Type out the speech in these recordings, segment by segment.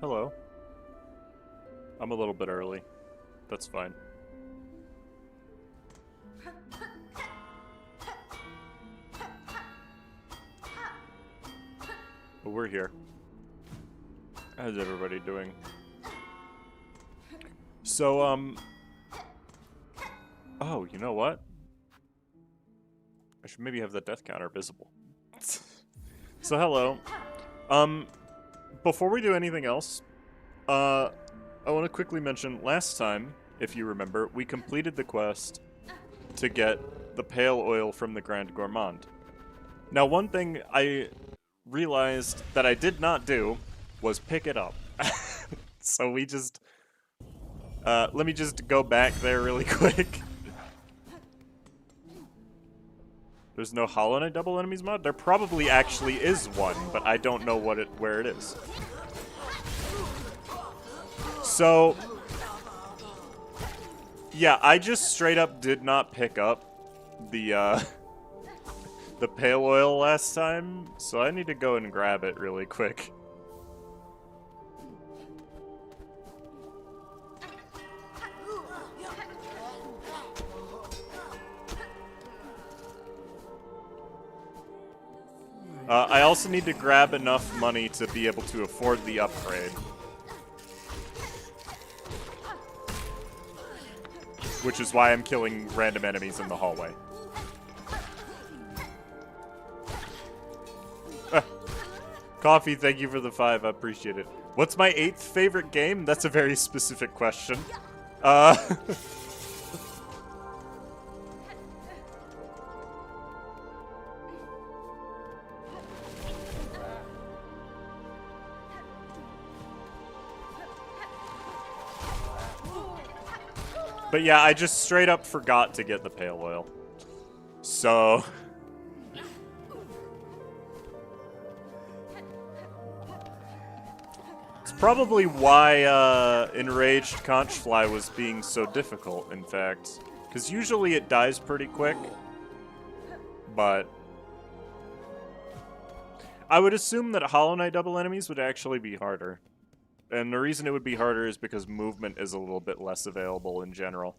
hello. I'm a little bit early. That's fine. But we're here. How's everybody doing? So, oh, you know what? I should maybe have the death counter visible. So, hello. Before we do anything else, I want to quickly mention, last time, if you remember, we completed the quest to get the pale oil from the Grand Gourmand. Now, one thing I realized that I did not do was pick it up. So we just... let me just go back there really quick. There's no Hollow Knight double enemies mod? There probably actually is one, but I don't know where it is. So, yeah, I just straight up did not pick up the the pale oil last time, so I need to go and grab it really quick. I also need to grab enough money to be able to afford the upgrade. Which is why I'm killing random enemies in the hallway. Coffee, thank you for the 5, I appreciate it. What's my 8th favorite game? That's a very specific question. But yeah, I just straight up forgot to get the pale oil. So... it's probably why Enraged Conchfly was being so difficult, in fact. Because usually it dies pretty quick. But... I would assume that Hollow Knight double enemies would actually be harder. And the reason it would be harder is because movement is a little bit less available in general.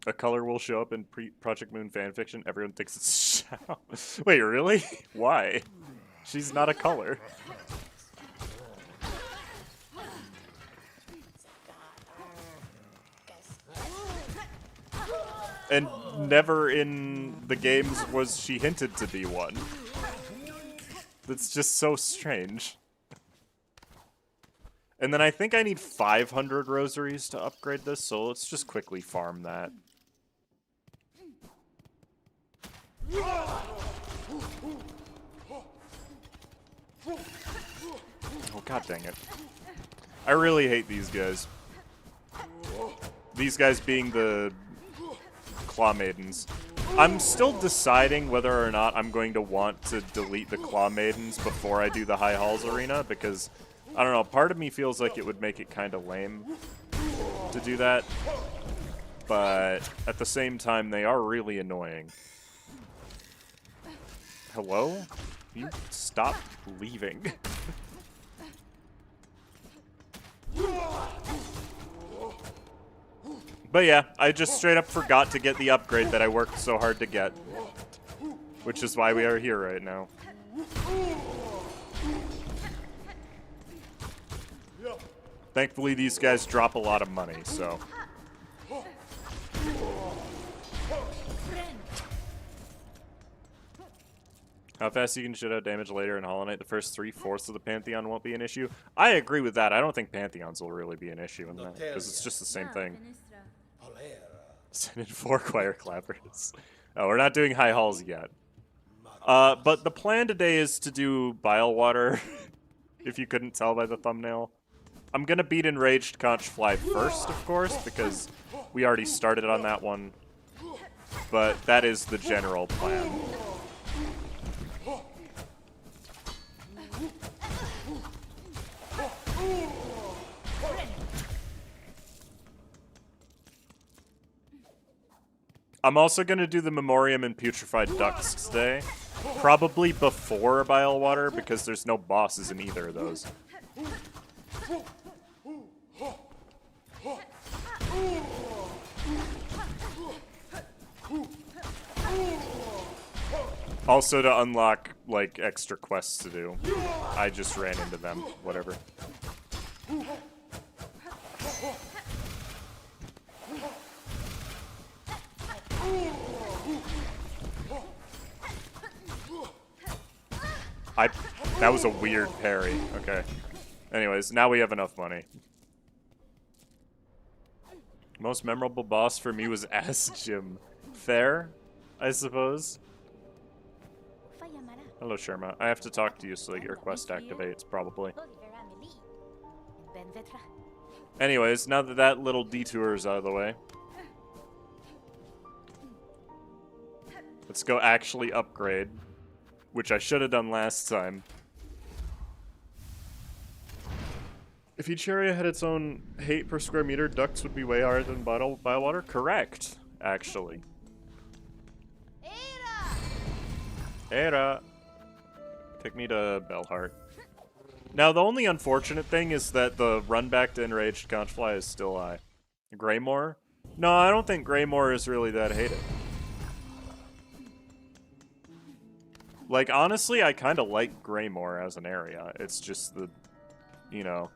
A color will show up in Project Moon fanfiction. Everyone thinks it's Xiao. Wait, really? Why? She's not a color. And never in the games was she hinted to be one. That's just so strange. And then I think I need 500 rosaries to upgrade this, so let's just quickly farm that. Oh, god dang it. I really hate these guys. These guys being the Claw Maidens. I'm still deciding whether or not I'm going to want to delete the Claw Maidens before I do the High Halls Arena, because, I don't know, part of me feels like it would make it kind of lame to do that, but at the same time, they are really annoying. Hello? You stop leaving. But yeah, I just straight up forgot to get the upgrade that I worked so hard to get. Which is why we are here right now. Thankfully, these guys drop a lot of money, so... How fast you can shit out damage later in Hollow Knight, the first 3/4 of the Pantheon won't be an issue. I agree with that. I don't think Pantheons will really be an issue in that, because it's just the same thing. Send in 4 choir clappers. Oh, we're not doing high halls yet. But the plan today is to do Bile Water, if you couldn't tell by the thumbnail. I'm gonna beat Enraged Conchfly first, of course, because we already started on that one. But that is the general plan. I'm also going to do the Memoriam and Putrefied Ducts today, Probably before Bilewater, because there's no bosses in either of those. Also to unlock, like, extra quests to do. I just ran into them. Whatever. That was a weird parry. Okay. Anyways, now we have enough money. Most memorable boss for me was Ass Jim. Fair, I suppose. Hello, Sharma. I have to talk to you so that your quest activates, probably. Anyways, now that that little detour is out of the way, let's go actually upgrade, which I should have done last time. If each area had its own hate per square meter, ducts would be way higher than Bilewater? Correct, actually. Era! Take me to Bellheart. Now, the only unfortunate thing is that the run back to Enraged Conchfly is still high. Greymore? No, I don't think Greymore is really that hated. Like, honestly, I kind of like Greymore as an area. It's just the, you know...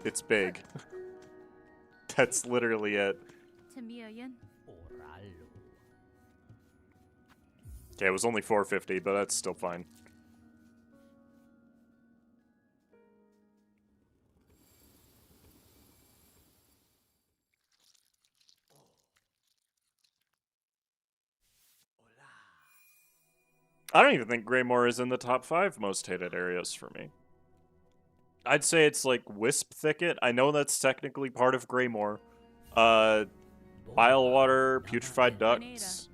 It's big. That's literally it. Okay, it was only 450, but that's still fine. I don't even think Greymore is in the top 5 most hated areas for me. I'd say it's like Wisp Thicket. I know that's technically part of Greymore. Bilewater, Putrefied Ducts.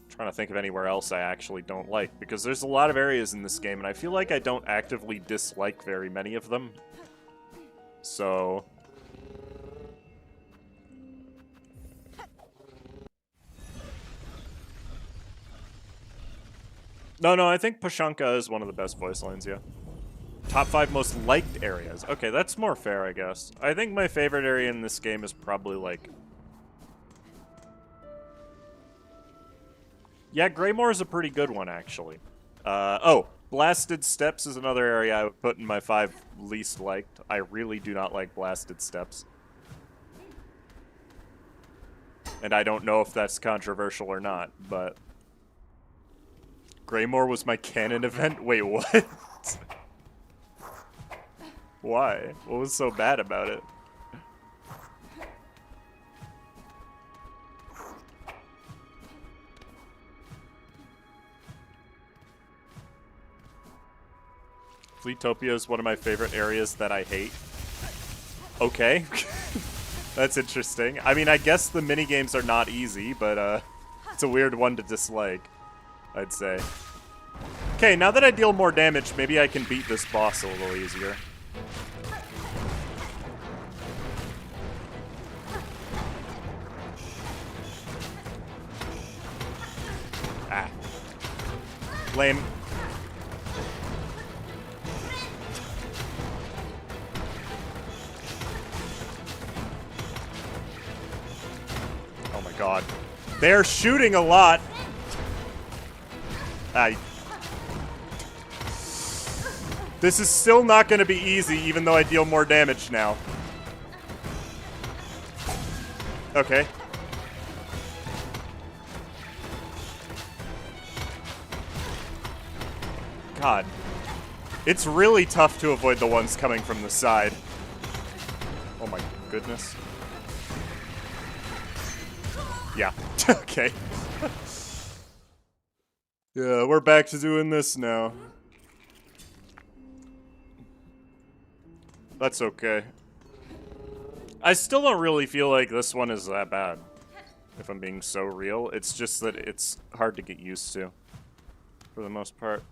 Trying to think of anywhere else I actually don't like, because there's a lot of areas in this game, and I feel like I don't actively dislike very many of them. So... No, I think Pashanka is one of the best voice lines, yeah. Top 5 most liked areas. Okay, that's more fair, I guess. I think my favorite area in this game is probably, like... Yeah, Greymore is a pretty good one, actually. Oh, Blasted Steps is another area I would put in my 5 least liked. I really do not like Blasted Steps. And I don't know if that's controversial or not, but... Greymore was my canon event? Wait, what? Why? What was so bad about it? Fleetopia is one of my favorite areas that I hate. Okay. That's interesting. I mean, I guess the minigames are not easy, but it's a weird one to dislike, I'd say. Okay, now that I deal more damage, maybe I can beat this boss a little easier. Ah. Lame. Oh my god. They're shooting a lot. This is still not going to be easy, even though I deal more damage now. Okay. God. It's really tough to avoid the ones coming from the side. Oh my goodness. Yeah. Okay. Yeah, we're back to doing this now. That's okay. I still don't really feel like this one is that bad, if I'm being so real. It's just that it's hard to get used to, for the most part.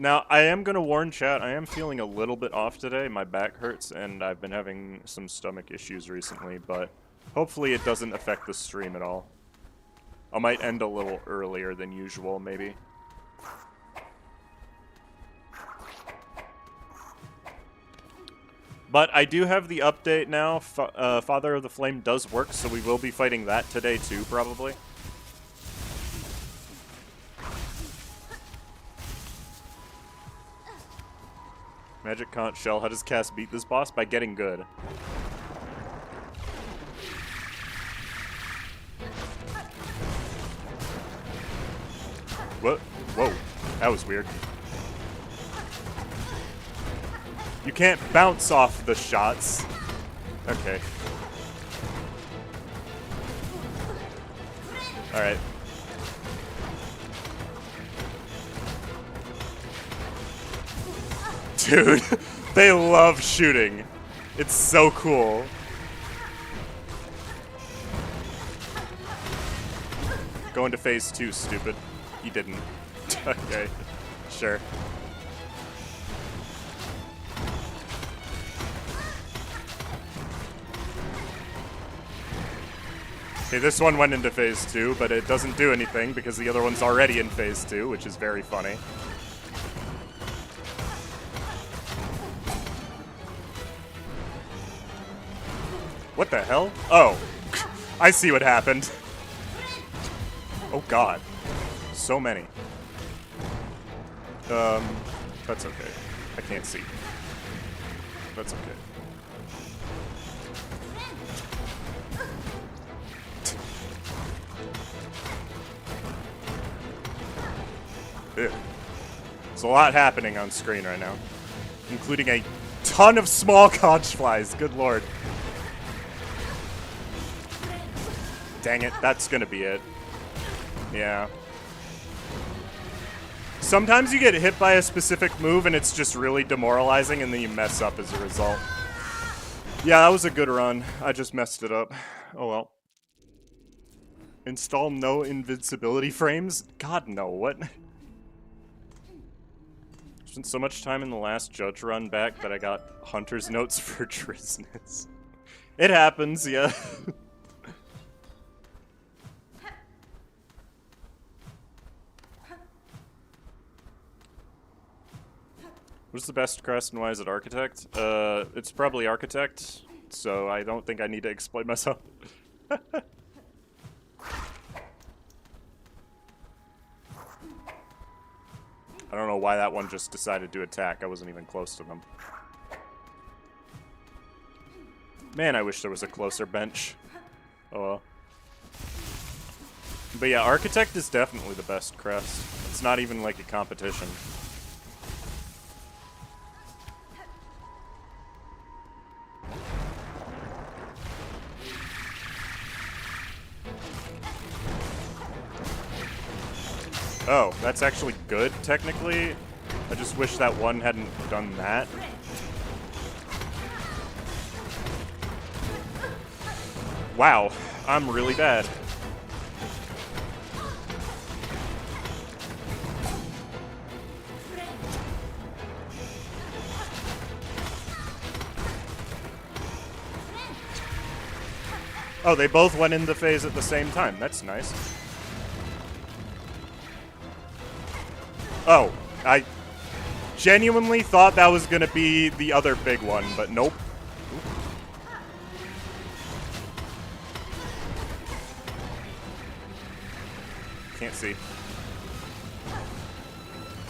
Now, I am going to warn chat, I am feeling a little bit off today. My back hurts, and I've been having some stomach issues recently, but hopefully it doesn't affect the stream at all. I might end a little earlier than usual, maybe. But I do have the update now. Father of the Flame does work, so we will be fighting that today too, probably. Magic Conch Shell, how does Cass beat this boss? By getting good. What? Whoa, that was weird. You can't bounce off the shots. Okay. Alright. Dude, they love shooting. It's so cool. Go into phase 2, stupid. He didn't. Okay, sure. Okay, this one went into phase 2, but it doesn't do anything because the other one's already in phase 2, which is very funny. What the hell? Oh, I see what happened. Oh god. So many. That's okay. I can't see. That's okay. Ew. There's a lot happening on screen right now, including a ton of small conch flies. Good lord. Dang it, that's gonna be it. Yeah. Sometimes you get hit by a specific move and it's just really demoralizing and then you mess up as a result. Yeah, that was a good run. I just messed it up. Oh well. Install no invincibility frames? God, no. What? Spent so much time in the last judge run back that I got hunter's notes for Trisness. It happens, yeah. What's the best crest and why is it Architect? It's probably Architect, so I don't think I need to explain myself. I don't know why that one just decided to attack. I wasn't even close to them. Man, I wish there was a closer bench. Oh well. But yeah, Architect is definitely the best crest. It's not even like a competition. Oh, that's actually good, technically. I just wish that one hadn't done that. Wow, I'm really bad. Oh, they both went into phase at the same time. That's nice. Oh, I genuinely thought that was going to be the other big one, but nope. Can't see.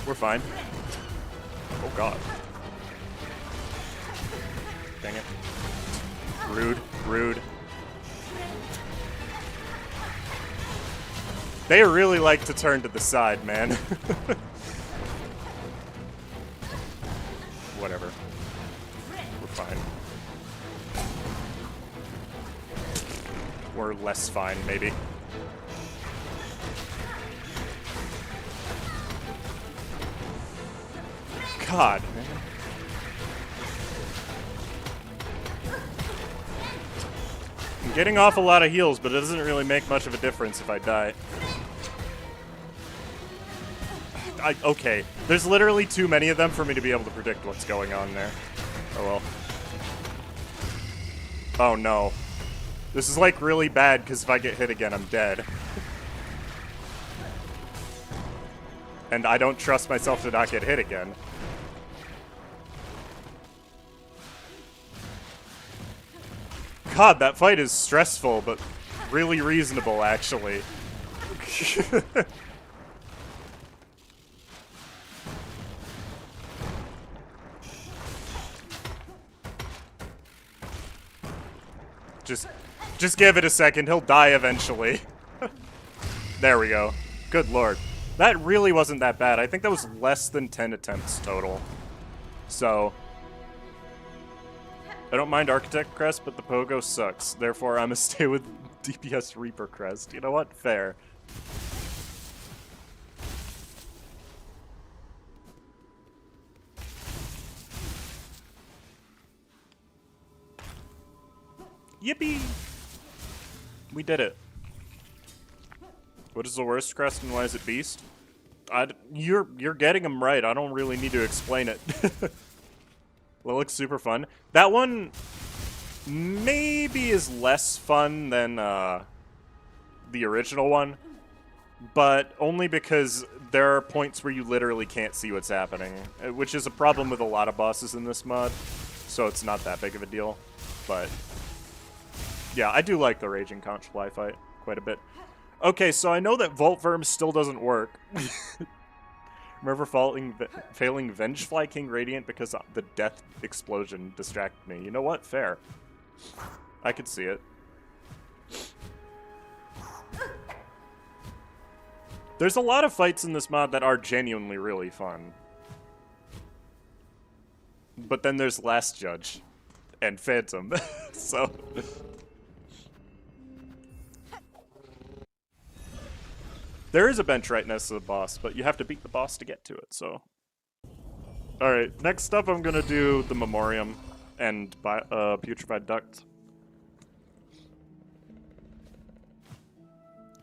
We're fine. Oh god. Dang it. Rude, rude. They really like to turn to the side, man. Whatever. We're fine. We're less fine, maybe. God, man. I'm getting off a lot of heals, but it doesn't really make much of a difference if I die. Okay, there's literally too many of them for me to be able to predict what's going on there. Oh well. Oh no. This is like really bad because if I get hit again, I'm dead. And I don't trust myself to not get hit again. God, that fight is stressful, but really reasonable, actually. Just give it a second. He'll die eventually. There we go. Good lord. That really wasn't that bad. I think that was less than 10 attempts total. So, I don't mind Architect Crest, but the Pogo sucks. Therefore, I'm gonna stay with DPS Reaper Crest. You know what? Fair. Yippee! We did it. What is the worst crest and why is it Beast? You're getting them right. I don't really need to explain it. Well, it looks super fun. That one maybe is less fun than the original one, but only because there are points where you literally can't see what's happening, which is a problem with a lot of bosses in this mod, so it's not that big of a deal. But yeah, I do like the Raging Conch Fly fight quite a bit. Okay, so I know that Volt Verm still doesn't work. Remember failing Vengefly King Radiant because the death explosion distracted me. You know what? Fair. I could see it. There's a lot of fights in this mod that are genuinely really fun. But then there's Last Judge and Phantom, so... There is a bench right next to the boss, but you have to beat the boss to get to it, so... Alright, next up I'm gonna do the Memoriam and Putrefied Duct.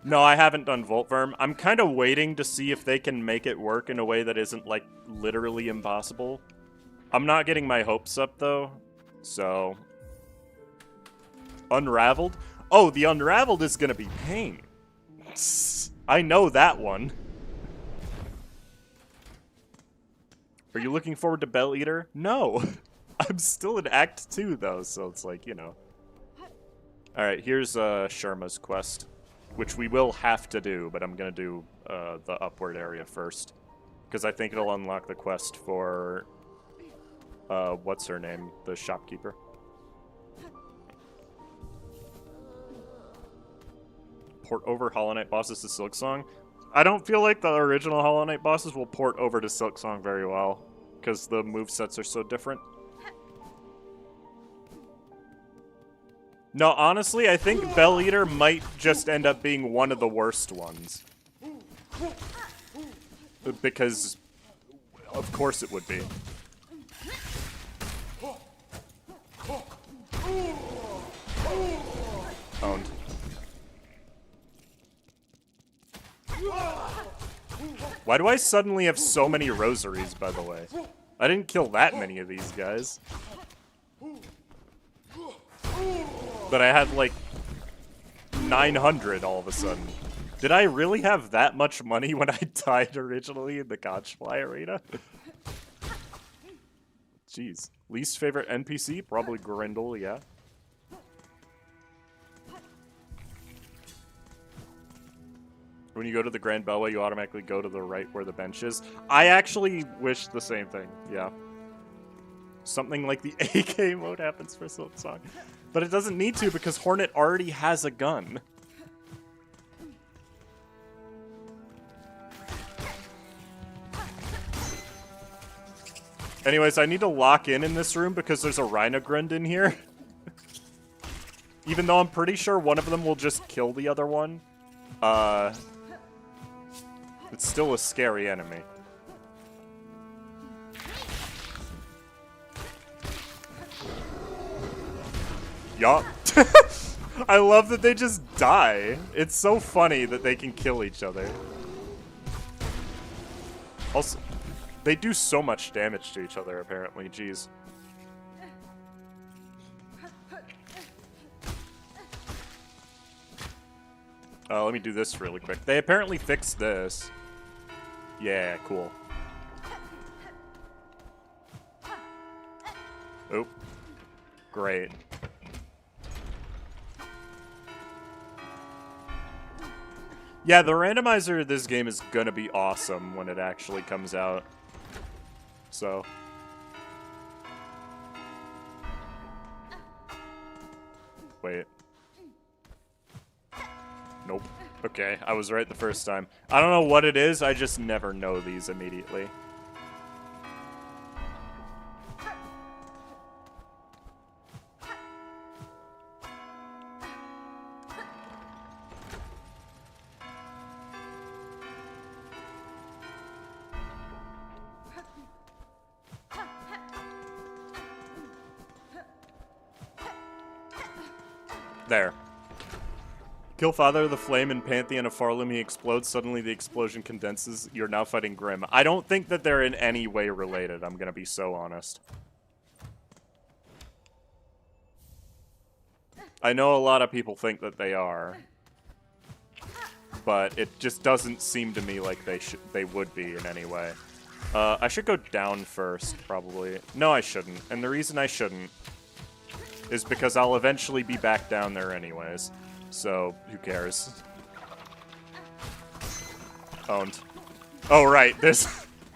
No, I haven't done Volt Verm. I'm kind of waiting to see if they can make it work in a way that isn't, like, literally impossible. I'm not getting my hopes up, though, so... Unraveled? Oh, the Unraveled is gonna be pain. I know that one. Are you looking forward to Bell Eater? No. I'm still in Act 2, though, so it's like, you know. Alright, here's Sherma's quest, which we will have to do, but I'm gonna do the upward area first. Because I think it'll unlock the quest for... what's her name? The shopkeeper. Port over Hollow Knight bosses to Silksong. I don't feel like the original Hollow Knight bosses will port over to Silksong very well, because the movesets are so different. No, honestly, I think Bell Eater might just end up being one of the worst ones. Because, of course it would be. Owned. Why do I suddenly have so many rosaries, by the way? I didn't kill that many of these guys. But I had, like, 900 all of a sudden. Did I really have that much money when I died originally in the Conchfly arena? Jeez. Least favorite NPC? Probably Grendel, yeah. When you go to the Grand Beltway, you automatically go to the right where the bench is. I actually wish the same thing, yeah. Something like the AK mode happens for Silksong. But it doesn't need to because Hornet already has a gun. Anyways, I need to lock in this room because there's a Rhinogrund in here. Even though I'm pretty sure one of them will just kill the other one. It's still a scary enemy. Yup. I love that they just die. It's so funny that they can kill each other. Also, they do so much damage to each other, apparently. Jeez. Let me do this really quick. They apparently fixed this. Yeah, cool. Oop. Great. Yeah, the randomizer of this game is gonna be awesome when it actually comes out. So. Wait. Nope. Okay, I was right the first time. I don't know what it is, I just never know these immediately. There. Kill Father of the Flame and Pantheon of Farloom, he explodes, suddenly the explosion condenses, you're now fighting Grim. I don't think that they're in any way related, I'm gonna be so honest. I know a lot of people think that they are, but it just doesn't seem to me like they would be in any way. I should go down first, probably. No, I shouldn't, and the reason I shouldn't is because I'll eventually be back down there anyways. So, who cares? Owned. Oh, right, there's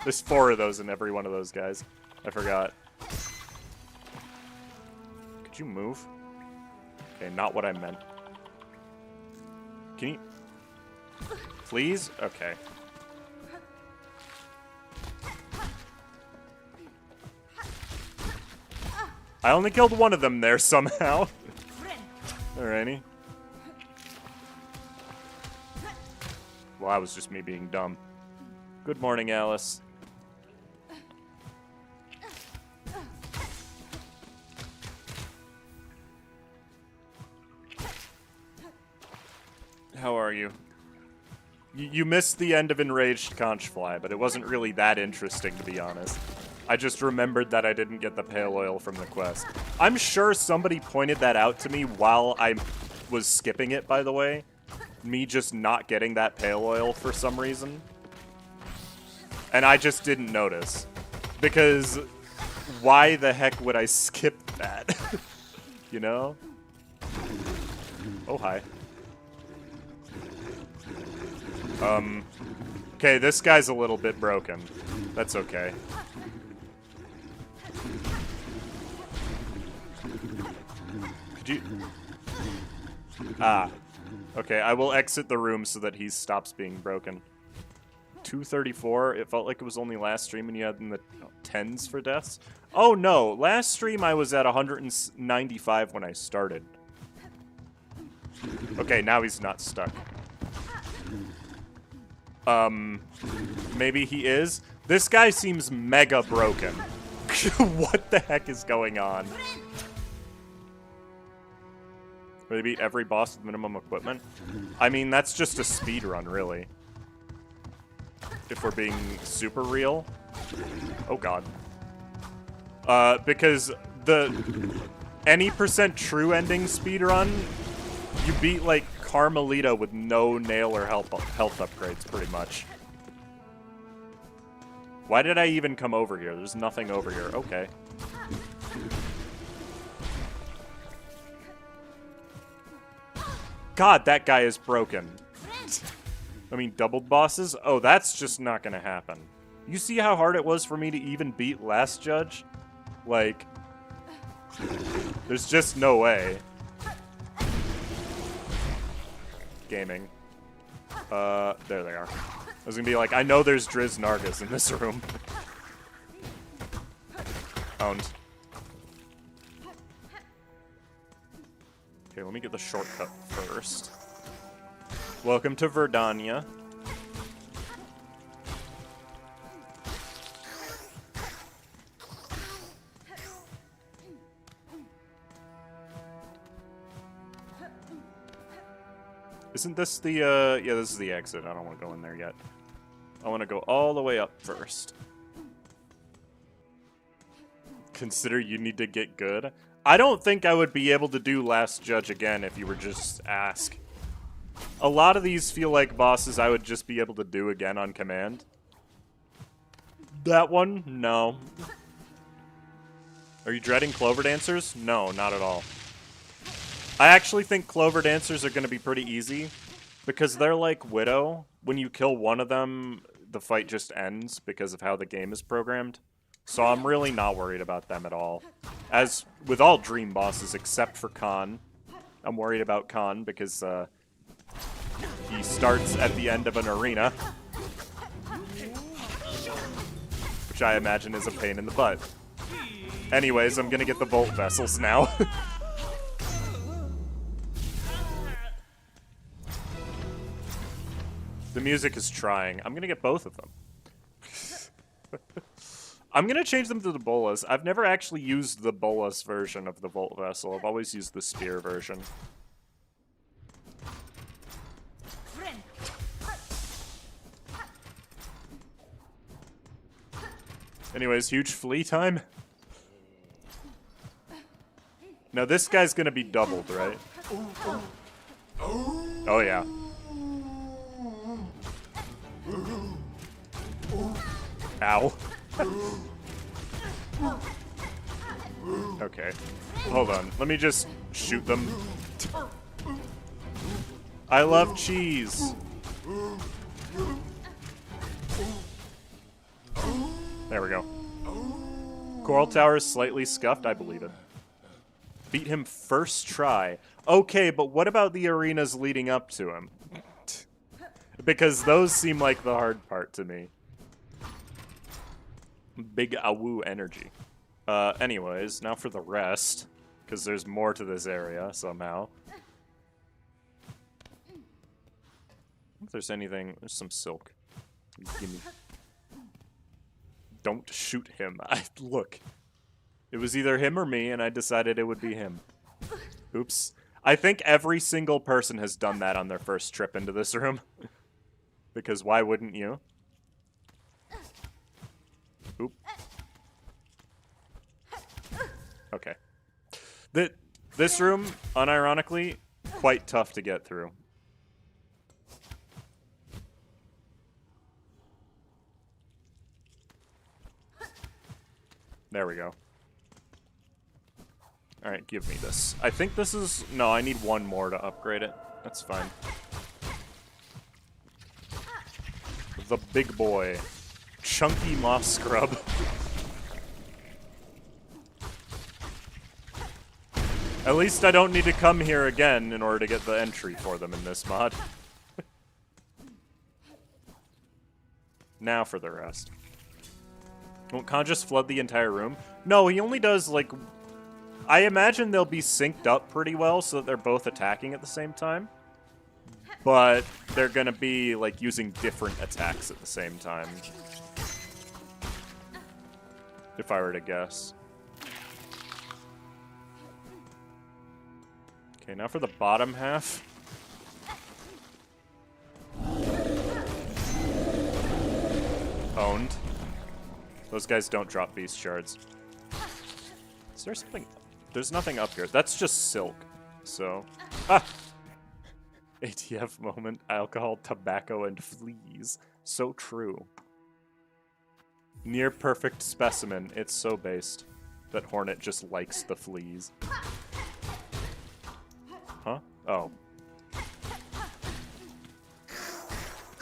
4 of those in every one of those guys. I forgot. Could you move? Okay, not what I meant. Can you... Please? Okay. I only killed one of them there somehow. Alrighty. Well, that was just me being dumb. Good morning, Alice. How are you? You missed the end of Enraged Conchfly, but it wasn't really that interesting, to be honest. I just remembered that I didn't get the pale oil from the quest. I'm sure somebody pointed that out to me while I was skipping it, by the way. Me just not getting that pale oil for some reason. And I just didn't notice. Because why the heck would I skip that? You know? Oh, hi. Okay, this guy's a little bit broken. That's okay. Could you... Ah. Okay, I will exit the room so that he stops being broken. 234, it felt like it was only last stream and you had in the 10s for deaths. Oh no, last stream I was at 195 when I started. Okay, now he's not stuck. Maybe he is? This guy seems mega broken. What the heck is going on? Where they beat every boss with minimum equipment? I mean, that's just a speed run, really. If we're being super real. Oh god. Because any percent true ending speed run, you beat, like, Carmelita with no nail or health upgrades, pretty much. Why did I even come over here? There's nothing over here. Okay. God, that guy is broken. I mean, doubled bosses? Oh, that's just not gonna happen. You see how hard it was for me to even beat Last Judge? Like, there's just no way. Gaming. There they are. I was gonna be like, I know there's Driz Nargas in this room. Owned. Okay, let me get the shortcut first. Welcome to Verdania. Isn't this the, yeah, this is the exit. I don't want to go in there yet. I want to go all the way up first. Consider you need to get good. I don't think I would be able to do Last Judge again if you were just ask. A lot of these feel like bosses I would just be able to do again on command. That one? No. Are you dreading Clover Dancers? No, not at all. I actually think Clover Dancers are going to be pretty easy, because they're like Widow. When you kill one of them, the fight just ends because of how the game is programmed. So I'm really not worried about them at all. As with all Dream bosses except for Khan. I'm worried about Khan because he starts at the end of an arena. Which I imagine is a pain in the butt. Anyways, I'm gonna get the Volt Vessels now. The music is trying. I'm gonna get both of them. I'm gonna change them to the Bolas. I've never actually used the Bolas version of the Volt Vessel. I've always used the Spear version. Anyways, huge flea time. Now this guy's gonna be doubled, right? Oh yeah. Ow. Okay. Hold on. Let me just shoot them. I love cheese. There we go. Coral Tower is slightly scuffed. I believe it. Beat him first try. Okay, but what about the arenas leading up to him? Because those seem like the hard part to me. Big awoo energy. Anyways, now for the rest. Because there's more to this area, somehow. If there's anything... There's some silk. Gimme. Don't shoot him. Look. It was either him or me, and I decided it would be him. Oops. I think every single person has done that on their first trip into this room. Because why wouldn't you? Oop. Okay. This room, unironically, quite tough to get through. There we go. Alright, give me this. I think this is... No, I need one more to upgrade it. That's fine. The big boy. Chunky moth scrub. At least I don't need to come here again in order to get the entry for them in this mod. Now for the rest. Won't Khan just flood the entire room? No, he only does, like... I imagine they'll be synced up pretty well so that they're both attacking at the same time. But they're gonna be, like, using different attacks at the same time. If I were to guess. Okay, now for the bottom half. Owned. Those guys don't drop beast shards. Is there something? There's nothing up here. That's just silk. So. Ah! ATF moment. Alcohol, tobacco, and fleas. So true. Near perfect specimen. It's so based that Hornet just likes the fleas. Huh? Oh.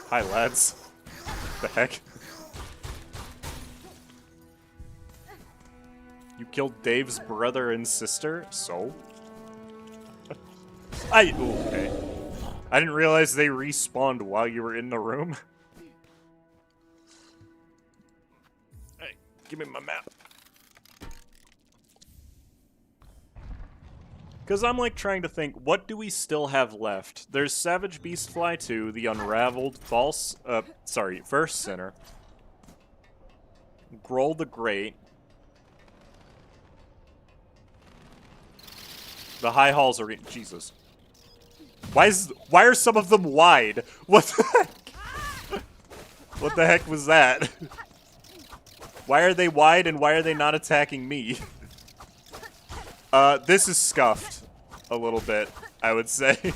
Hi, lads. The heck? You killed Dave's brother and sister? So? Ooh, okay. I didn't realize they respawned while you were in the room. Hey, give me my map. Because I'm like trying to think, what do we still have left? There's Savage Beastfly 2, the Unraveled, First Sinner. Groll the Great. The high halls are... Jesus. Why are some of them wide? What the heck? What the heck was that? Why are they wide and why are they not attacking me? This is scuffed a little bit, I would say.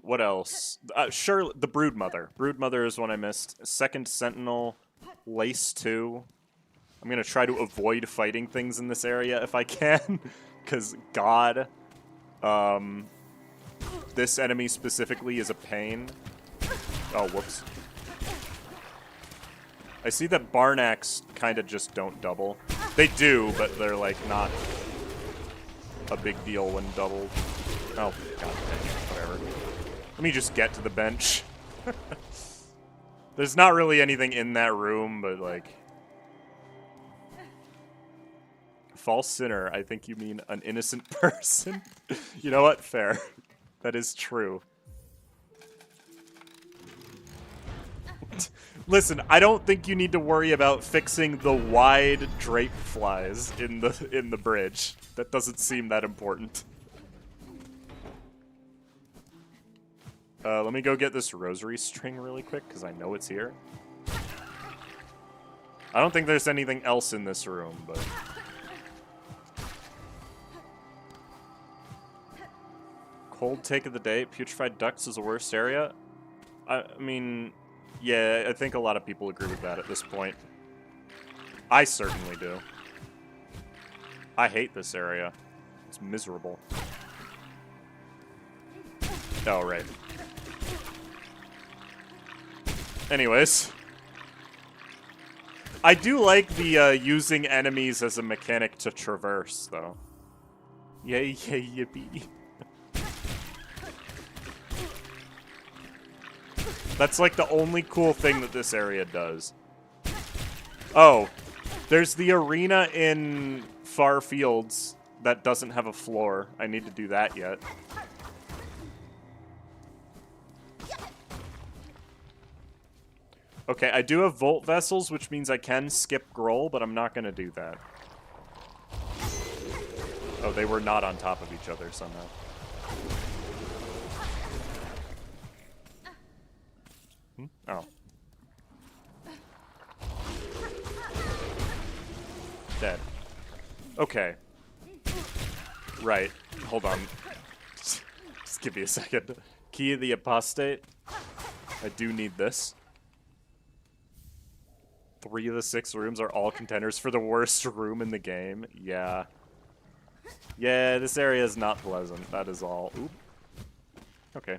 What else? Sure, the Broodmother. Broodmother is one I missed. Second Sentinel, Lace 2. I'm gonna try to avoid fighting things in this area if I can, because God, this enemy specifically is a pain. Oh, whoops. I see that Barnacks kind of just don't double. They do, but they're like not a big deal when doubled. Oh, God, whatever. Let me just get to the bench. There's not really anything in that room, but like... False sinner, I think you mean an innocent person. You know what? Fair. That is true. Listen, I don't think you need to worry about fixing the wide drape flies in the bridge. That doesn't seem that important. Let me go get this rosary string really quick, because I know it's here. I don't think there's anything else in this room, but... Cold take of the day. Putrefied ducts is the worst area. I mean, yeah, I think a lot of people agree with that at this point. I certainly do. I hate this area. It's miserable. Oh, right. Anyways. I do like the using enemies as a mechanic to traverse, though. Yay, yay, yippee. That's like the only cool thing that this area does. Oh, there's the arena in Far Fields that doesn't have a floor. I need to do that yet. Okay, I do have Volt Vessels, which means I can skip Groll, but I'm not going to do that. Oh, they were not on top of each other somehow. Oh. Dead. Okay. Right. Hold on. Just give me a second. Key of the Apostate. I do need this. 3 of the 6 rooms are all contenders for the worst room in the game. Yeah. Yeah, this area is not pleasant. That is all. Oop. Okay.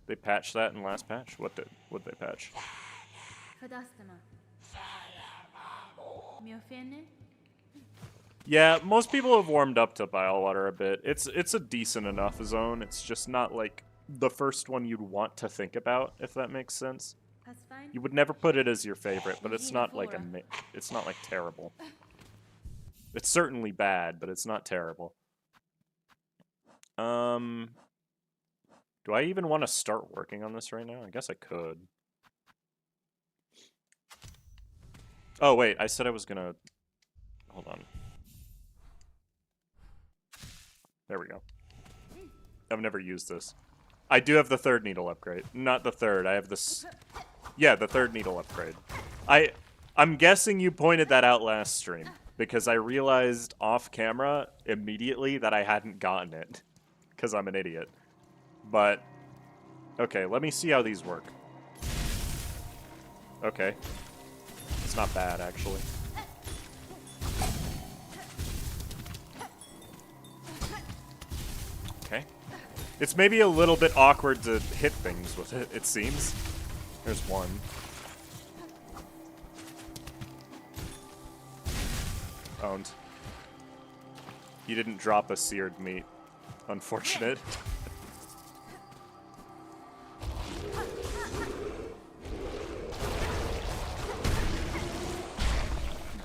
They patched that in last patch? What did they patch? Yeah, most people have warmed up to Bilewater a bit. It's a decent enough zone. It's just not like the first one you'd want to think about, if that makes sense. You would never put it as your favorite, but it's not like it's not like terrible. It's certainly bad, but it's not terrible. Do I even want to start working on this right now? I guess I could. Oh, wait. I said I was gonna... Hold on. There we go. I've never used this. I do have the 3rd needle upgrade. Not the 3rd. I have this... Yeah, the 3rd needle upgrade. I'm guessing you pointed that out last stream, because I realized off camera immediately that I hadn't gotten it. Because I'm an idiot. But, okay, let me see how these work. Okay. It's not bad, actually. Okay. It's maybe a little bit awkward to hit things with it, it seems. There's one. Owned. He didn't drop a seared meat. Unfortunate.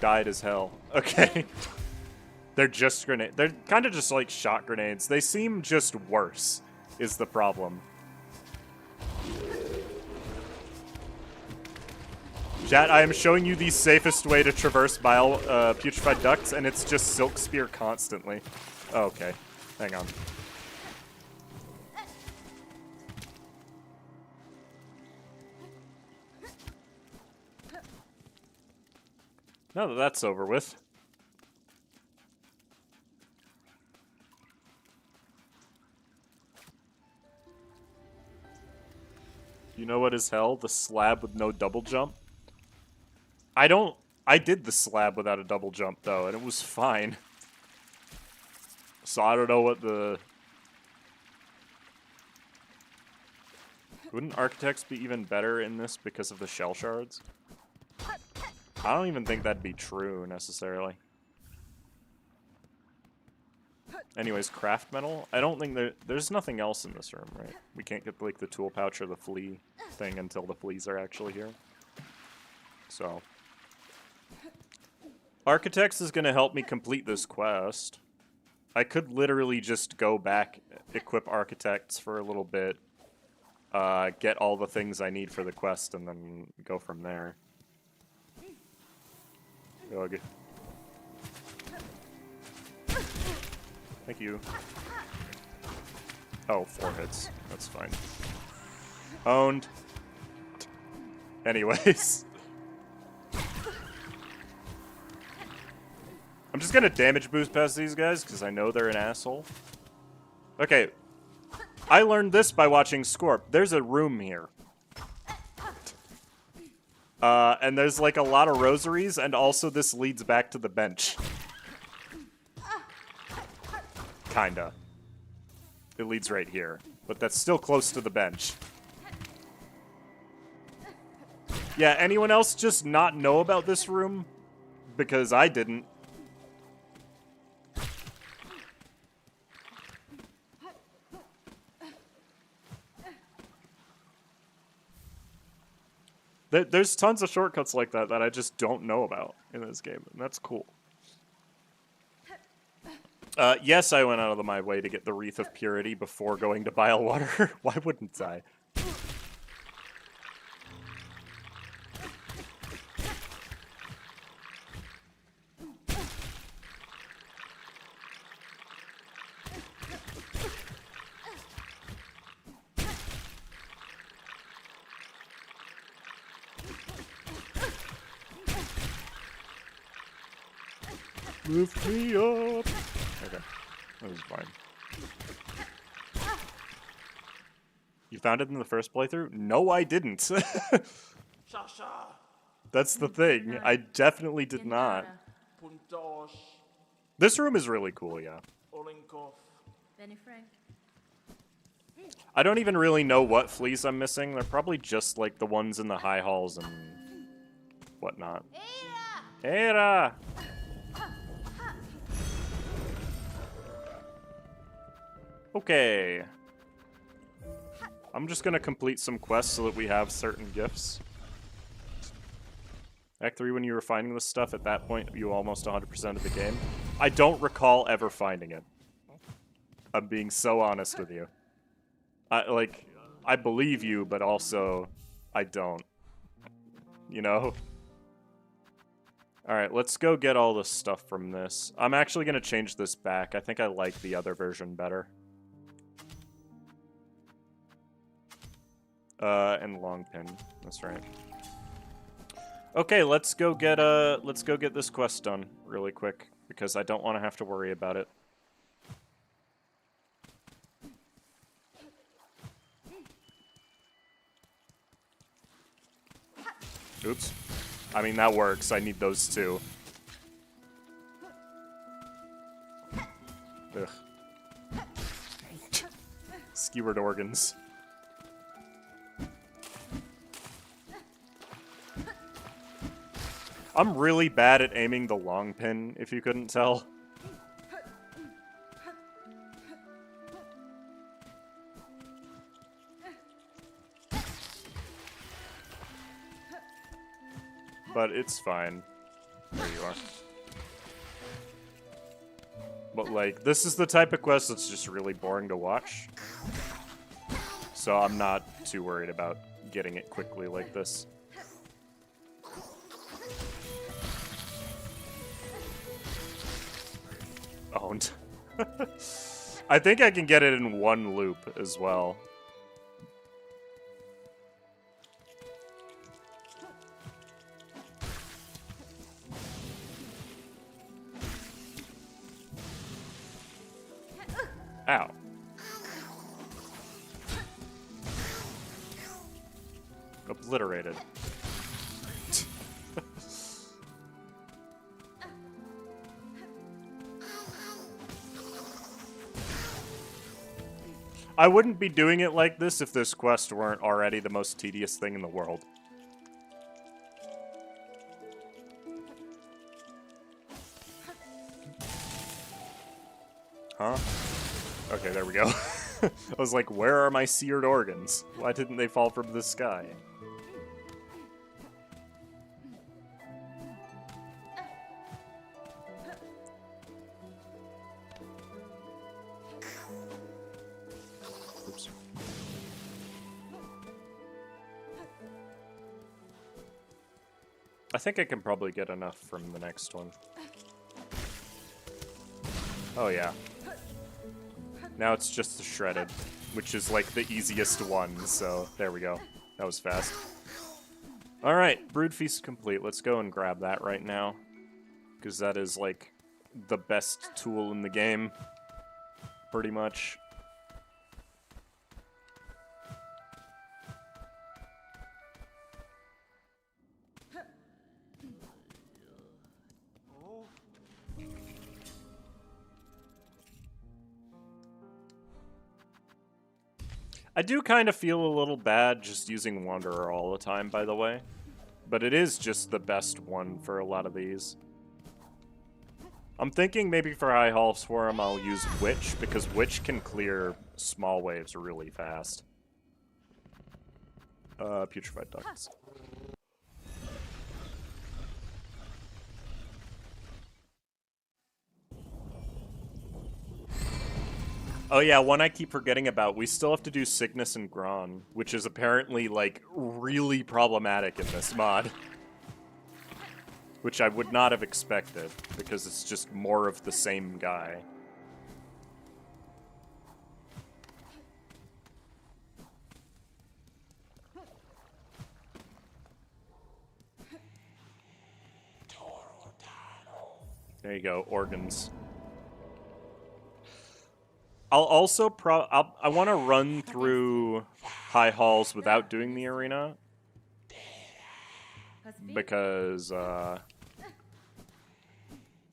Died as hell. Okay. They're just grenades. They're kind of just like shot grenades. They seem just worse, is the problem. Chat, I am showing you the safest way to traverse bile putrefied ducts, and it's just Silk Spear constantly. Oh, okay, hang on. Now that that's over with. You know what is hell? The slab with no double jump? I did the slab without a double jump, though, and it was fine. So I don't know what the... Wouldn't architects be even better in this because of the shell shards? I don't even think that'd be true, necessarily. Anyways, craft metal? I don't think there's nothing else in this room, right? We can't get, like, the tool pouch or the flea thing until the fleas are actually here. So. Architects is gonna help me complete this quest. I could literally just go back, equip architects for a little bit, get all the things I need for the quest, and then go from there. Okay. Thank you. Oh, 4 hits. That's fine. Owned. Anyways. I'm just gonna damage boost past these guys, because I know they're an asshole. Okay. I learned this by watching Scorp. There's a room here. And there's like a lot of rosaries, and also this leads back to the bench. Kinda. It leads right here. But that's still close to the bench. Yeah, anyone else just not know about this room? Because I didn't. There's tons of shortcuts like that that I just don't know about in this game, and that's cool. Yes, I went out of my way to get the Wreath of Purity before going to Bile Water. Why wouldn't I? Lift me up. Okay, that was fine. You found it in the first playthrough? No, I didn't. That's the thing. I definitely did not. This room is really cool, yeah. I don't even really know what fleas I'm missing. They're probably just like the ones in the high halls and whatnot. Era! Okay. I'm just gonna complete some quests so that we have certain gifts. Act 3, when you were finding this stuff, at that point, you almost 100% of the game. I don't recall ever finding it. I'm being so honest with you. I believe you, but also, I don't. You know? Alright, let's go get all the stuff from this. I'm actually gonna change this back. I think I like the other version better. And long pin. That's right. Okay, let's go get this quest done really quick because I don't want to have to worry about it. Oops. I mean, that works. I need those too. Ugh. Skewered organs. I'm really bad at aiming the long pin, if you couldn't tell. But it's fine. There you are. But, like, this is the type of quest that's just really boring to watch. So I'm not too worried about getting it quickly like this. Owned. I think I can get it in one loop as well. Ow. Obliterated. I wouldn't be doing it like this if this quest weren't already the most tedious thing in the world. Huh? Okay, there we go. I was like, where are my seared organs? Why didn't they fall from the sky? Oops. I think I can probably get enough from the next one. Oh yeah. Now it's just the shredded, which is like the easiest one, so there we go. That was fast. Alright, Brood Feast complete. Let's go and grab that right now. Because that is like the best tool in the game. Pretty much. I do kind of feel a little bad just using Wanderer all the time, by the way. But it is just the best one for a lot of these. I'm thinking maybe for High Hall Swarm I'll use Witch, because Witch can clear small waves really fast. Putrefied Ducts. Oh yeah, one I keep forgetting about. We still have to do Sickness and Gron, which is apparently, like, really problematic in this mod. Which I would not have expected, because it's just more of the same guy. There you go, organs. I'll also I want to run through High Halls without doing the arena. Because, I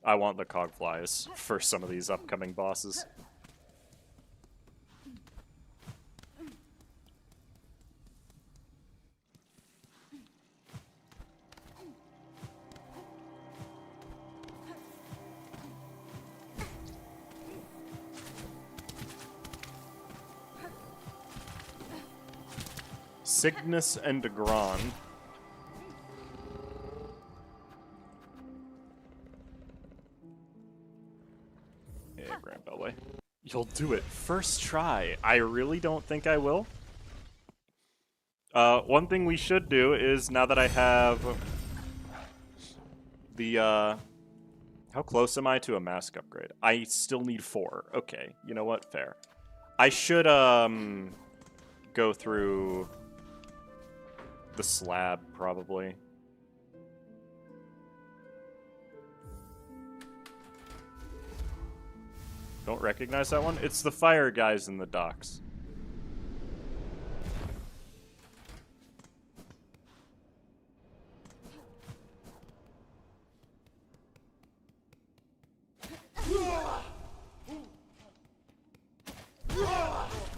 want the Cogflies for some of these upcoming bosses. Cygnus and Gron. Yeah, Grand Beltway. You'll do it first try. I really don't think I will. One thing we should do is, now that I have the, how close am I to a mask upgrade? I still need 4. Okay, you know what? Fair. I should, go through the slab, probably. Don't recognize that one? It's the fire guys in the docks.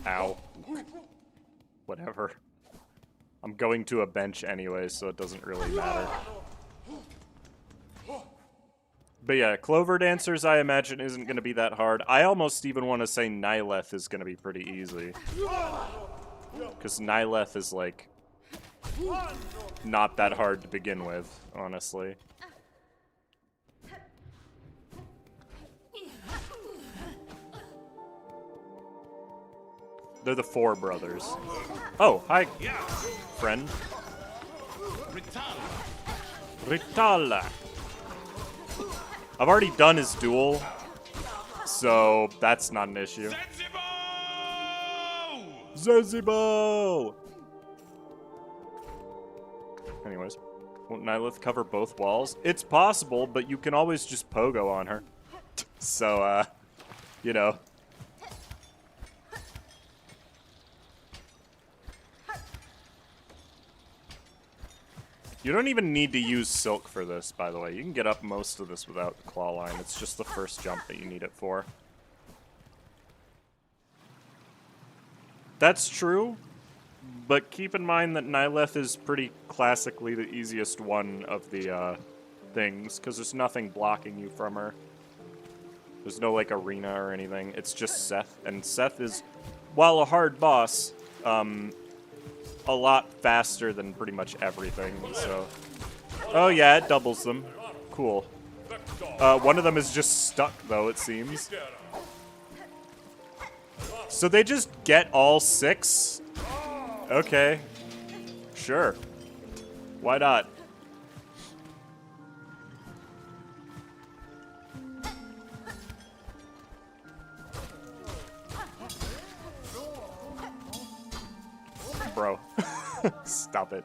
Ow. Whatever. I'm going to a bench anyway, so it doesn't really matter. But yeah, Clover Dancers, I imagine, isn't going to be that hard. I almost even want to say Nyleth is going to be pretty easy. Because Nyleth is, like, not that hard to begin with, honestly. They're the 4 brothers. Oh, hi, friend. Ritala. I've already done his duel, So that's not an issue. Zezebo! Anyways, won't Nylith cover both walls? It's possible, but you can always just pogo on her. So, you know. You don't even need to use silk for this, by the way. You can get up most of this without the claw line. It's just the first jump that you need it for. That's true, but keep in mind that Nylith is pretty classically the easiest one of the things, because there's nothing blocking you from her. There's no, like, arena or anything. It's just Seth, and Seth is, while a hard boss, a lot faster than pretty much everything, so... Oh yeah, it doubles them. Cool. One of them is just stuck, though, it seems. So they just get all 6? Okay. Sure. Why not? Bro. Stop it.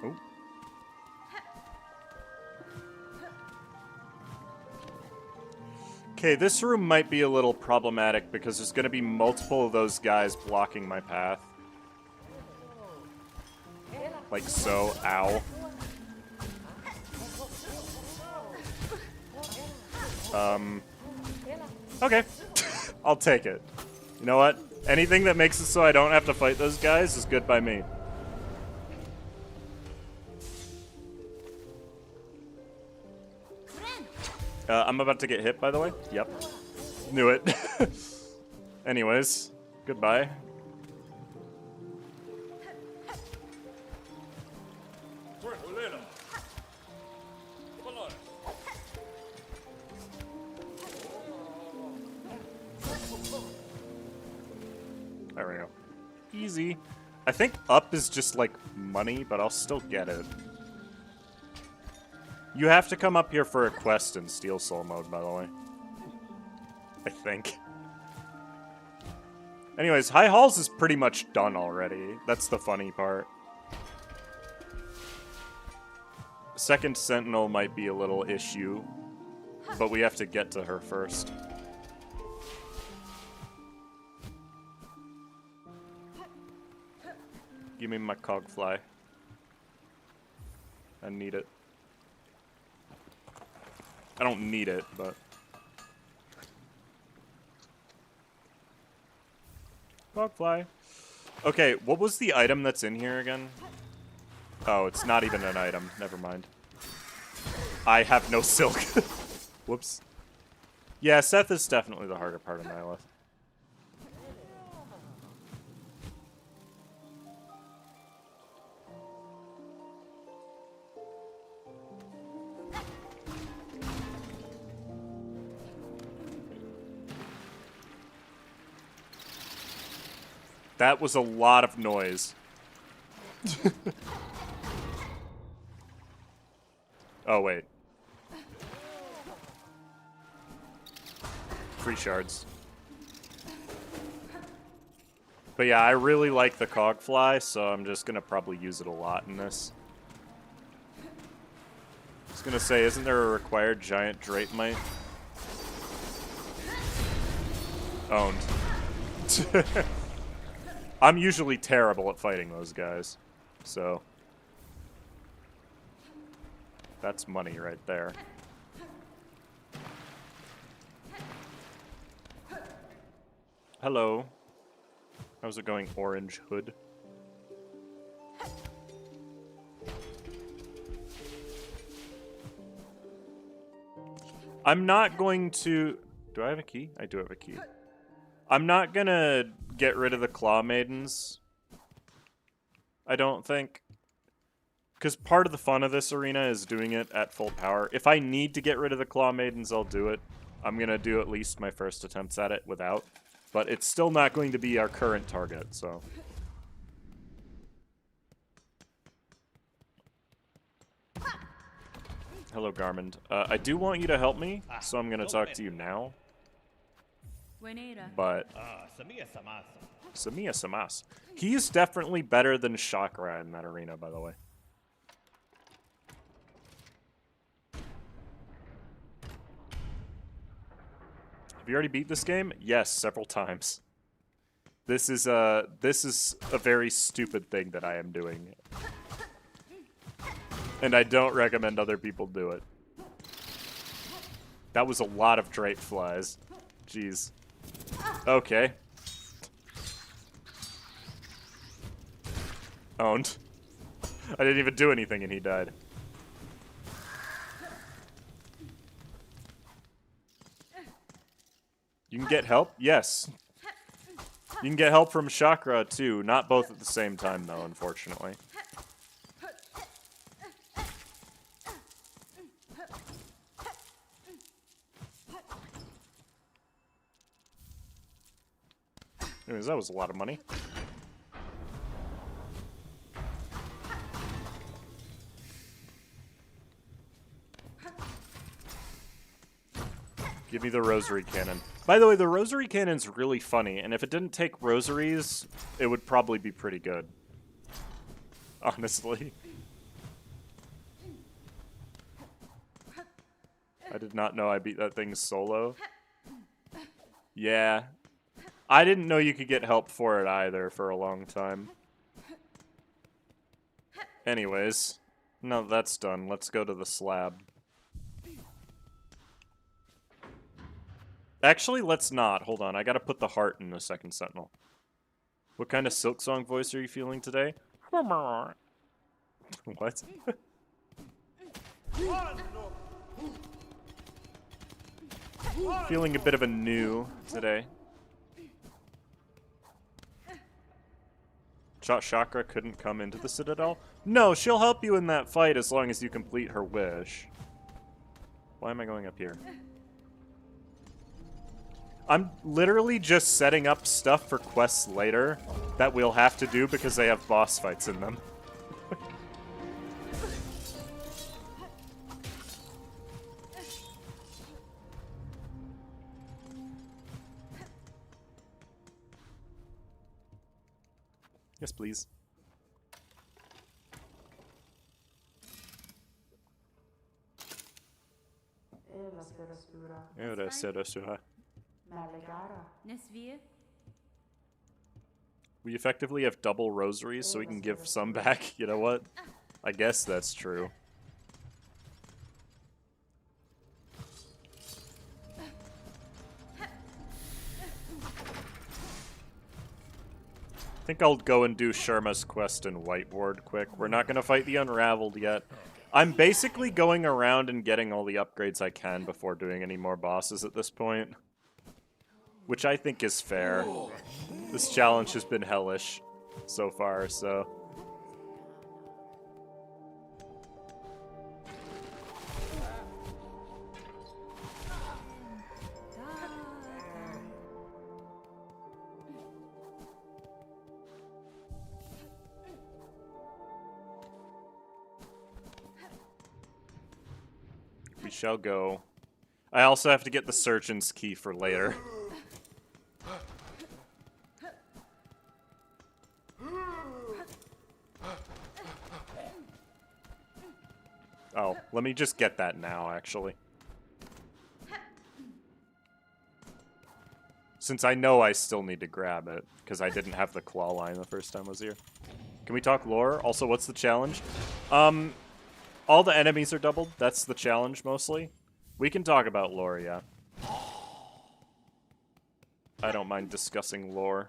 Ooh. Okay, this room might be a little problematic because there's going to be multiple of those guys blocking my path. Like so. Ow. Okay. I'll take it. You know what? Anything that makes it so I don't have to fight those guys is good by me. I'm about to get hit, by the way. Yep. Knew it. Anyways, goodbye. There we go. Easy. I think up is just like money, but I'll still get it. You have to come up here for a quest in Steel Soul mode, by the way. I think. Anyways, High Halls is pretty much done already. That's the funny part. Second Sentinel might be a little issue, but we have to get to her first. Give me my cogfly. I need it. I don't need it, but... Cogfly. Okay, what was the item that's in here again? Oh, it's not even an item. Never mind. I have no silk. Whoops. Yeah, Seth is definitely the harder part of Nylith. That was a lot of noise. Oh, wait. Free shards. But yeah, I really like the cogfly, so I'm just gonna probably use it a lot in this. I was gonna say, isn't there a required giant Dratemite? Owned. I'm usually terrible at fighting those guys, so that's money right there. Hello. How's it going, Orange Hood? I'm not going to... Do I have a key? I do have a key. I'm not gonna get rid of the Claw Maidens. I don't think. Because part of the fun of this arena is doing it at full power. If I need to get rid of the Claw Maidens, I'll do it. I'm gonna do at least my first attempts at it without. But it's still not going to be our current target, so... Hello, Garmin. I do want you to help me, so I'm gonna talk to you now. But Samia Samas. He is definitely better than Chakra in that arena, by the way. Have you already beat this game? Yes, several times. This is a very stupid thing that I am doing. And I don't recommend other people do it. That was a lot of drape flies. Jeez. Okay. Owned. I didn't even do anything and he died. You can get help? Yes. You can get help from Chakra too. Not both at the same time though, unfortunately. Anyways, that was a lot of money. Give me the rosary cannon. By the way, the rosary cannon's really funny, and if it didn't take rosaries, it would probably be pretty good. Honestly. I did not know I beat that thing solo. Yeah. I didn't know you could get help for it either for a long time. Anyways. No, that's done. Let's go to the slab. Actually, let's not. Hold on, I gotta put the heart in the second sentinel. What kind of Silk Song voice are you feeling today? What? Feeling a bit of a new today. Chakra couldn't come into the Citadel? No, she'll help you in that fight as long as you complete her wish. Why am I going up here? I'm literally just setting up stuff for quests later that we'll have to do because they have boss fights in them. Yes, please. We effectively have double rosaries, so we can give some back. You know what? I guess that's true. I think I'll go and do Sharma's quest in Whiteboard quick. We're not going to fight the Unraveled yet. I'm basically going around and getting all the upgrades I can before doing any more bosses at this point. Which I think is fair. This challenge has been hellish so far, so... We shall go. I also have to get the Surgeon's Key for later. Oh, let me just get that now, actually. Since I know I still need to grab it, because I didn't have the claw line the first time I was here. Can we talk lore? Also, what's the challenge? All the enemies are doubled. That's the challenge, mostly. We can talk about lore, yeah. I don't mind discussing lore.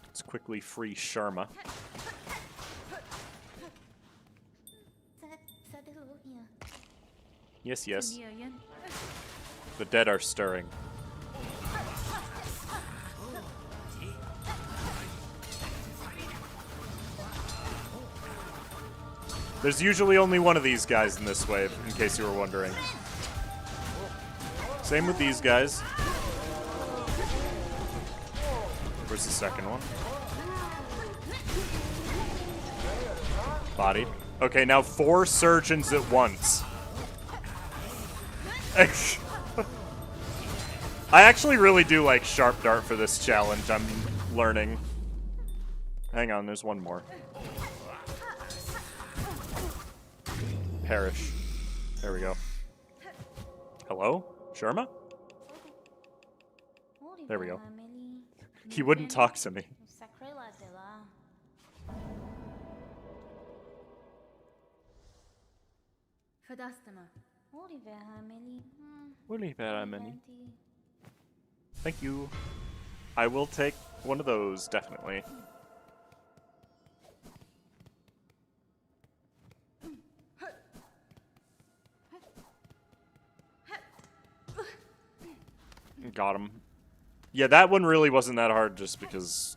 Let's quickly free Sharma. Yes, yes. The dead are stirring. There's usually only one of these guys in this wave, in case you were wondering. Same with these guys. Where's the second one? Bodied. Okay, now 4 surgeons at once. I actually really do like Sharp Dart for this challenge, I'm learning. Hang on, there's one more. Perish. There we go. Hello? Sharma? There we go. He wouldn't talk to me. Thank you. I will take one of those, definitely. Got him. Yeah, that one really wasn't that hard just because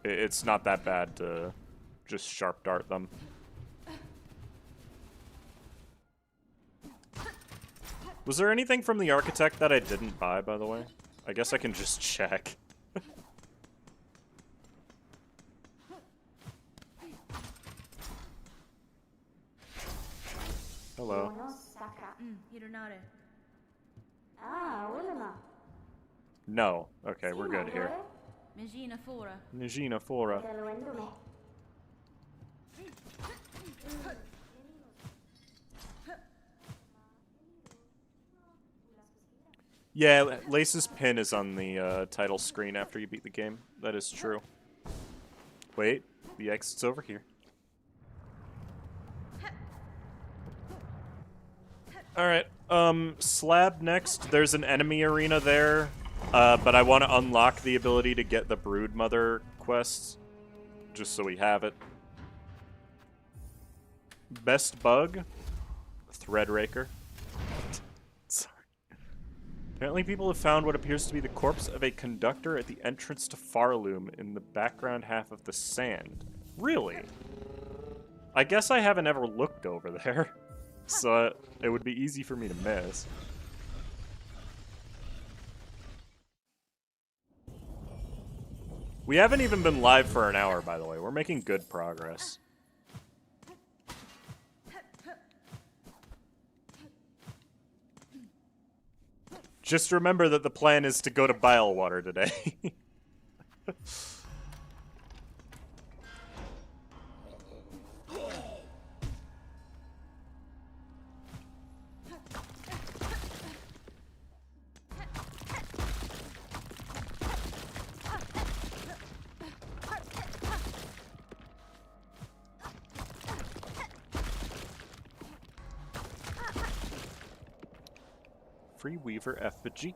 it's not that bad to just Sharp Dart them. Was there anything from the Architect that I didn't buy, by the way? I guess I can just check. Hello. No. Okay, we're good here. Nijina Fora. Yeah, Lace's pin is on the title screen after you beat the game. That is true. Wait, the exit's over here. Alright, Slab next. There's an enemy arena there, but I want to unlock the ability to get the Broodmother quests, just so we have it. Best bug? Threadraker. Apparently people have found what appears to be the corpse of a conductor at the entrance to Farloom in the background half of the sand. Really? I guess I haven't ever looked over there, so it would be easy for me to miss. We haven't even been live for an hour, by the way. We're making good progress. Just remember that the plan is to go to Bilewater today. Free Weaver effigy.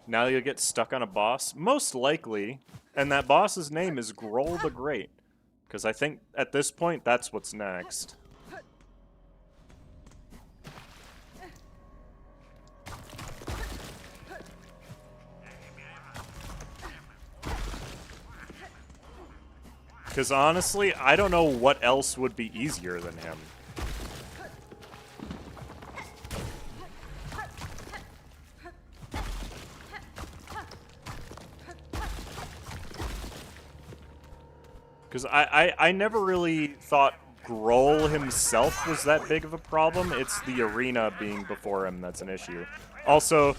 Now you'll get stuck on a boss, most likely, and that boss's name is Groll the Great, because I think at this point that's what's next. Because honestly, I don't know what else would be easier than him. Because I never really thought Groll himself was that big of a problem. It's the arena being before him that's an issue. Also,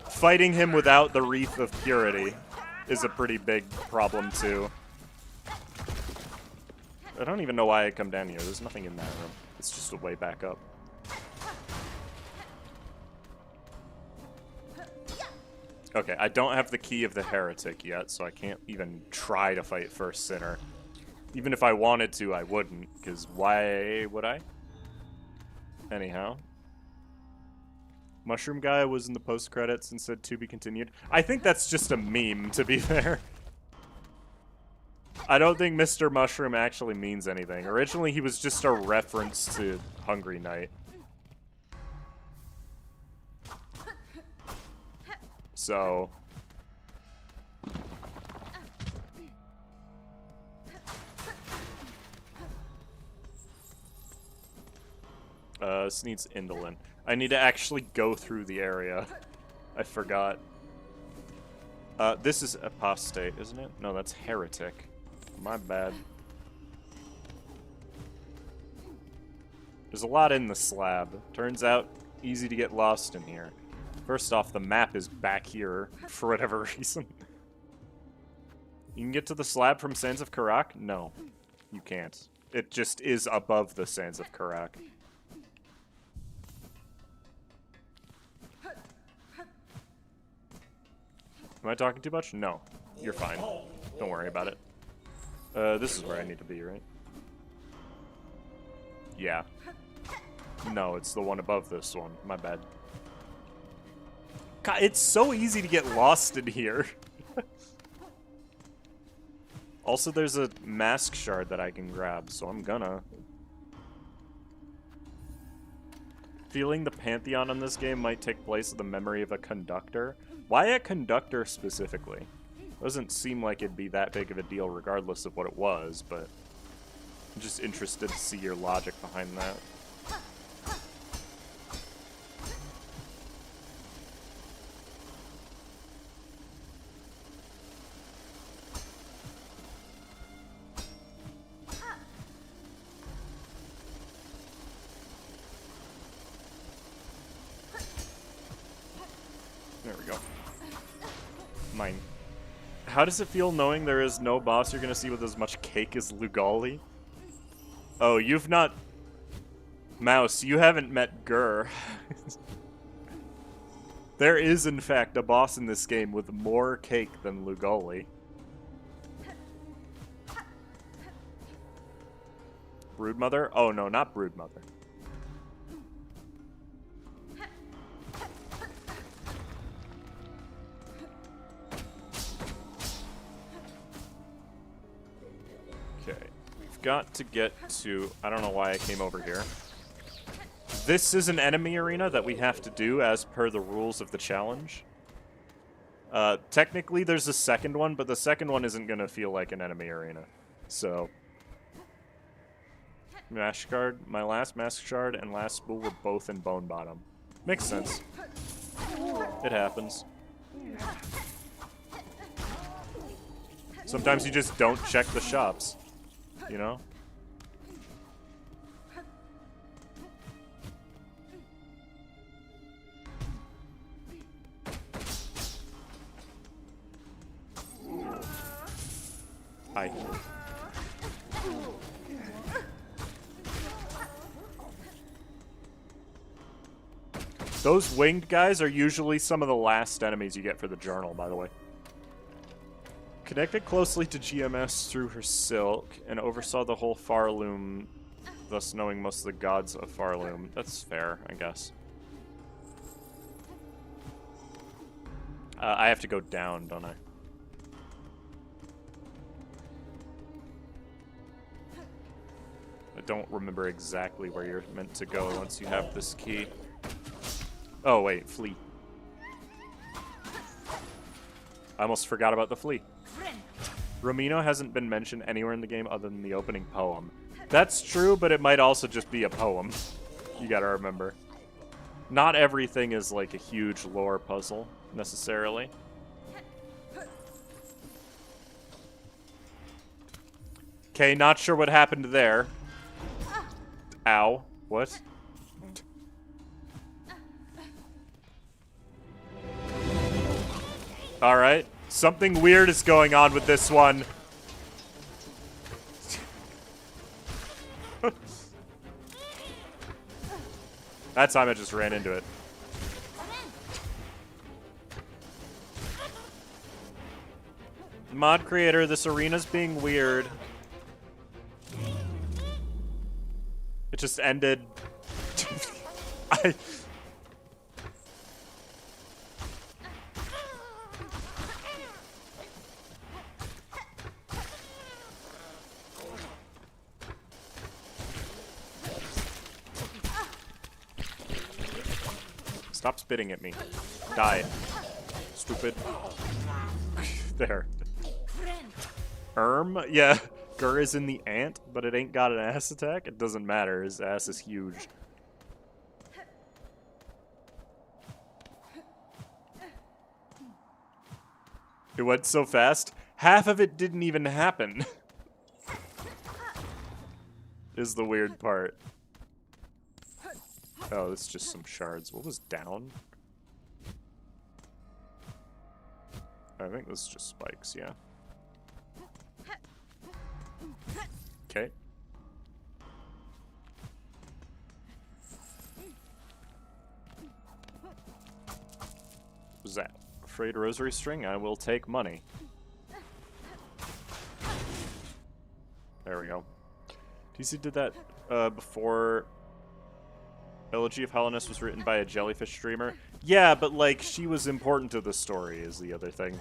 fighting him without the Wreath of Purity is a pretty big problem, too. I don't even know why I come down here. There's nothing in that room. It's just a way back up. Okay, I don't have the key of the Heretic yet, so I can't even try to fight First Sinner. Even if I wanted to, I wouldn't, because why would I? Anyhow. Mushroom Guy was in the post-credits and said to be continued. I think that's just a meme, to be fair. I don't think Mr. Mushroom actually means anything. Originally, he was just a reference to Hungry Night. So... this needs Indolent. I need to actually go through the area. I forgot. This is Apostate, isn't it? No, that's Heretic. My bad. There's a lot in the slab. Turns out, easy to get lost in here. First off, the map is back here, for whatever reason. You can get to the slab from Sands of Karak? No, you can't. It just is above the Sands of Karak. Am I talking too much? No. You're fine. Don't worry about it. This is where I need to be, right? Yeah. No, it's the one above this one. My bad. God, it's so easy to get lost in here. Also, there's a mask shard that I can grab, so I'm gonna. Feeling the Pantheon on this game might take place of the memory of a conductor. Why a conductor specifically? Doesn't seem like it'd be that big of a deal regardless of what it was, but I'm just interested to see your logic behind that. There we go. Mine. How does it feel knowing there is no boss you're gonna see with as much cake as Lugali? Oh, you've not... Mouse, you haven't met Gur. There is, in fact, a boss in this game with more cake than Lugali. Broodmother? Oh, no, not Broodmother. Got to get to... I don't know why I came over here. This is an enemy arena that we have to do as per the rules of the challenge. Technically, there's a second one, but the second one isn't going to feel like an enemy arena. So... Mask Shard, my last Mask Shard and last spool were both in Bone Bottom. Makes sense. It happens. Sometimes you just don't check the shops. You know? Hi. Those winged guys are usually some of the last enemies you get for the journal, by the way. Connected closely to GMS through her silk, and oversaw the whole Farloom, thus knowing most of the gods of Farloom. That's fair, I guess. I have to go down, don't I? I don't remember exactly where you're meant to go once you have this key. Oh, wait, flea. I almost forgot about the flea. Romino hasn't been mentioned anywhere in the game other than the opening poem. That's true, but it might also just be a poem. You gotta remember. Not everything is like a huge lore puzzle, necessarily. Okay, not sure what happened there. Ow. What? Alright. Something weird is going on with this one. That time I just ran into it. Mod creator, this arena's being weird. It just ended. Stop spitting at me. Die. Stupid. There. Yeah. Gur is in the ant, but it ain't got an ass attack. It doesn't matter. His ass is huge. It went so fast, half of it didn't even happen. Is the weird part. Oh, that's just some shards. What was down? I think this is just spikes, yeah. Okay. What was that? Afraid rosary string? I will take money. There we go. TC did that before Elegy of Hellenes was written by a jellyfish streamer. Yeah, but like she was important to the story is the other thing.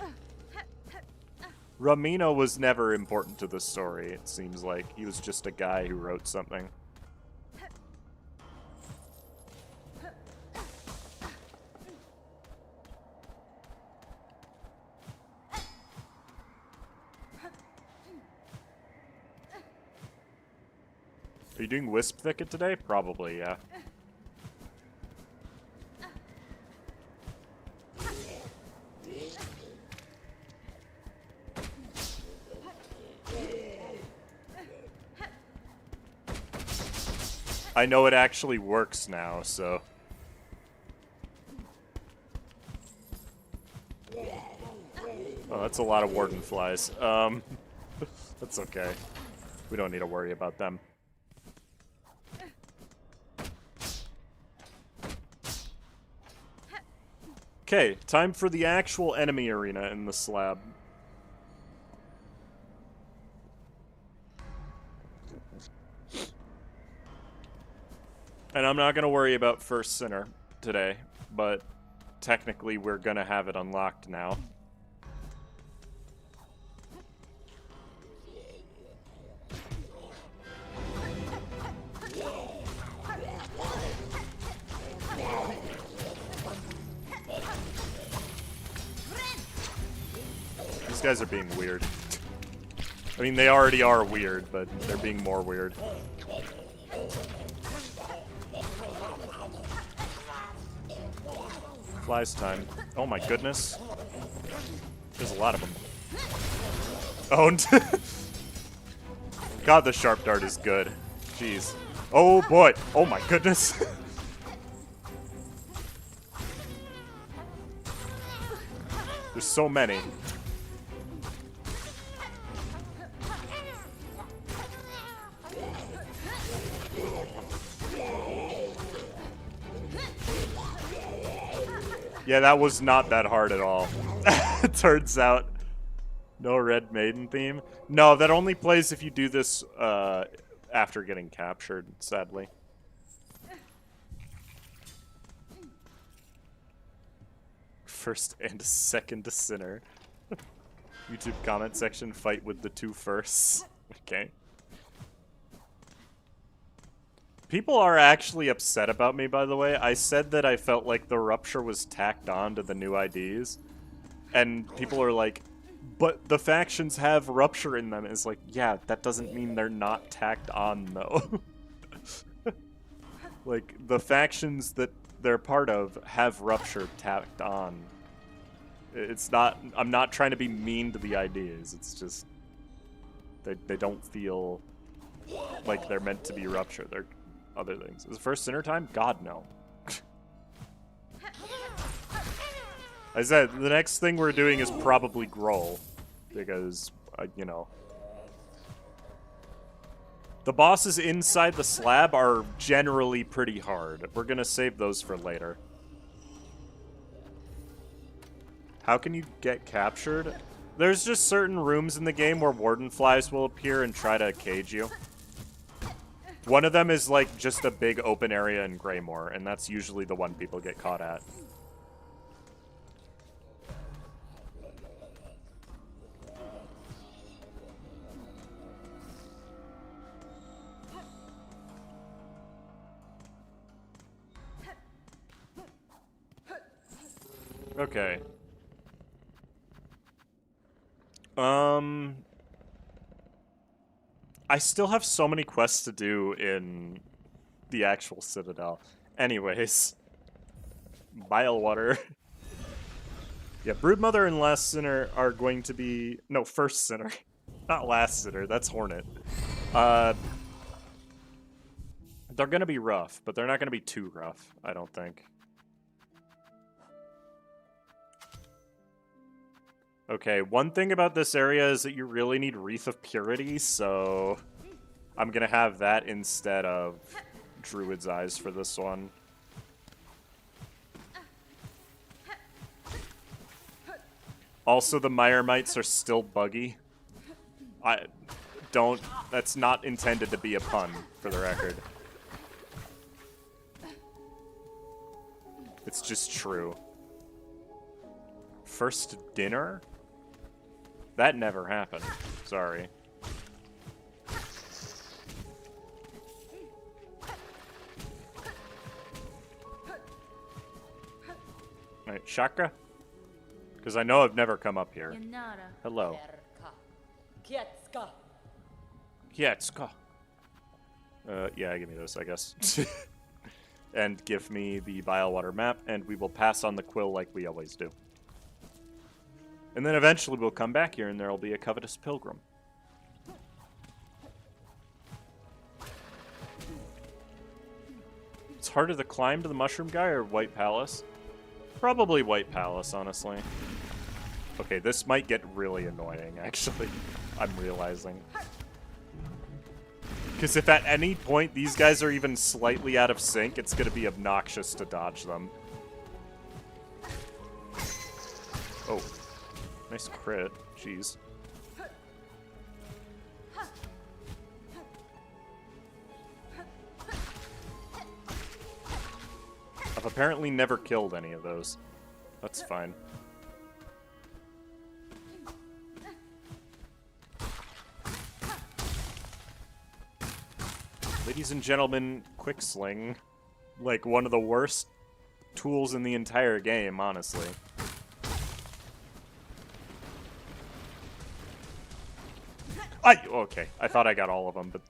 Ramino was never important to the story, it seems like. He was just a guy who wrote something. Are you doing Wisp Thicket today? Probably, yeah. I know it actually works now, so... Oh, that's a lot of warden flies. That's okay. We don't need to worry about them. Okay, time for the actual enemy arena in the slab. And I'm not going to worry about First Sinner today, but technically we're going to have it unlocked now. These guys are being weird. I mean, they already are weird, but they're being more weird. Flies time. Oh my goodness. There's a lot of them. Oh, God, the sharp dart is good. Jeez. Oh boy. Oh my goodness. There's so many. Yeah, that was not that hard at all. Turns out. No Red Maiden theme. No, that only plays if you do this after getting captured, sadly. First and second sinner. YouTube comment section, fight with the two firsts. Okay. People are actually upset about me, by the way. I said that I felt like the Rupture was tacked on to the new IDs. And people are like, but the factions have Rupture in them. It's like, yeah, that doesn't mean they're not tacked on, though. Like, the factions that they're part of have Rupture tacked on. It's not... I'm not trying to be mean to the IDs. It's just... They don't feel like they're meant to be Rupture. They're other things. Is it first Sinner time? God, no. I said, the next thing we're doing is probably Groll. Because, you know... The bosses inside the slab are generally pretty hard. We're gonna save those for later. How can you get captured? There's just certain rooms in the game where warden flies will appear and try to cage you. One of them is like just a big open area in Greymoor, and that's usually the one people get caught at. Okay. I still have so many quests to do in the actual Citadel. Anyways. Bilewater. Yeah, Broodmother and Last Sinner are going to be... No, First Sinner. Not Last Sinner, that's Hornet. They're gonna be rough, but they're not gonna be too rough, I don't think. Okay, one thing about this area is that you really need Wreath of Purity, so I'm gonna have that instead of Druid's Eyes for this one. Also, the Mire Mites are still buggy. That's not intended to be a pun, for the record. It's just true. First dinner? That never happened. Sorry. Alright, Shaka? Because I know I've never come up here. Hello. Kietska. Yeah, give me this, I guess. And give me the Bilewater map, and we will pass on the quill like we always do. And then eventually we'll come back here, and there will be a Covetous Pilgrim. It's harder to climb to the Mushroom Guy or White Palace? Probably White Palace, honestly. Okay, this might get really annoying, actually. I'm realizing. Because if at any point these guys are even slightly out of sync, it's going to be obnoxious to dodge them. Oh. Nice crit. Jeez. I've apparently never killed any of those. That's fine. Ladies and gentlemen, Quick Sling. Like, one of the worst tools in the entire game, honestly. Okay, I thought I got all of them, but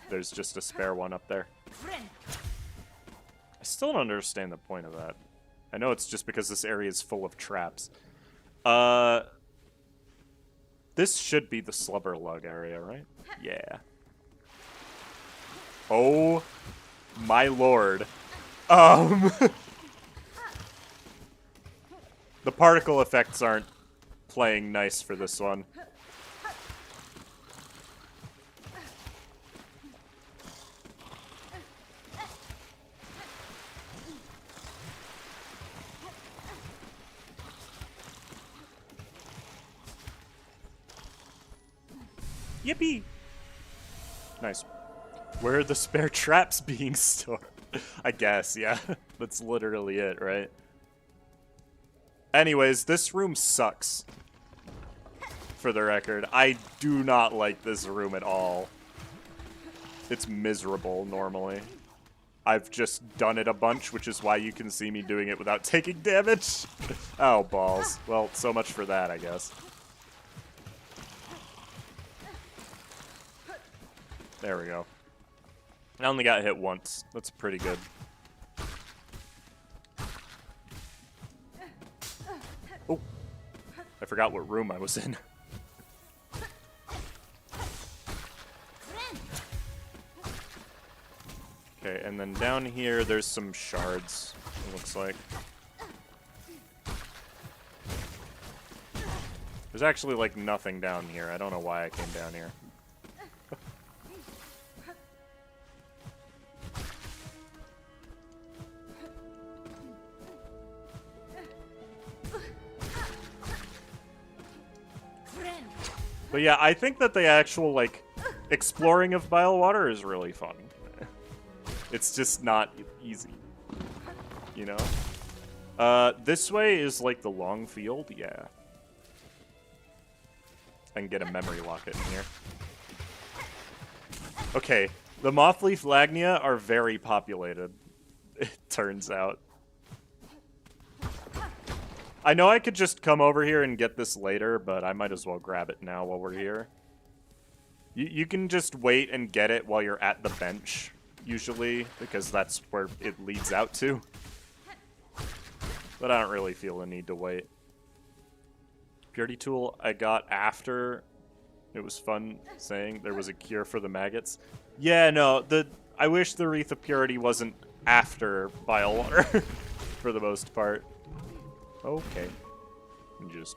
there's just a spare one up there. I still don't understand the point of that. I know it's just because this area is full of traps. This should be the Slubberlug area, right? Yeah. Oh my lord. The particle effects aren't playing nice for this one. Yippee! Nice. Where are the spare traps being stored? I guess, yeah. That's literally it, right? Anyways, this room sucks. For the record. I do not like this room at all. It's miserable, normally. I've just done it a bunch, which is why you can see me doing it without taking damage. Oh, balls. Well, so much for that, I guess. There we go. I only got hit once. That's pretty good. Oh, I forgot what room I was in. Okay, and then down here, there's some shards, it looks like. There's actually, like, nothing down here. I don't know why I came down here. But yeah, I think that the actual, like, exploring of Bilewater is really fun. It's just not easy, you know? This way is, like, the long field, yeah. I can get a memory locket in here. Okay, the Mothleaf Lagnia are very populated, it turns out. I know I could just come over here and get this later, but I might as well grab it now while we're here. You can just wait and get it while you're at the bench, usually, because that's where it leads out to. But I don't really feel the need to wait. Purity Tool I got after it was fun saying there was a cure for the maggots. Yeah, no, I wish the Wreath of Purity wasn't after Bile Water, for the most part. Okay. And just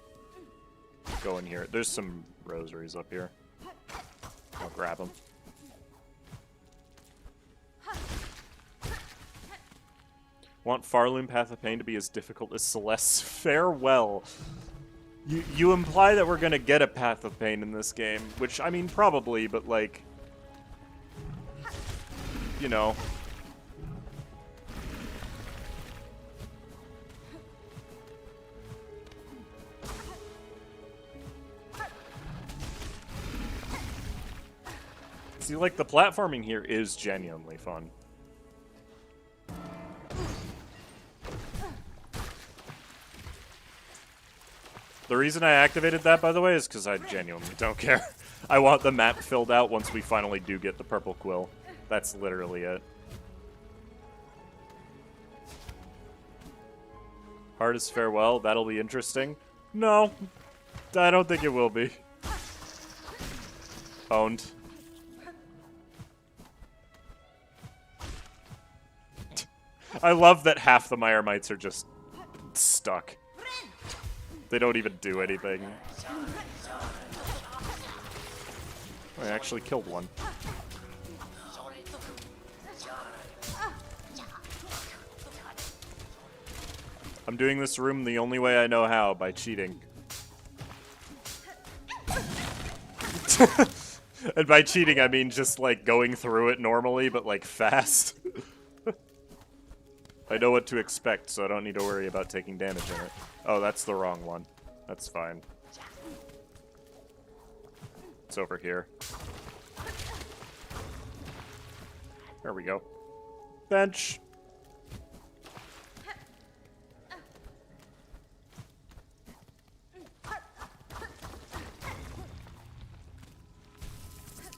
go in here. There's some rosaries up here. I'll grab them. Want Farloon Path of Pain to be as difficult as Celeste's? Farewell. You imply that we're gonna get a Path of Pain in this game, which, I mean, probably, but, like, you know. See, like, the platforming here is genuinely fun. The reason I activated that, by the way, is because I genuinely don't care. I want the map filled out once we finally do get the purple quill. That's literally it. Hard as farewell, that'll be interesting. No, I don't think it will be. Owned. I love that half the Myrmites are just stuck. They don't even do anything. I actually killed one. I'm doing this room the only way I know how, by cheating. And by cheating, I mean just, like, going through it normally, but, like, fast. I know what to expect, so I don't need to worry about taking damage in it. Oh, that's the wrong one. That's fine. It's over here. There we go. Bench!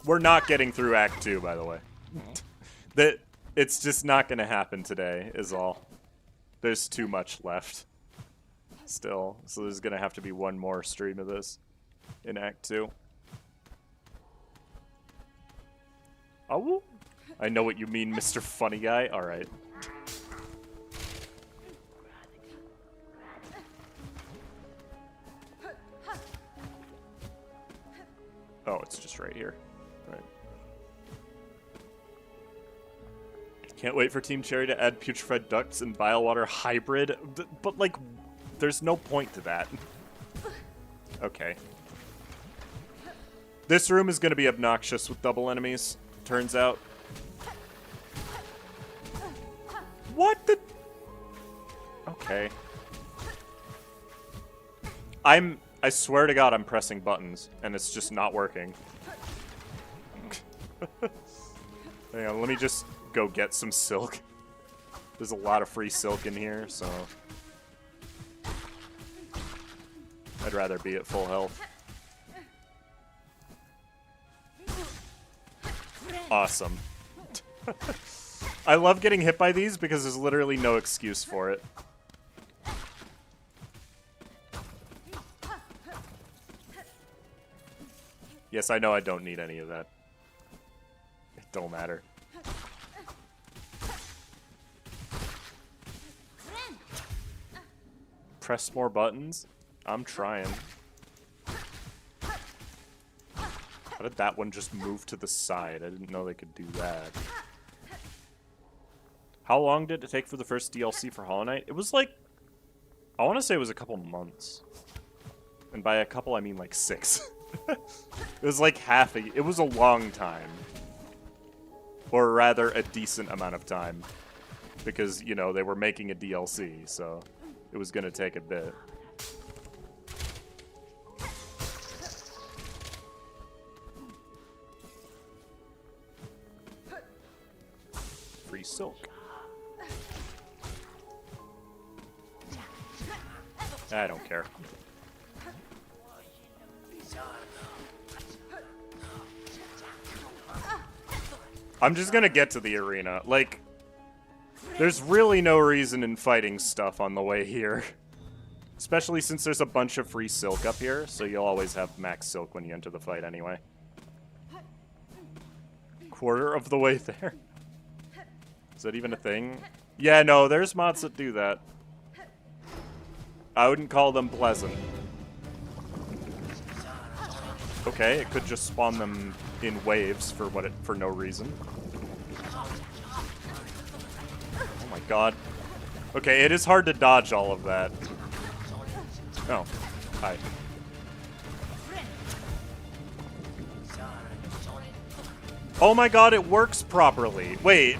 We're not getting through Act 2, by the way. It's just not gonna happen today, is all. There's too much left. Still. So there's gonna have to be one more stream of this in Act 2. Oh, I know what you mean, Mr. Funny Guy. Alright. Oh, it's just right here. Right. Can't wait for Team Cherry to add Putrefied Ducts and Bile Water Hybrid. But, like, there's no point to that. Okay. This room is going to be obnoxious with double enemies, turns out. What the... Okay. I swear to God I'm pressing buttons, and it's just not working. Hang on, let me just go get some silk. There's a lot of free silk in here, so... I'd rather be at full health. Awesome. I love getting hit by these because there's literally no excuse for it. Yes, I know I don't need any of that. It don't matter. Press more buttons? I'm trying. How did that one just move to the side? I didn't know they could do that. How long did it take for the first DLC for Hollow Knight? It was like... I want to say it was a couple months. And by a couple, I mean like 6. It was like half a... It was a long time. Or rather, a decent amount of time. Because, you know, they were making a DLC, so... It was gonna take a bit. Free silk. I don't care. I'm just gonna get to the arena. Like, there's really no reason in fighting stuff on the way here. Especially since there's a bunch of free silk up here, so you'll always have max silk when you enter the fight anyway. Quarter of the way there. Is that even a thing? Yeah, no, there's mods that do that. I wouldn't call them pleasant. Okay, it could just spawn them in waves for no reason. Oh my god. Okay, it is hard to dodge all of that. Oh, hi. Oh my god, it works properly. Wait.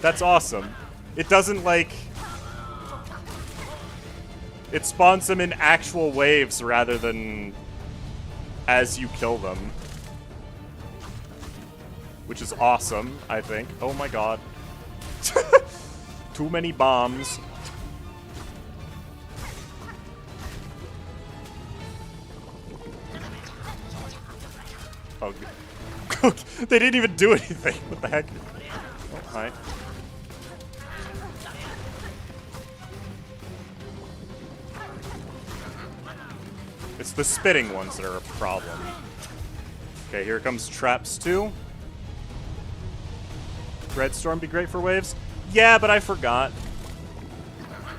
That's awesome. It doesn't, like... It spawns them in actual waves rather than as you kill them. Which is awesome, I think. Oh my god. Too many bombs. Oh, they didn't even do anything. What the heck? Oh, hi. It's the spitting ones that are a problem. Okay, here comes traps 2. Red Storm be great for waves? Yeah, but I forgot.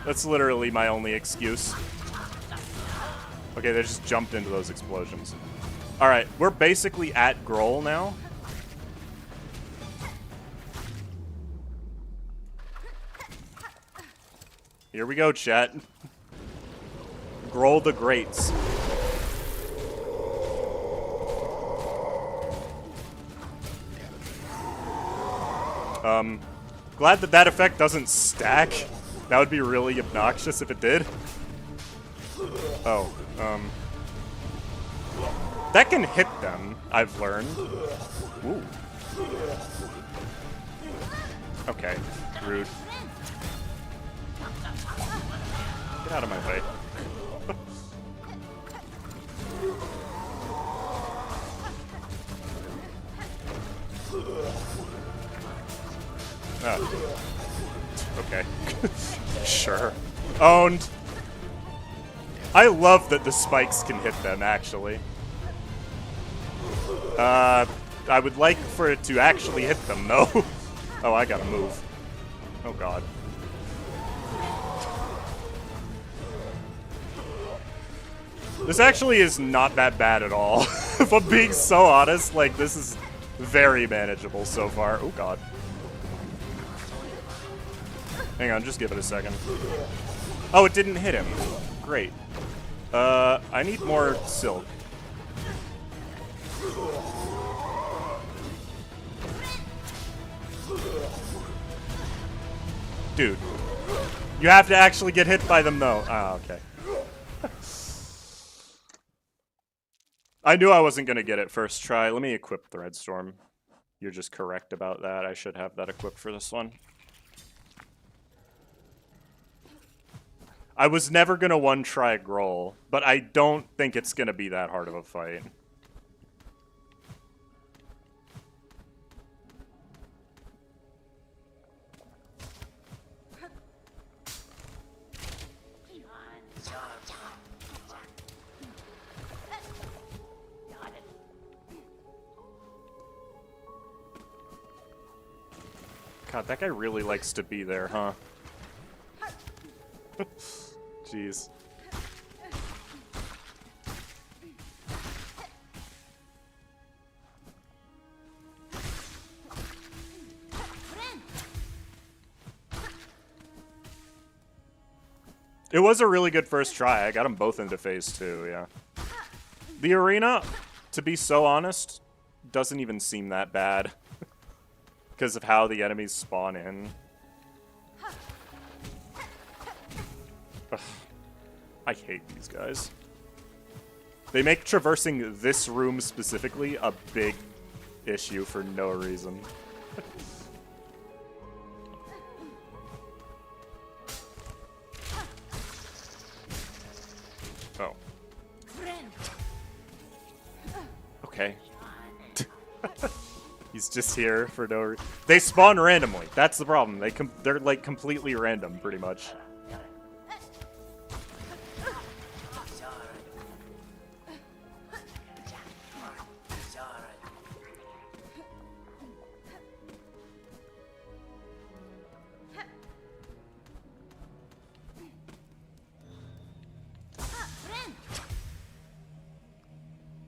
That's literally my only excuse. Okay, they just jumped into those explosions. Alright, we're basically at Groll now. Here we go, chat. Groll the Greats. Glad that that effect doesn't stack. That would be really obnoxious if it did. Oh, that can hit them, I've learned. Ooh. Okay, rude. Get out of my way. Oh. Okay. Sure. Owned. I love that the spikes can hit them, actually. I would like for it to actually hit them, though. Oh, I gotta move. Oh, God. This actually is not that bad at all. If I'm being so honest, like, this is very manageable so far. Oh, God. Hang on, just give it a second. Oh, it didn't hit him. Great. I need more silk. Dude. You have to actually get hit by them, though. Ah, okay. I knew I wasn't going to get it first try. Let me equip the Red Storm. You're just correct about that. I should have that equipped for this one. I was never going to one-try Groll, but I don't think it's going to be that hard of a fight. God, that guy really likes to be there, huh? Jeez. It was a really good first try. I got them both into phase 2, yeah. The arena, to be so honest, doesn't even seem that bad. Because of how the enemies spawn in. Ugh. I hate these guys. They make traversing this room specifically a big issue for no reason. Oh. Okay. He's just here for no reason. They spawn randomly. That's the problem. They're like completely random, pretty much.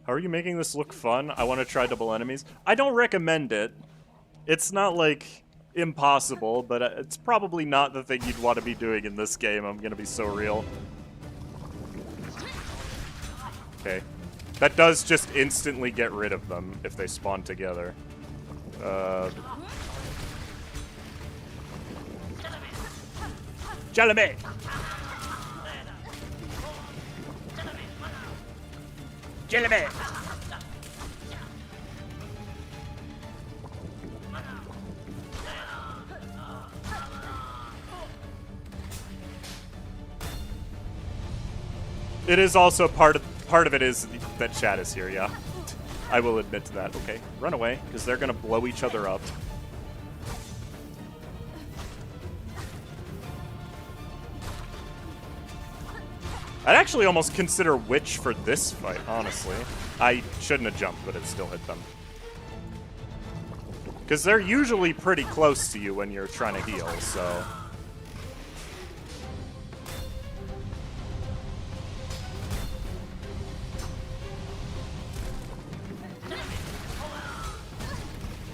How are you making this look fun? I want to try double enemies. I don't recommend it. It's not, like, impossible, but it's probably not the thing you'd want to be doing in this game. I'm gonna be so real. Okay. That does just instantly get rid of them if they spawn together. Jalame! Jalame! It is also part of it is that chat is here, yeah. I will admit to that. Okay, run away, because they're gonna blow each other up. I'd actually almost consider Witch for this fight, honestly. I shouldn't have jumped, but it still hit them. Because they're usually pretty close to you when you're trying to heal, so...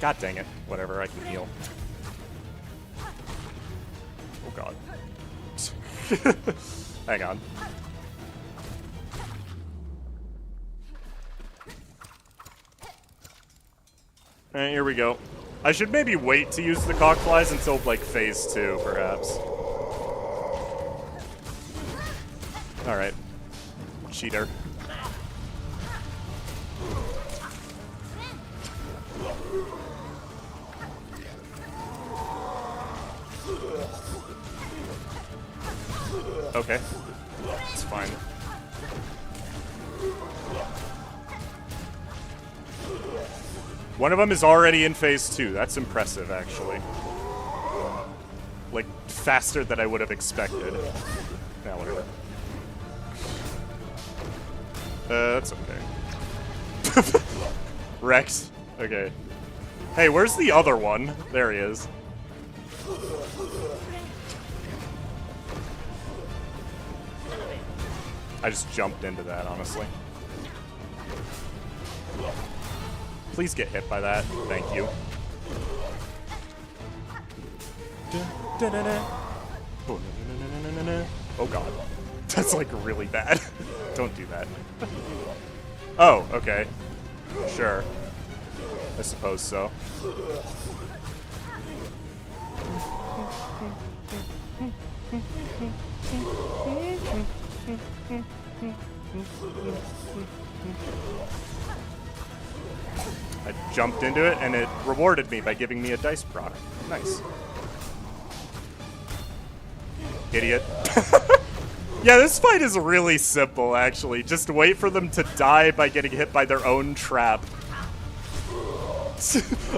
God dang it. Whatever, I can heal. Oh god. Hang on. Alright, here we go. I should maybe wait to use the cockflies until, like, phase 2, perhaps. Alright. Cheater. Okay. It's fine. One of them is already in phase 2. That's impressive, actually. Like, faster than I would have expected. Now, whatever. That's okay. Rex. Okay. Hey, where's the other one? There he is. I just jumped into that, honestly. Please get hit by that. Thank you. Oh god. That's like really bad. Don't do that. Oh, okay. Sure. I suppose so. I jumped into it, and it rewarded me by giving me a dice proc. Nice. Idiot. Yeah, this fight is really simple, actually. Just wait for them to die by getting hit by their own trap.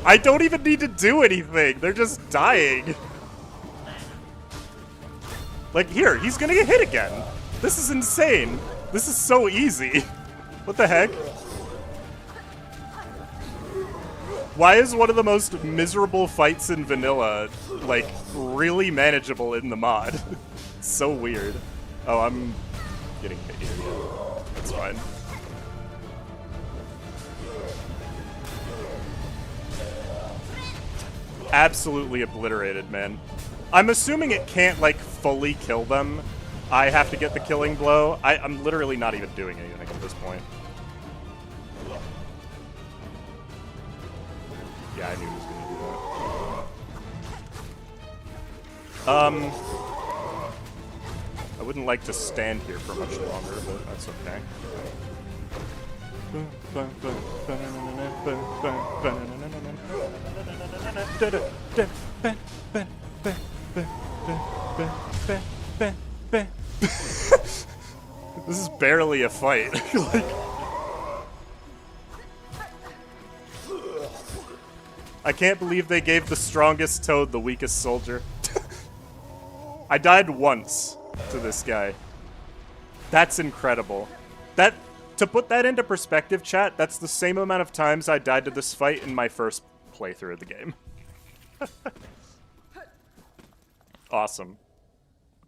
I don't even need to do anything. They're just dying. Like, here, he's gonna get hit again. This is insane. This is so easy. What the heck? Why is one of the most miserable fights in vanilla, like, really manageable in the mod? It's so weird. Oh, I'm getting hit here. Yeah. That's fine. Absolutely obliterated, man. I'm assuming it can't, like, fully kill them. I have to get the killing blow. I'm literally not even doing anything at this point. Yeah, I knew he was gonna do that. I wouldn't like to stand here for much longer, but that's okay. This is barely a fight. Like, I can't believe they gave the strongest Toad the weakest soldier. I died once to this guy. That's incredible. To put that into perspective, chat, that's the same amount of times I died to this fight in my first playthrough of the game. Awesome.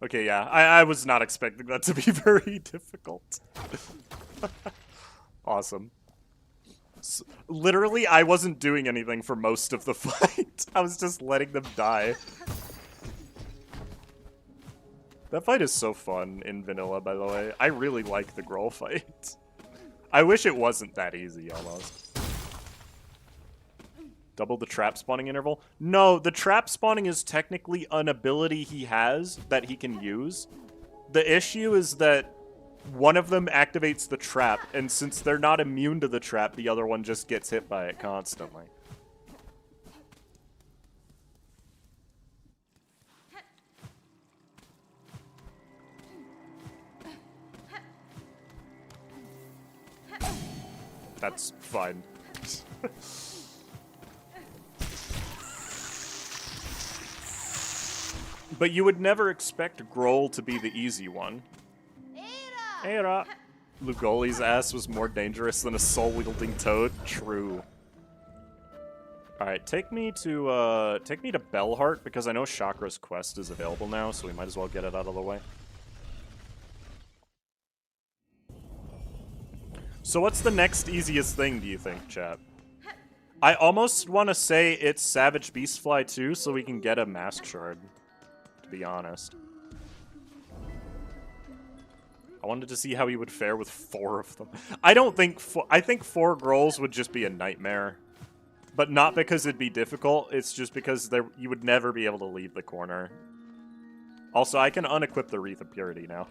Okay, yeah, I was not expecting that to be very difficult. Awesome. Literally, I wasn't doing anything for most of the fight. I was just letting them die. That fight is so fun in vanilla, by the way. I really like the Grohl fight. I wish it wasn't that easy, almost. Double the trap spawning interval? No, the trap spawning is technically an ability he has that he can use. The issue is that one of them activates the trap, and since they're not immune to the trap, the other one just gets hit by it constantly. That's fine. But you would never expect Grohl to be the easy one. Era. Lugoli's ass was more dangerous than a soul-wielding toad. True. Alright, take me to Bellheart, because I know Chakra's quest is available now, so we might as well get it out of the way. So what's the next easiest thing, do you think, chat? I almost want to say it's Savage Beastfly 2, so we can get a Mask Shard, to be honest. I wanted to see how he would fare with 4 of them. I think 4 Grohls would just be a nightmare. But not because it'd be difficult, it's just because you would never be able to leave the corner. Also, I can unequip the Wreath of Purity now.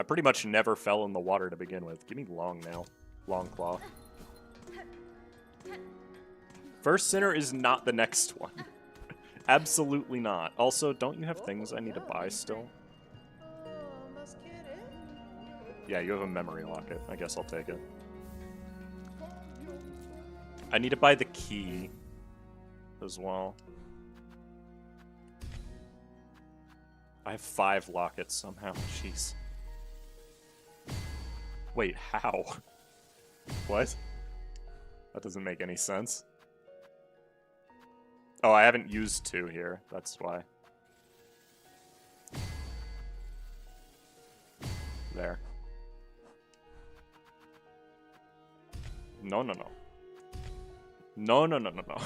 I pretty much never fell in the water to begin with. Give me Long Nail. Long Claw. First Sinner is not the next one. Absolutely not. Also, don't you have things I need to buy still? Yeah, you have a memory locket. I guess I'll take it. I need to buy the key as well. I have 5 lockets somehow. Jeez. Wait, how? What? That doesn't make any sense. Oh, I haven't used 2 here. That's why. There. No, no, no. No, no, no, no, no.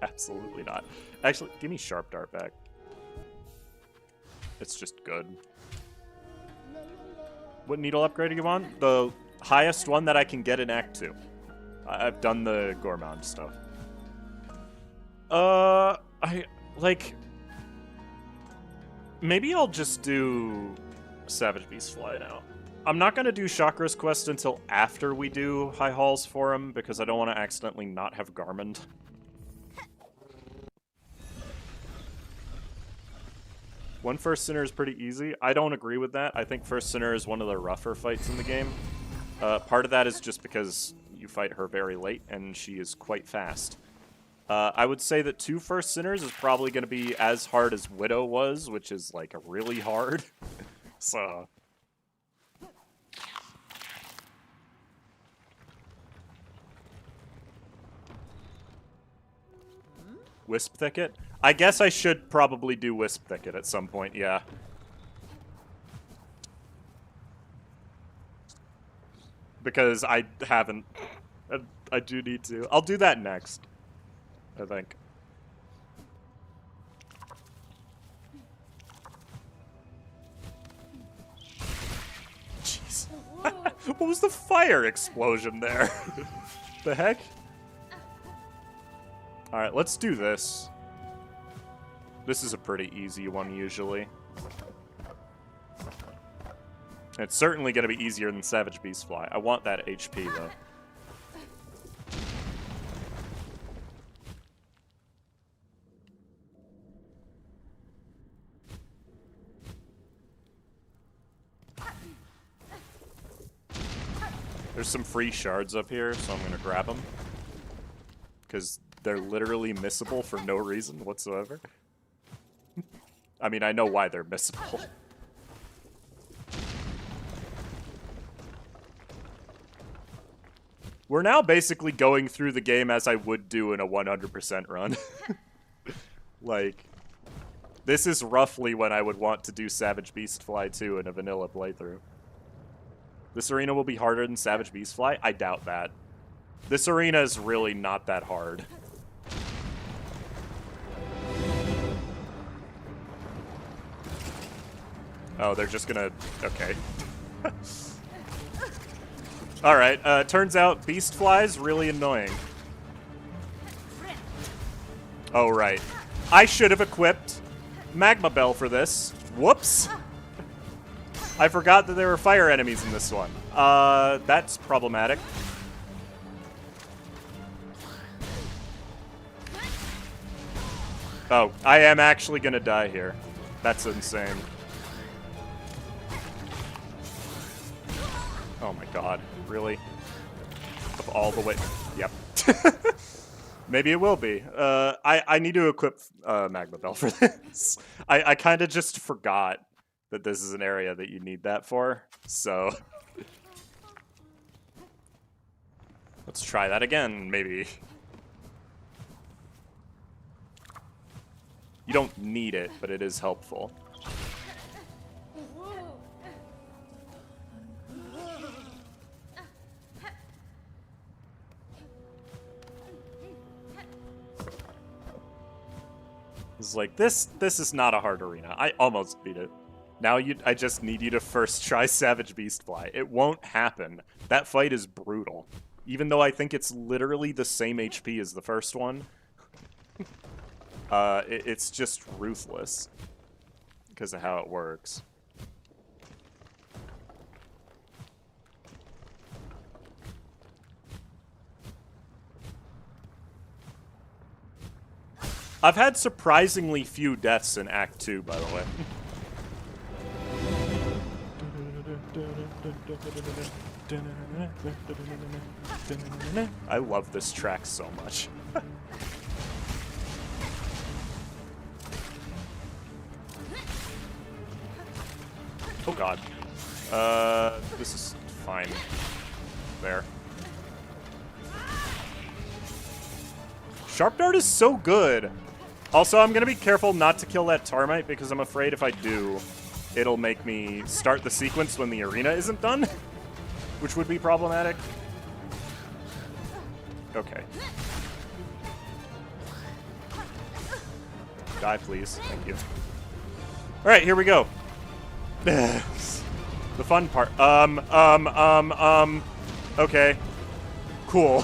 Absolutely not. Actually, give me Sharp Dart back. It's just good. What needle upgrade do you want? The highest one that I can get in Act 2. I've done the Gourmand stuff. Maybe I'll just do Savage Beastfly now. I'm not going to do Chakra's quest until after we do High Halls for him, because I don't want to accidentally not have Garmand. One First Sinner is pretty easy. I don't agree with that. I think First Sinner is one of the rougher fights in the game. Part of that is just because you fight her very late, and she is quite fast. I would say that 2 First Sinners is probably going to be as hard as Widow was, which is, like, really hard. So... Wisp Thicket? I guess I should probably do Wisp Thicket at some point, yeah. Because I haven't. I do need to. I'll do that next, I think. Jeez. What was the fire explosion there? The heck? Alright, let's do this. This is a pretty easy one, usually. It's certainly going to be easier than Savage Beastfly. I want that HP, though. There's some free shards up here, so I'm going to grab them. Because they're literally missable for no reason whatsoever. I mean, I know why they're missable. We're now basically going through the game as I would do in a 100% run. Like, this is roughly when I would want to do Savage Beastfly 2 in a vanilla playthrough. This arena will be harder than Savage Beastfly? I doubt that. This arena is really not that hard. Oh, they're just gonna... Okay. Alright, turns out Beastfly's really annoying. Oh, right. I should have equipped Magma Bell for this. Whoops! I forgot that there were fire enemies in this one. That's problematic. Oh, I am actually gonna die here. That's insane. Oh my god, really? Of all the way... Yep. Maybe it will be. I need to equip Magma Bell for this. I kind of just forgot that this is an area that you need that for, so... Let's try that again, maybe. You don't need it, but it is helpful. It's like, this is not a hard arena. I almost beat it. Now I just need you to first try Savage Beastfly. It won't happen. That fight is brutal. Even though I think it's literally the same HP as the first one. It's just ruthless. Because of how it works. I've had surprisingly few deaths in Act 2, by the way. I love this track so much. Oh god. This is fine. There. Sharp Dart is so good. Also, I'm gonna be careful not to kill that Termite because I'm afraid if I do, it'll make me start the sequence when the arena isn't done, which would be problematic. Okay. Die, please. Thank you. Alright, here we go. The fun part. Okay. Cool.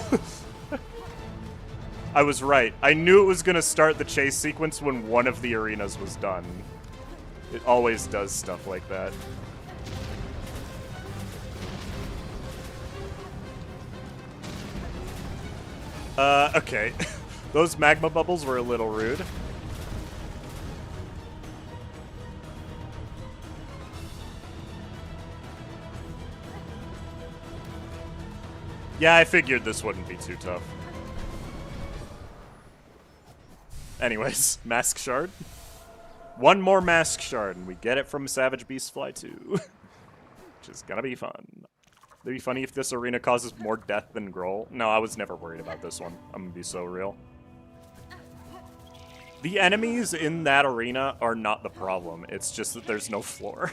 I was right. I knew it was going to start the chase sequence when one of the arenas was done. It always does stuff like that. Okay. Those magma bubbles were a little rude. Yeah, I figured this wouldn't be too tough. Anyways, Mask Shard. One more Mask Shard, and we get it from Savage Beastfly 2. Which is gonna be fun. It'd be funny if this arena causes more death than Grohl. No, I was never worried about this one. I'm gonna be so real. The enemies in that arena are not the problem. It's just that there's no floor.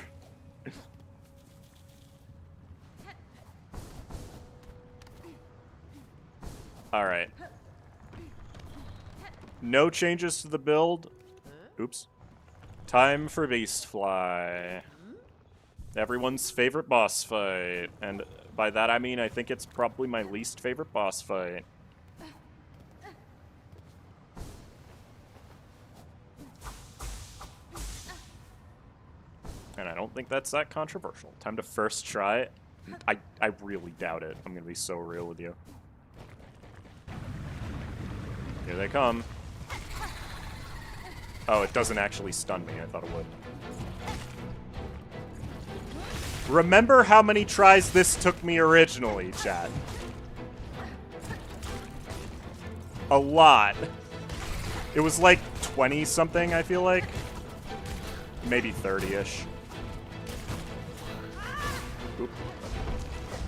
Alright. No changes to the build. Oops. Time for Beastfly. Everyone's favorite boss fight. And by that I mean I think it's probably my least favorite boss fight. And I don't think that's that controversial. Time to first try it. I really doubt it. I'm gonna be so real with you. Here they come. Oh, it doesn't actually stun me. I thought it would. Remember how many tries this took me originally, chat. A lot. It was like 20-something, I feel like. Maybe 30-ish.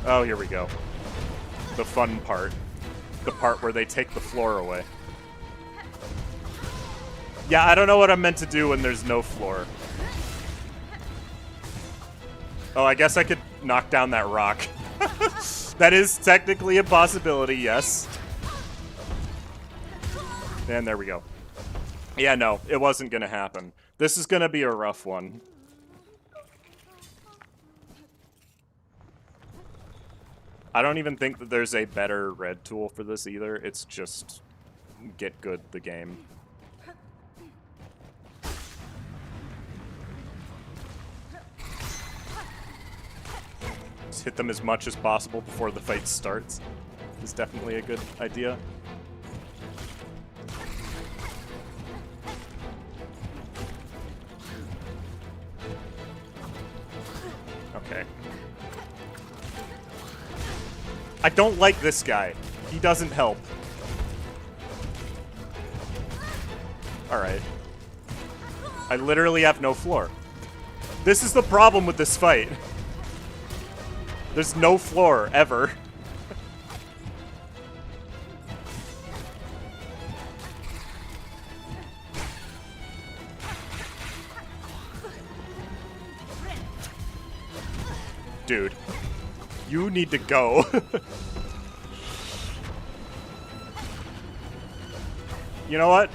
Oh, here we go. The fun part. The part where they take the floor away. Yeah, I don't know what I'm meant to do when there's no floor. Oh, I guess I could knock down that rock. That is technically a possibility, yes. And there we go. Yeah, no, it wasn't gonna happen. This is gonna be a rough one. I don't even think that there's a better red tool for this either. It's just get good the game. Just hit them as much as possible before the fight starts. Is definitely a good idea. Okay. I don't like this guy. He doesn't help. Alright. I literally have no floor. This is the problem with this fight. There's no floor, ever. Dude. You need to go. You know what?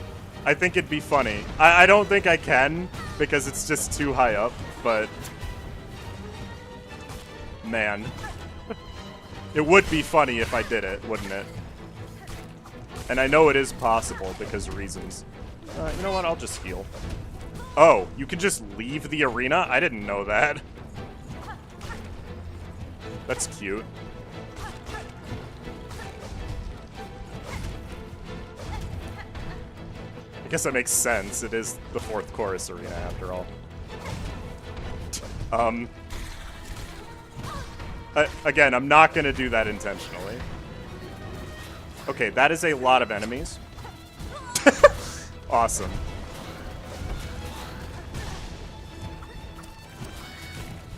I think it'd be funny. I don't think I can, because it's just too high up, but... Man. It would be funny if I did it, wouldn't it? And I know it is possible, because of reasons. You know what? I'll just heal. Oh, you can just leave the arena? I didn't know that. That's cute. I guess that makes sense. It is the 4th chorus arena, after all. Again, I'm not going to do that intentionally. Okay, that is a lot of enemies. Awesome.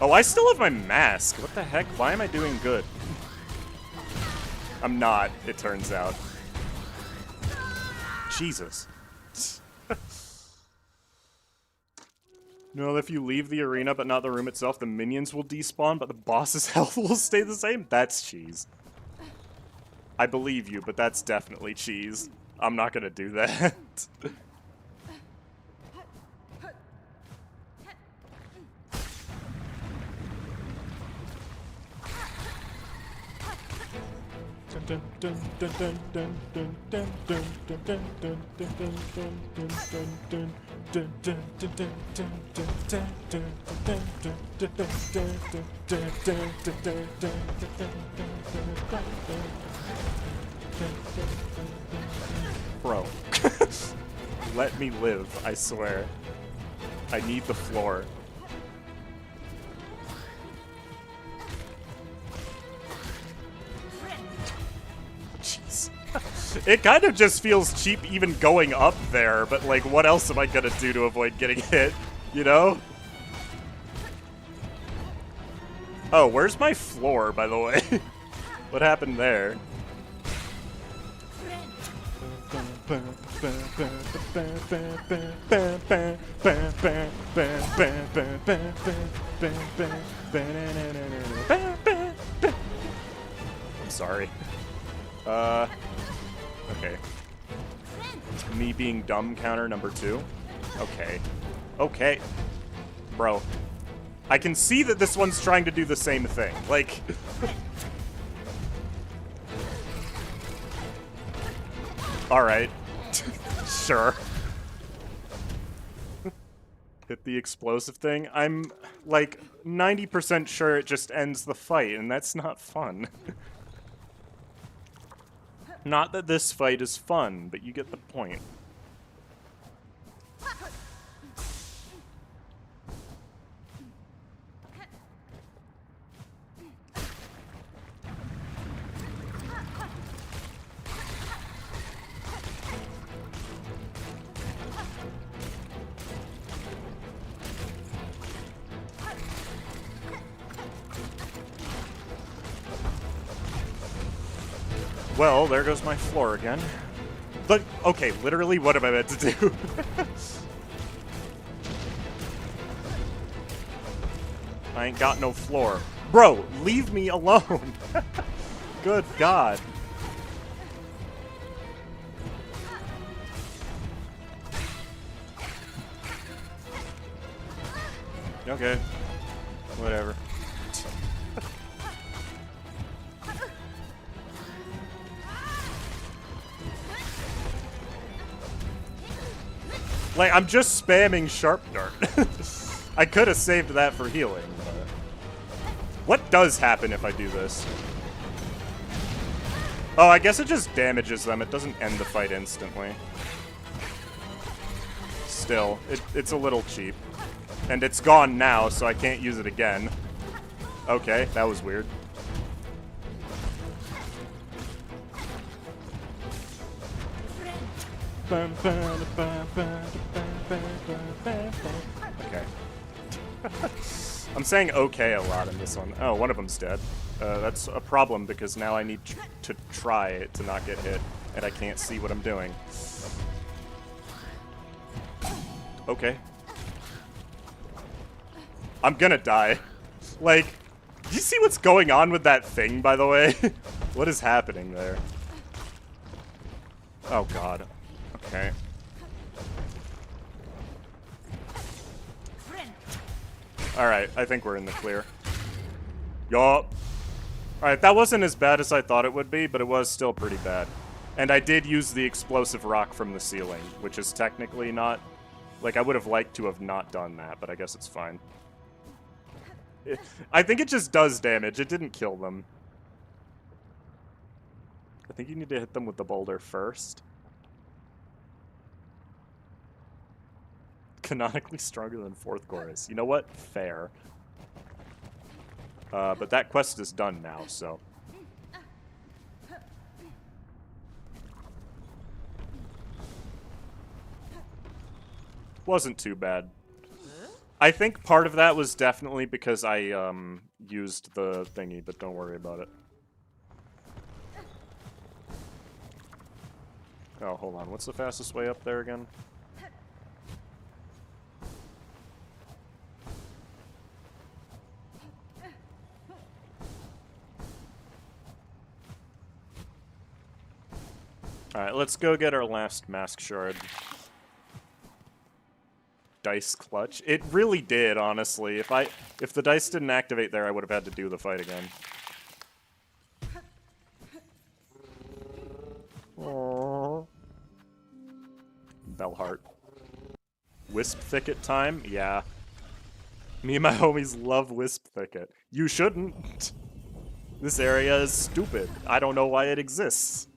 Oh, I still have my mask. What the heck? Why am I doing good? I'm not, it turns out. Jesus. No, if you leave the arena but not the room itself, the minions will despawn, but the boss's health will stay the same? That's cheese. I believe you, but that's definitely cheese. I'm not gonna do that. Bro. Let me live, I swear. I need the floor. Jeez. It kind of just feels cheap even going up there, but like, what else am I gonna do to avoid getting hit, you know? Oh, where's my floor, by the way? What happened there? I'm sorry. Okay. Me being dumb counter number 2. Okay. Okay. Bro. I can see that this one's trying to do the same thing. Like... Alright. Sure. Hit the explosive thing. I'm, like, 90% sure it just ends the fight, and that's not fun. Not that this fight is fun, but you get the point. Well, there goes my floor again. But, okay, literally, what am I meant to do? I ain't got no floor. Bro, leave me alone. Good God. Okay. Whatever. Like, I'm just spamming Sharp Dart. I could have saved that for healing. But... What does happen if I do this? Oh, I guess it just damages them. It doesn't end the fight instantly. Still, it's a little cheap. And it's gone now, so I can't use it again. Okay, that was weird. Okay. I'm saying okay a lot in this one. Oh, one of them's dead. That's a problem because now I need to try to not get hit, and I can't see what I'm doing. Okay. I'm gonna die. Like, do you see what's going on with that thing, by the way? What is happening there? Oh, God. Okay. Alright, I think we're in the clear. Yup. Alright, that wasn't as bad as I thought it would be, but it was still pretty bad. And I did use the explosive rock from the ceiling, which is technically not... Like, I would have liked to have not done that, but I guess it's fine. I think it just does damage. It didn't kill them. I think you need to hit them with the boulder first. Canonically stronger than fourth chorus. You know what? Fair. But that quest is done now, so... Wasn't too bad. I think part of that was definitely because I used the thingy, but don't worry about it. Oh, hold on. What's the fastest way up there again? Alright, let's go get our last mask shard. Dice clutch. It really did, honestly. If the dice didn't activate there, I would have had to do the fight again. Aww. Bellheart. Wisp Thicket time? Yeah. Me and my homies love Wisp Thicket. You shouldn't. This area is stupid. I don't know why it exists.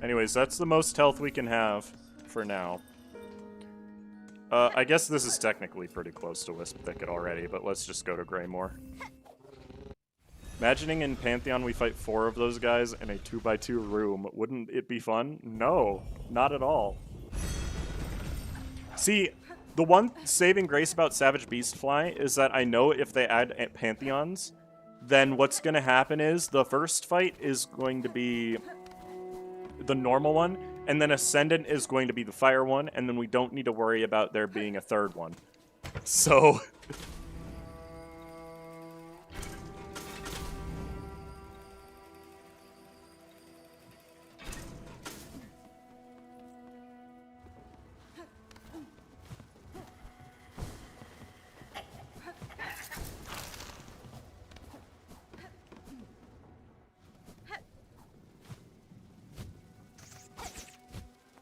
Anyways, that's the most health we can have for now. I guess this is technically pretty close to Wisp Thicket already, but let's just go to Greymore. Imagining in Pantheon we fight 4 of those guys in a 2x2 room. Wouldn't it be fun? No, not at all. See, the one saving grace about Savage Beastfly is that I know if they add Pantheons, then what's going to happen is the first fight is going to be the normal one, and then Ascendant is going to be the fire one, and then we don't need to worry about there being a third one. So...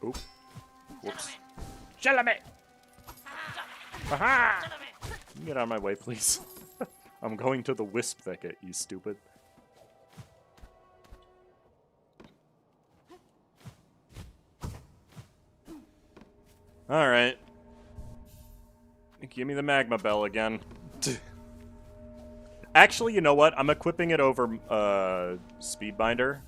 Oop. Whoops. Chalamet! Aha! Can you get out of my way, please? I'm going to the Wisp Thicket, you stupid. Alright. Give me the Magma Bell again. Actually, you know what? I'm equipping it over Speedbinder.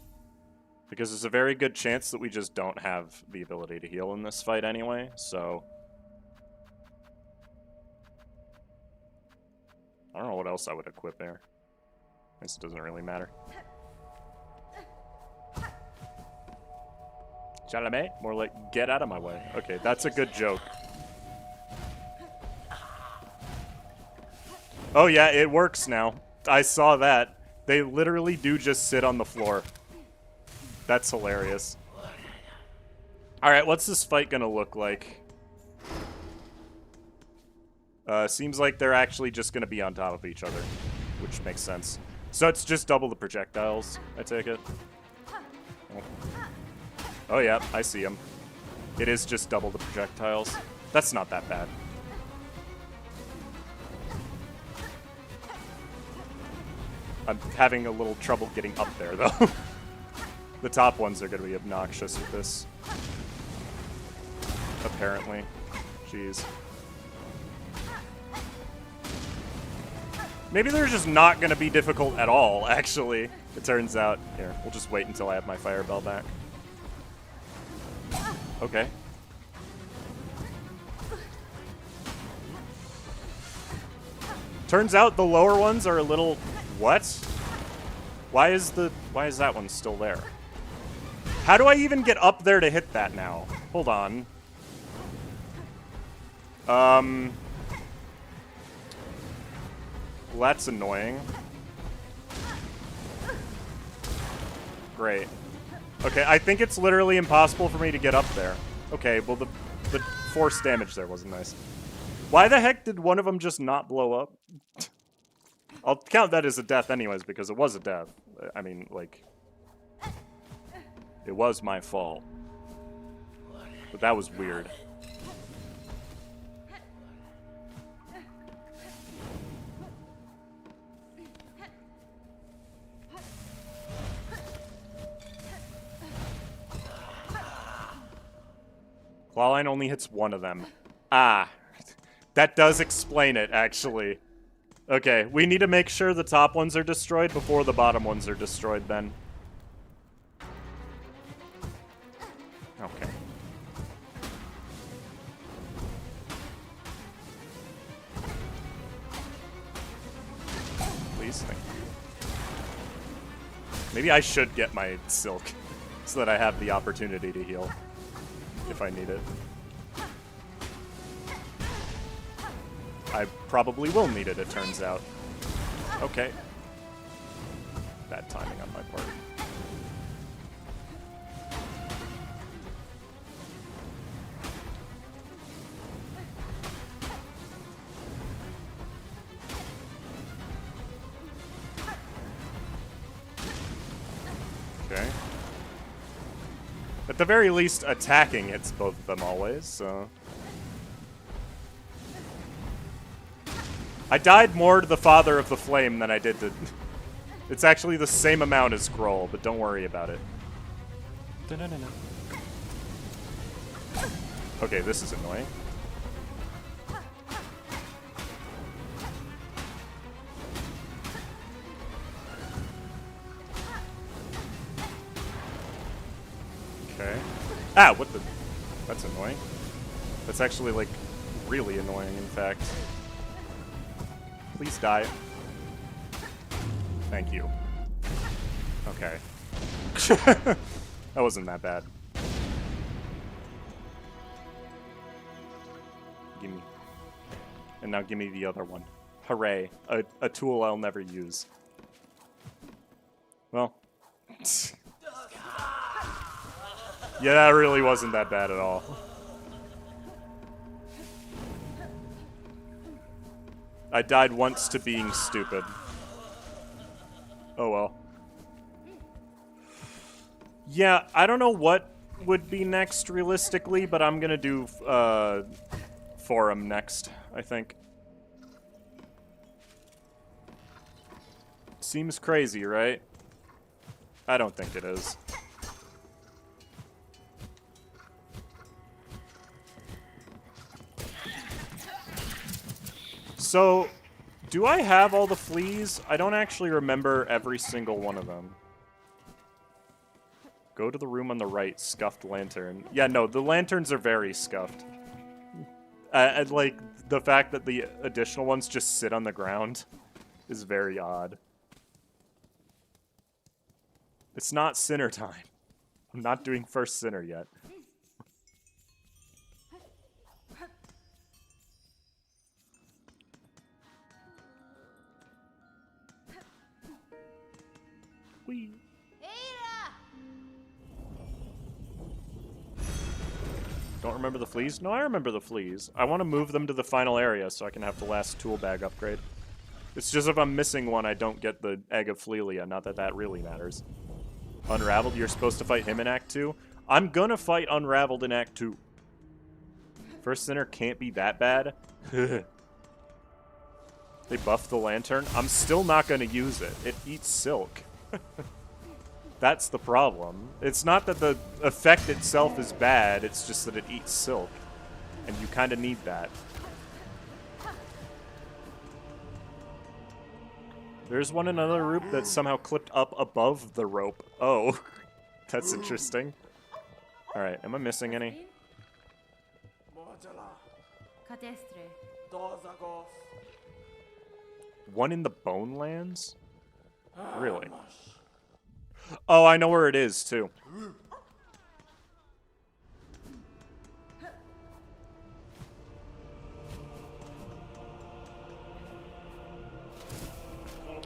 Because there's a very good chance that we just don't have the ability to heal in this fight anyway, so... I don't know what else I would equip there. I guess it doesn't really matter. Chalamet? More like, get out of my way. Okay, that's a good joke. Oh yeah, it works now. I saw that. They literally do just sit on the floor. That's hilarious. Alright, what's this fight gonna look like? Seems like they're actually just gonna be on top of each other, which makes sense. So it's just double the projectiles, I take it. Oh yeah, I see him. It is just double the projectiles. That's not that bad. I'm having a little trouble getting up there, though. The top ones are going to be obnoxious with this. Apparently. Jeez. Maybe they're just not going to be difficult at all, actually. It turns out. Here, we'll just wait until I have my fire bell back. Okay. Turns out the lower ones are a little... What? Why is that one still there? How do I even get up there to hit that now? Hold on. Well, that's annoying. Great. Okay, I think it's literally impossible for me to get up there. Okay, well, the force damage there wasn't nice. Why the heck did one of them just not blow up? I'll count that as a death anyways, because it was a death. I mean, like... It was my fault. But that was weird. Clawline only hits one of them. Ah. That does explain it, actually. Okay, we need to make sure the top ones are destroyed before the bottom ones are destroyed, then. Okay. Please, thank you. Maybe I should get my silk, so that I have the opportunity to heal, if I need it. I probably will need it, it turns out. Okay. Bad timing on my part. Okay. At the very least, attacking hits both of them always, so... I died more to the Father of the Flame than I did to... It's actually the same amount as Grohl, but don't worry about it. Okay, this is annoying. Okay. Ah, what the... That's annoying. That's actually, like, really annoying, in fact. Please die. Thank you. Okay. That wasn't that bad. Gimme. And now gimme the other one. Hooray. A tool I'll never use. Well. Yeah, that really wasn't that bad at all. I died once to being stupid. Oh well. Yeah, I don't know what would be next realistically, but I'm gonna do Forum next, I think. Seems crazy, right? I don't think it is. So, do I have all the fleas? I don't actually remember every single one of them. Go to the room on the right, scuffed lantern. Yeah, no, the lanterns are very scuffed. And like, the fact that the additional ones just sit on the ground is very odd. It's not Sinner time. I'm not doing first Sinner yet. Whee. Don't remember the fleas? No, I remember the fleas. I want to move them to the final area so I can have the last tool bag upgrade. It's just if I'm missing one, I don't get the Egg of Flelia. Not that that really matters. Unraveled, you're supposed to fight him in Act 2? I'm gonna fight Unraveled in Act 2. First Sinner can't be that bad. They buffed the lantern. I'm still not gonna use it. It eats silk. That's the problem. It's not that the effect itself is bad, it's just that it eats silk. And you kind of need that. There's one in another rope that's somehow clipped up above the rope. Oh, that's interesting. Alright, am I missing any? One in the Bonelands? Really? Oh, I know where it is, too.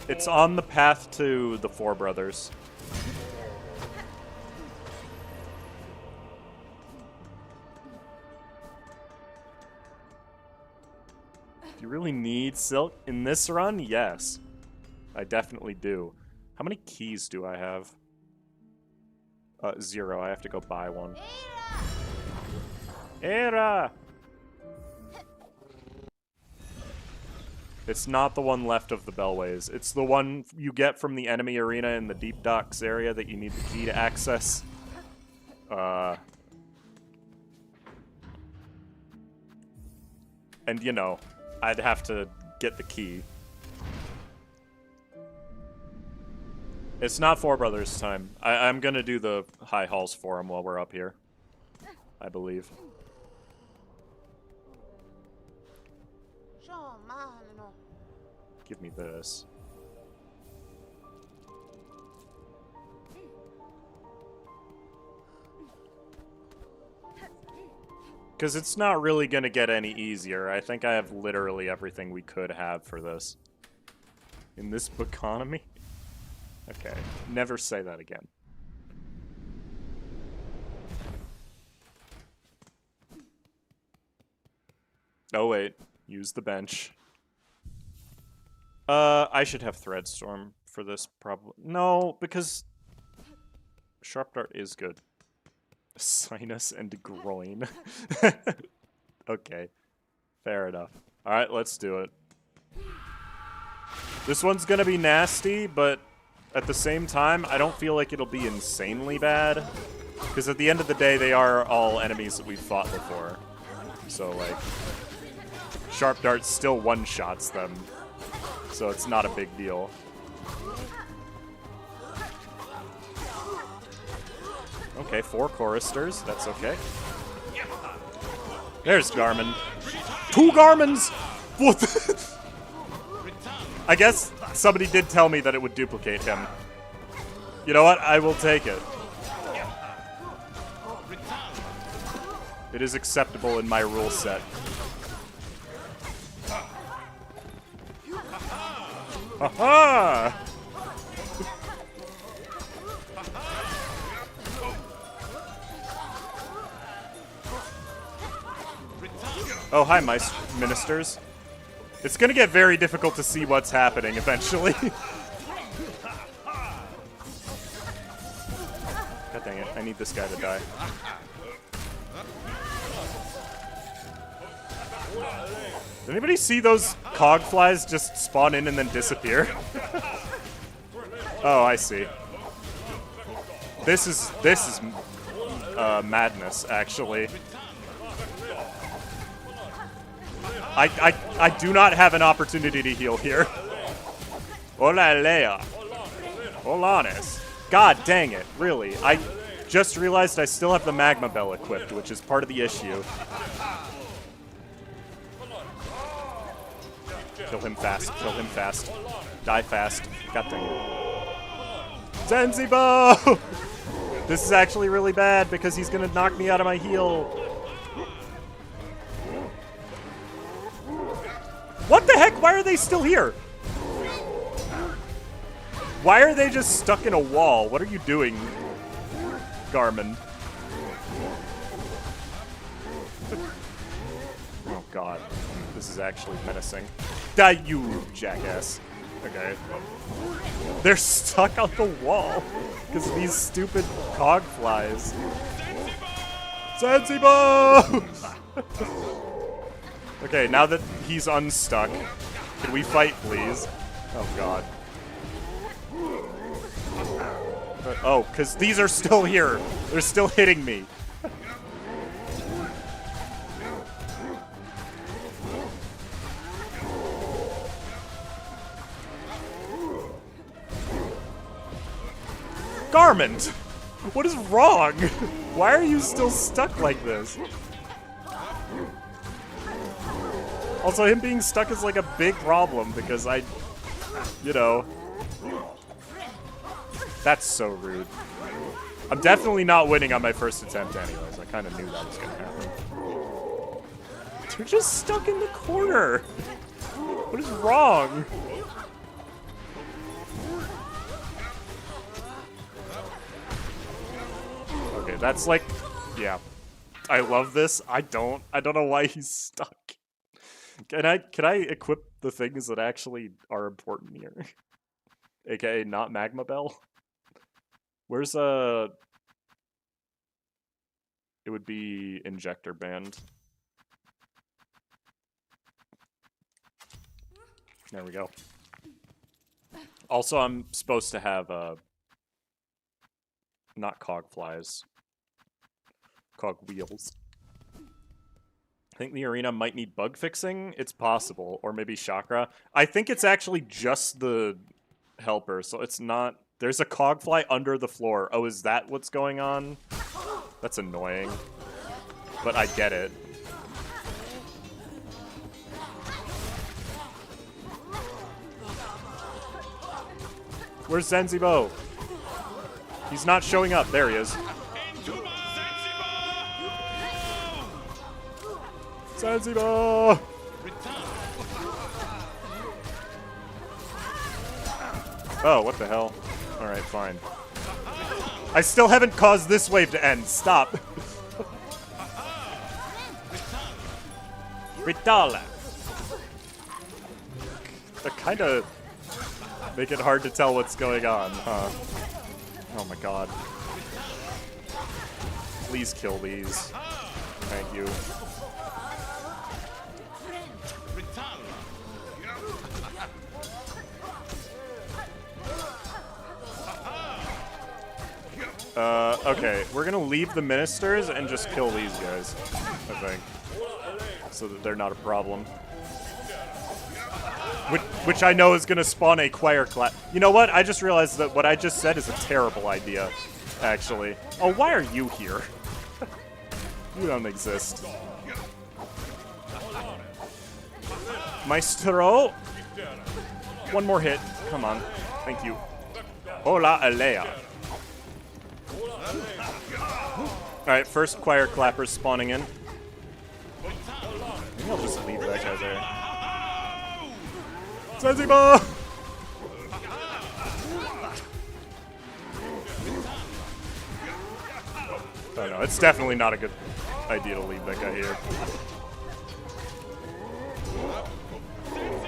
It's on the path to the Four Brothers. Do you really need silk in this run? Yes. I definitely do. How many keys do I have? 0. I have to go buy one. Era! It's not the one left of the Bellways. It's the one you get from the enemy arena in the Deep Docks area that you need the key to access. And, you know, I'd have to get the key. It's not Four Brothers time. I'm gonna do the High Halls Forum while we're up here. I believe. Give me this. Because it's not really gonna get any easier. I think I have literally everything we could have for this. In this economy? Okay, never say that again. Oh wait, use the bench. I should have Threadstorm for this probably. No, because Sharp Dart is good. Sinus and groin. Okay, fair enough. Alright, let's do it. This one's gonna be nasty, but at the same time, I don't feel like it'll be insanely bad. Because at the end of the day, they are all enemies that we've fought before. So, like, Sharp Dart still one-shots them. So it's not a big deal. Okay, 4 choristers. That's okay. There's Garmin. 2 Garmins! What the I guess somebody did tell me that it would duplicate him. You know what? I will take it. It is acceptable in my rule set. Aha! Oh, hi, my ministers. It's gonna get very difficult to see what's happening eventually. God dang it, I need this guy to die. Did anybody see those cog flies just spawn in and then disappear? Oh, I see. This is madness, actually. I do not have an opportunity to heal here. Hola, Lea. Holanes. God dang it, really. I just realized I still have the Magma Bell equipped, which is part of the issue. Kill him fast. Kill him fast. Die fast. God dang it. Zenzibo! This is actually really bad because he's gonna knock me out of my heal. What the heck? Why are they still here? Why are they just stuck in a wall? What are you doing, Garmin? Oh god. This is actually menacing. Die, you jackass. Okay. They're stuck on the wall because of these stupid cog flies. Zenzibo! Okay, now that he's unstuck, can we fight, please? Oh god. Oh, because these are still here. They're still hitting me. Garment! What is wrong? Why are you still stuck like this? Also, him being stuck is like a big problem because you know. That's so rude. I'm definitely not winning on my first attempt anyways. I kind of knew that was going to happen. They're just stuck in the corner. What is wrong? Okay, that's like, yeah. I love this. I don't know why he's stuck. Can I equip the things that actually are important here? AKA not Magma Bell? Where's it would be Injector Band. There we go. Also, I'm supposed to have not cog flies. Cog wheels. I think the arena might need bug fixing. It's possible. Or maybe chakra. I think it's actually just the helper, so it's not... There's a cog fly under the floor. Oh, is that what's going on? That's annoying. But I get it. Where's Zenzibo? He's not showing up. There he is. Zenzibo! Oh, what the hell? Alright, fine. I still haven't caused this wave to end. Stop. Ritala. That kind of make it hard to tell what's going on, huh? Oh my god. Please kill these. Thank you. Okay, we're gonna leave the ministers and just kill these guys, I think. So that they're not a problem. Which I know is gonna spawn a choir clap. You know what? I just realized that what I just said is a terrible idea, actually. Oh, why are you here? You don't exist. Maestro! One more hit. Come on. Thank you. Hola, Alea. Alright, first choir clappers spawning in. Maybe I'll just leave that guy there. Zenzibo! Oh no, it's definitely not a good idea to leave that guy here.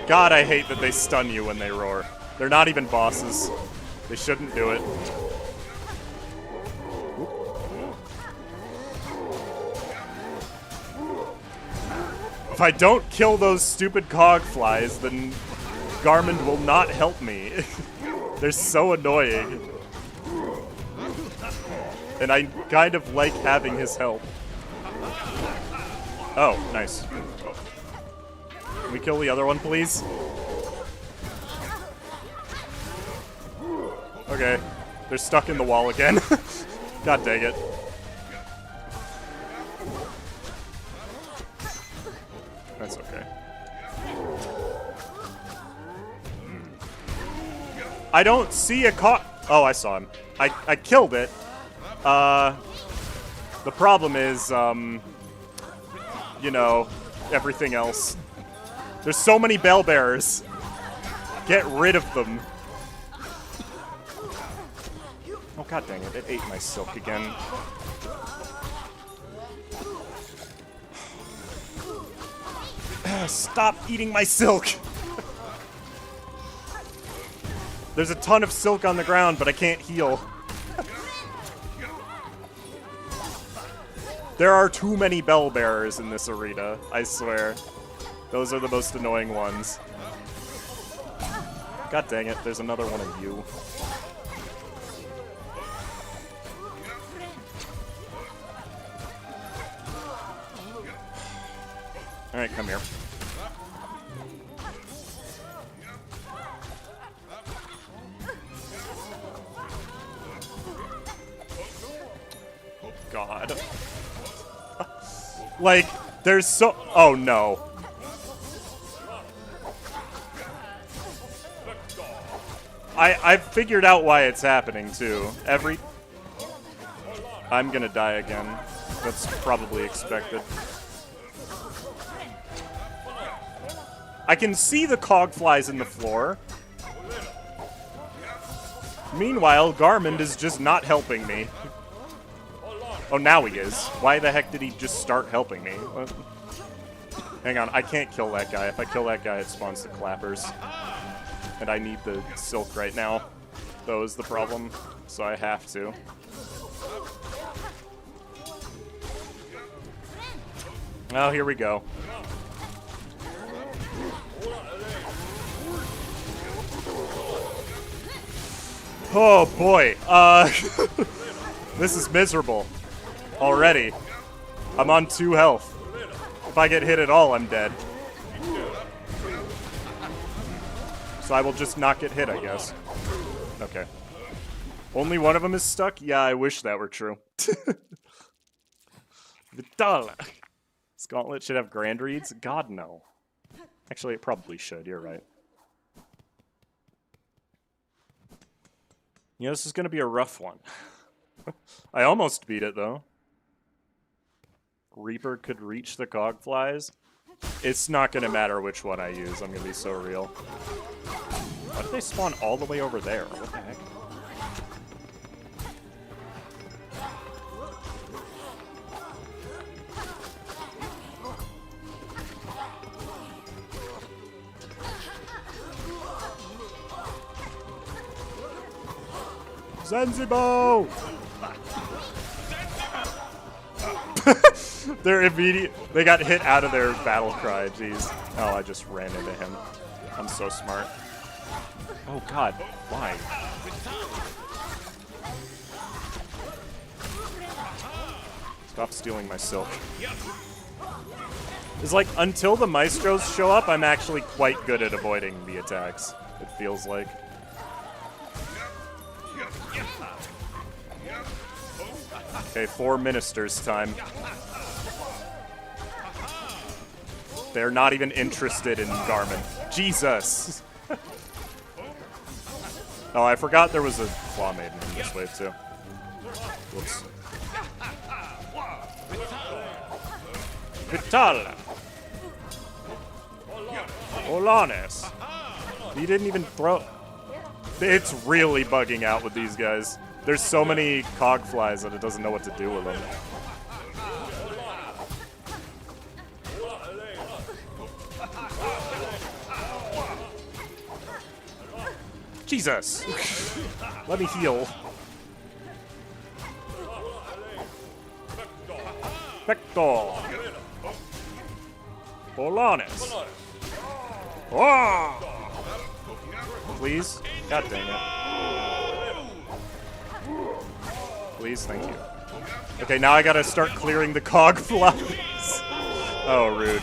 God, I hate that they stun you when they roar. They're not even bosses. They shouldn't do it. If I don't kill those stupid cog flies, then Garmin will not help me. They're so annoying. And I kind of like having his help. Oh, nice. Can we kill the other one, please? Okay. They're stuck in the wall again. God dang it. That's okay. I don't see a cog. Oh, I saw him. I killed it. The problem is, you know, everything else. There's so many bell bearers. Get rid of them. Oh, god dang it. It ate my silk again. Stop eating my silk! There's a ton of silk on the ground, but I can't heal. There are too many bell bearers in this arena, I swear. Those are the most annoying ones. God dang it, there's another one of you. Alright, come here. God. Like, there's so... Oh, no. I've figured out why it's happening, too. I'm gonna die again. That's probably expected. I can see the cog flies in the floor. Meanwhile, Garmund is just not helping me. Oh, now he is. Why the heck did he just start helping me? What? Hang on, I can't kill that guy. If I kill that guy, it spawns the clappers. And I need the silk right now. That was the problem, so I have to. Oh, here we go. Oh boy, this is miserable already. I'm on 2 health. If I get hit at all, I'm dead. So I will just not get hit, I guess. Okay. Only one of them is stuck? Yeah, I wish that were true. Vital. This gauntlet should have grand reads? God, no. Actually, it probably should, you're right. You know, this is going to be a rough one. I almost beat it, though. Reaper could reach the cogflies. It's not going to matter which one I use. I'm going to be so real. Why did they spawn all the way over there? What the heck? Zanzibar! They're immediate. They got hit out of their battle cry. Jeez. Oh, I just ran into him. I'm so smart. Oh God, why? Stop stealing my silk. It's like until the maestros show up, I'm actually quite good at avoiding the attacks. It feels like. Okay, 4 ministers time. They're not even interested in Garmin. Jesus! Oh, I forgot there was a Claw Maiden in this wave, too. Whoops. Vital! Olanes! He didn't even throw... It's really bugging out with these guys. There's so many cog flies that it doesn't know what to do with them. Jesus! Let me heal. Vector! Polanis! Oh! Please? God dang it. Please, thank you. Okay, now I gotta start clearing the cog flies. Oh, rude.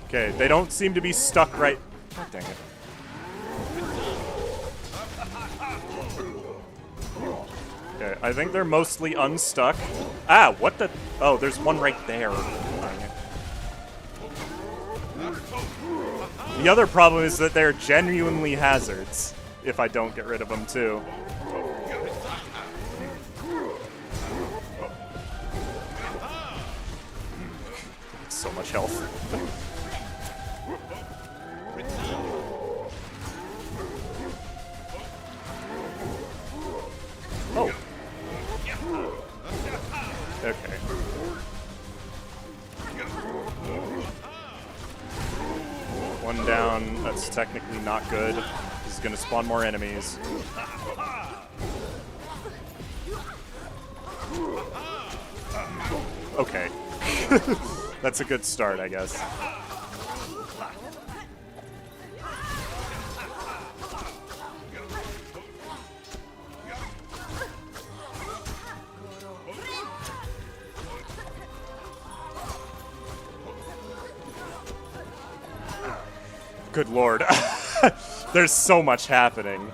Okay, they don't seem to be stuck right... God dang it. Okay, I think they're mostly unstuck. Ah, what the... Oh, there's one right there. The other problem is that they're genuinely hazards if I don't get rid of them too. So much health. Oh. Okay. One down. That's technically not good. This is gonna spawn more enemies. Okay. That's a good start, I guess. Good lord. There's so much happening.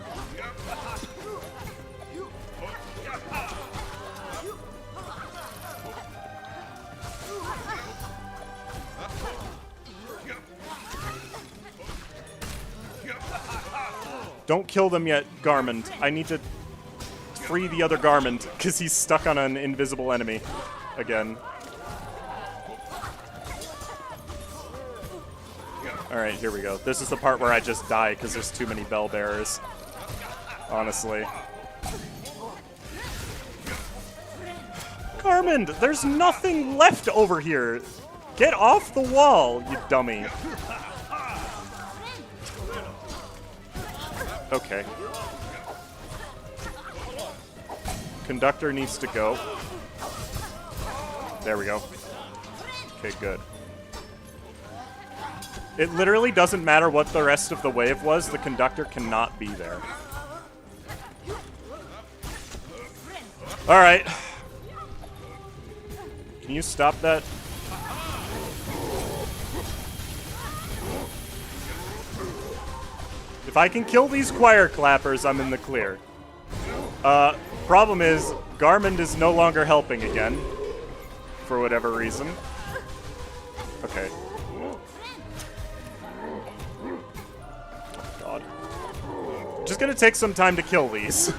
Don't kill them yet, Garment. I need to free the other Garment, because he's stuck on an invisible enemy again. Alright, here we go. This is the part where I just die, because there's too many bell bearers. Honestly. Garment, there's nothing left over here! Get off the wall, you dummy. Okay. Conductor needs to go. There we go. Okay, good. It literally doesn't matter what the rest of the wave was, the conductor cannot be there. Alright. Can you stop that? If I can kill these choir clappers, I'm in the clear. Problem is, Garmond is no longer helping again. For whatever reason. Okay. God. Just gonna take some time to kill these.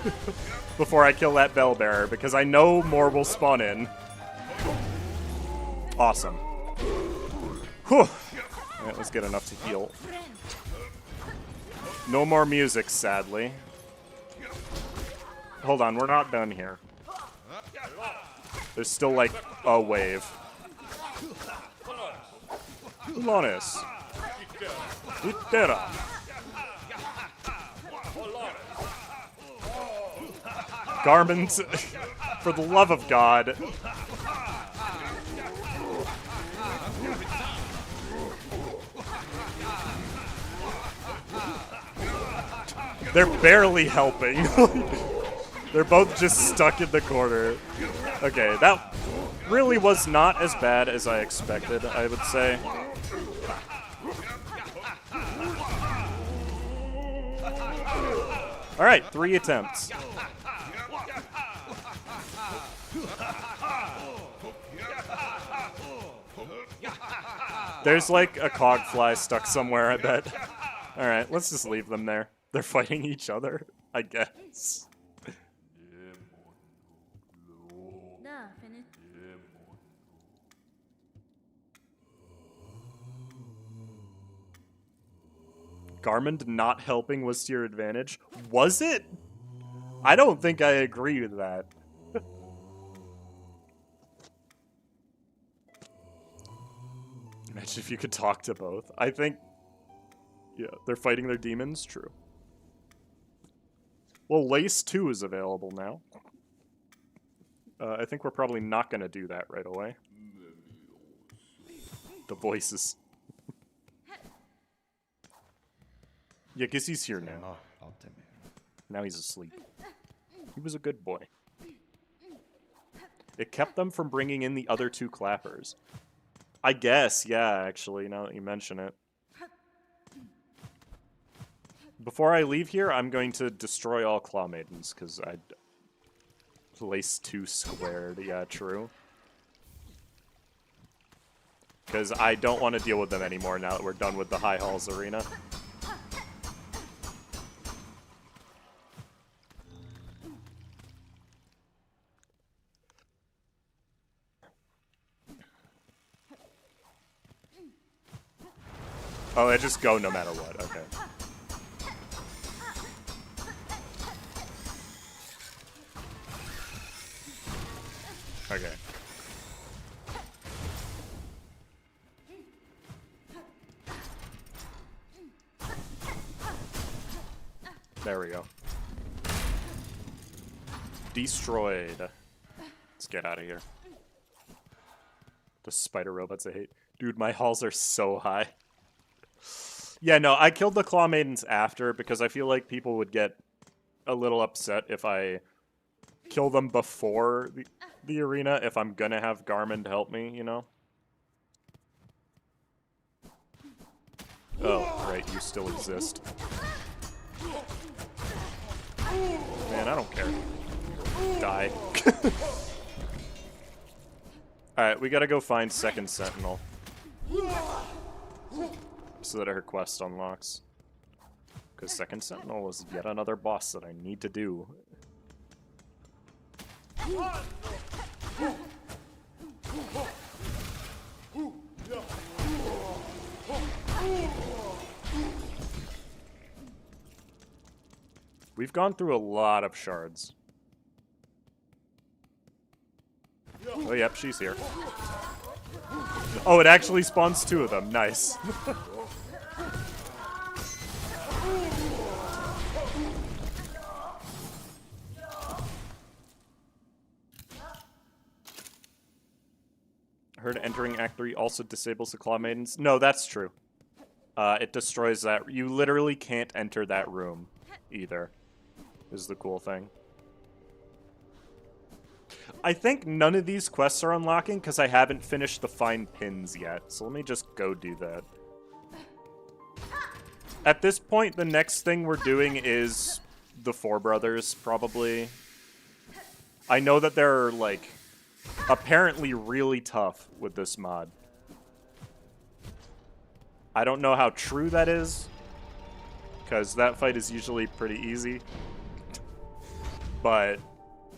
Before I kill that bell bearer, because I know more will spawn in. Awesome. Whew. Alright, let's get enough to heal. No more music, sadly. Hold on, we're not done here. There's still, like, a wave. Ulonis. Itera. Garment, for the love of God. They're barely helping. They're both just stuck in the corner. Okay, that really was not as bad as I expected, I would say. Alright, 3 attempts. There's like a cogfly stuck somewhere, I bet. Alright, let's just leave them there. They're fighting each other, I guess. Garmond not helping was to your advantage? Was it? I don't think I agree with that. Imagine if you could talk to both. I think... Yeah, they're fighting their demons? True. Well, Lace 2 is available now. I think we're probably not going to do that right away. The voices. Yeah, guess he's here now. Now he's asleep. He was a good boy. It kept them from bringing in the other 2 clappers. I guess, yeah, actually, now that you mention it. Before I leave here, I'm going to destroy all Claw Maidens, because I... Lace 2 squared, yeah, true. Because I don't want to deal with them anymore now that we're done with the High Halls arena. Oh, I just go no matter what. Okay. Okay. There we go. Destroyed. Let's get out of here. The spider robots I hate. Dude, my halls are so high. Yeah, no, I killed the Claw Maidens after because I feel like people would get a little upset if I kill them before the arena if I'm gonna have Garmin to help me, you know? Oh, right, you still exist. Man, I don't care. Die. Alright, we gotta go find Second Sentinel. So that her quest unlocks. Because Second Sentinel is yet another boss that I need to do. We've gone through a lot of shards. Oh, yep, she's here. Oh, it actually spawns 2 of them. Nice. Heard entering Act 3 also disables the Claw Maidens. No, that's true. It destroys that. You literally can't enter that room either, is the cool thing. I think none of these quests are unlocking because I haven't finished the Find Pins yet. So let me just go do that. At this point, the next thing we're doing is the Four Brothers, probably. I know that they're, like, apparently really tough with this mod. I don't know how true that is, because that fight is usually pretty easy. But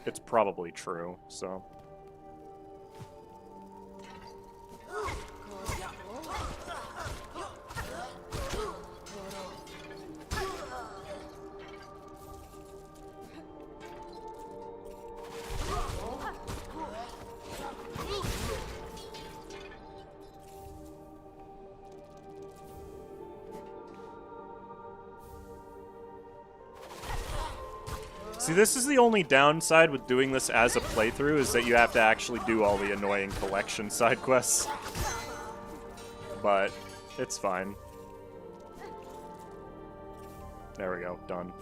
it's probably true, so. See, this is the only downside with doing this as a playthrough, is that you have to actually do all the annoying collection side quests. But it's fine. There we go, done.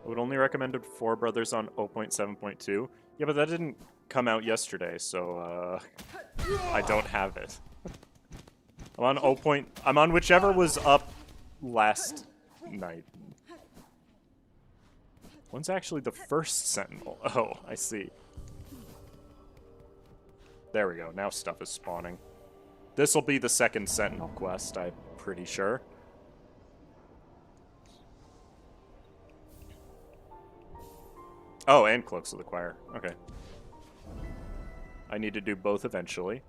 I would only recommend Four Brothers on 0.7.2. Yeah, but that didn't come out yesterday, so I don't have it. I'm on 0. I'm on whichever was up last night. When's actually the first Sentinel? Oh, I see. There we go. Now stuff is spawning. This will be the second Sentinel quest, I'm pretty sure. Oh, and Cloaks of the Choir. Okay. I need to do both eventually.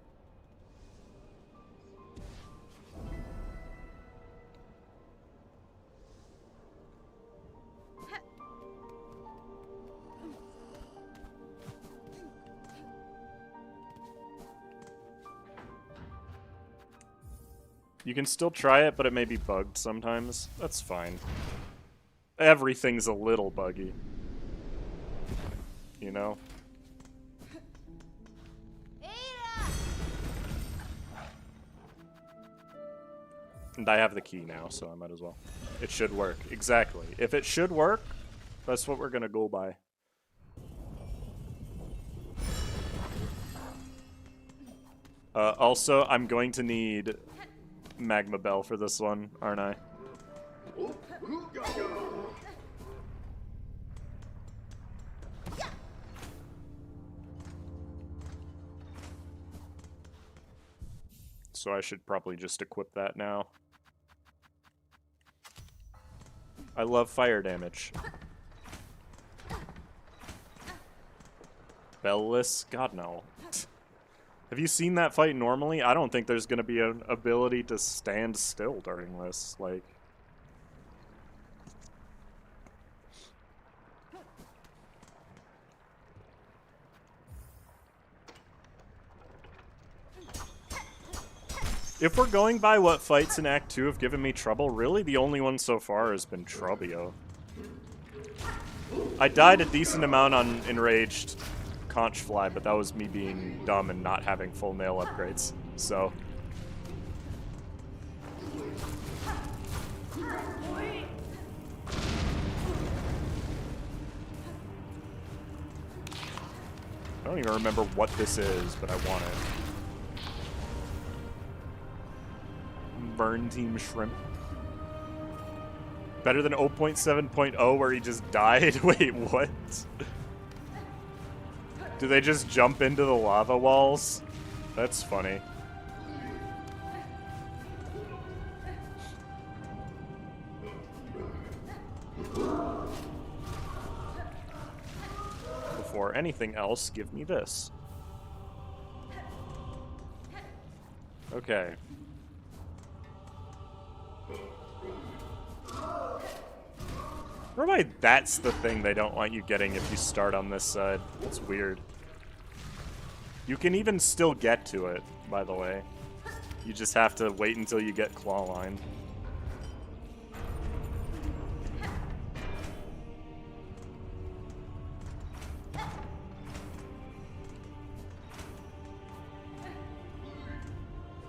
You can still try it, but it may be bugged sometimes. That's fine. Everything's a little buggy. You know? And I have the key now, so I might as well. It should work. Exactly. If it should work, that's what we're gonna go by. Also, I'm going to need Magma Bell for this one, aren't I? So I should probably just equip that now. I love fire damage. Bellless? God, no. Have you seen that fight normally? I don't think there's going to be an ability to stand still during this. Like... If we're going by what fights in Act 2 have given me trouble, really the only one so far has been Trubio. I died a decent amount on Enraged Conch Fly, but that was me being dumb and not having full nail upgrades, so... I don't even remember what this is, but I want it. Burn Team Shrimp. Better than 0.7.0 where he just died? Wait, what? Do they just jump into the lava walls? That's funny. Before anything else, give me this. Okay. Why that's the thing they don't want you getting if you start on this side. It's weird. You can even still get to it, by the way. You just have to wait until you get Claw Line.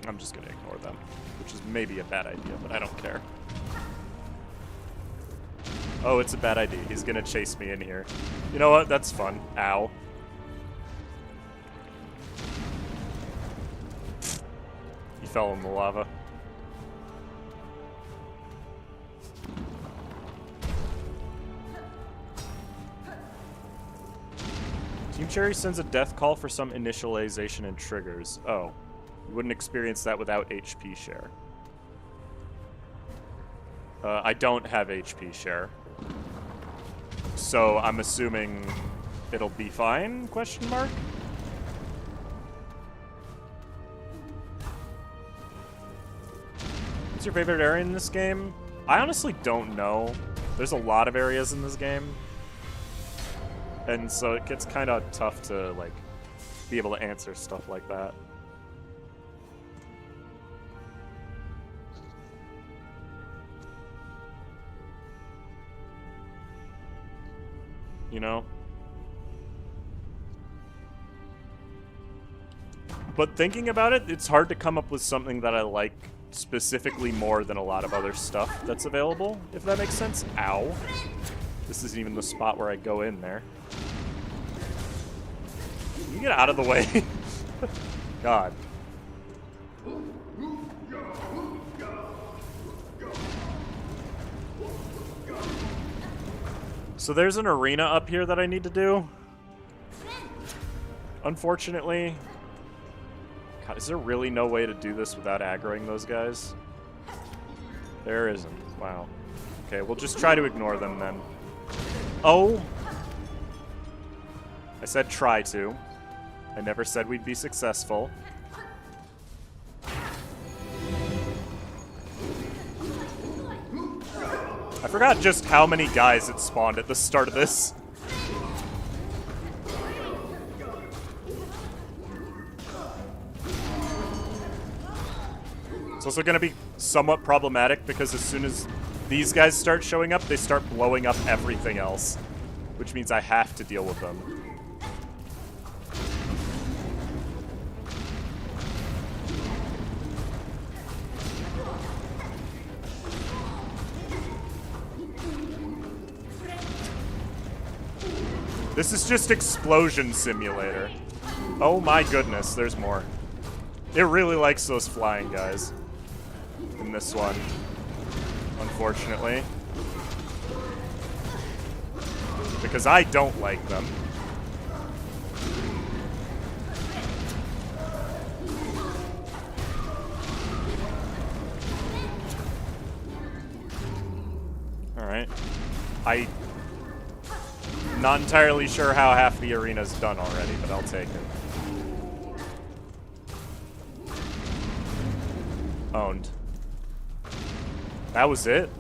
I'm just gonna ignore them, which is maybe a bad idea, but I don't care. Oh, it's a bad idea. He's gonna chase me in here. You know what? That's fun. Ow. He fell in the lava. Team Cherry sends a death call for some initialization and triggers. Oh. You wouldn't experience that without HP share. I don't have HP share. So I'm assuming it'll be fine, question mark? What's your favorite area in this game? I honestly don't know. There's a lot of areas in this game. And so it gets kind of tough to, like, be able to answer stuff like that. You know? But thinking about it, it's hard to come up with something that I like specifically more than a lot of other stuff that's available, if that makes sense. Ow. This isn't even the spot where I go in there. Can you get out of the way? God. So there's an arena up here that I need to do. Unfortunately. God, is there really no way to do this without aggroing those guys? There isn't. Wow. Okay, we'll just try to ignore them then. Oh! I said try to. I never said we'd be successful. I forgot just how many guys it spawned at the start of this. It's also going to be somewhat problematic because as soon as these guys start showing up, they start blowing up everything else, which means I have to deal with them. This is just Explosion Simulator. Oh my goodness, there's more. It really likes those flying guys in this one, unfortunately. Because I don't like them. Alright. I'm not entirely sure how half the arena's done already, but I'll take it. Owned. That was it?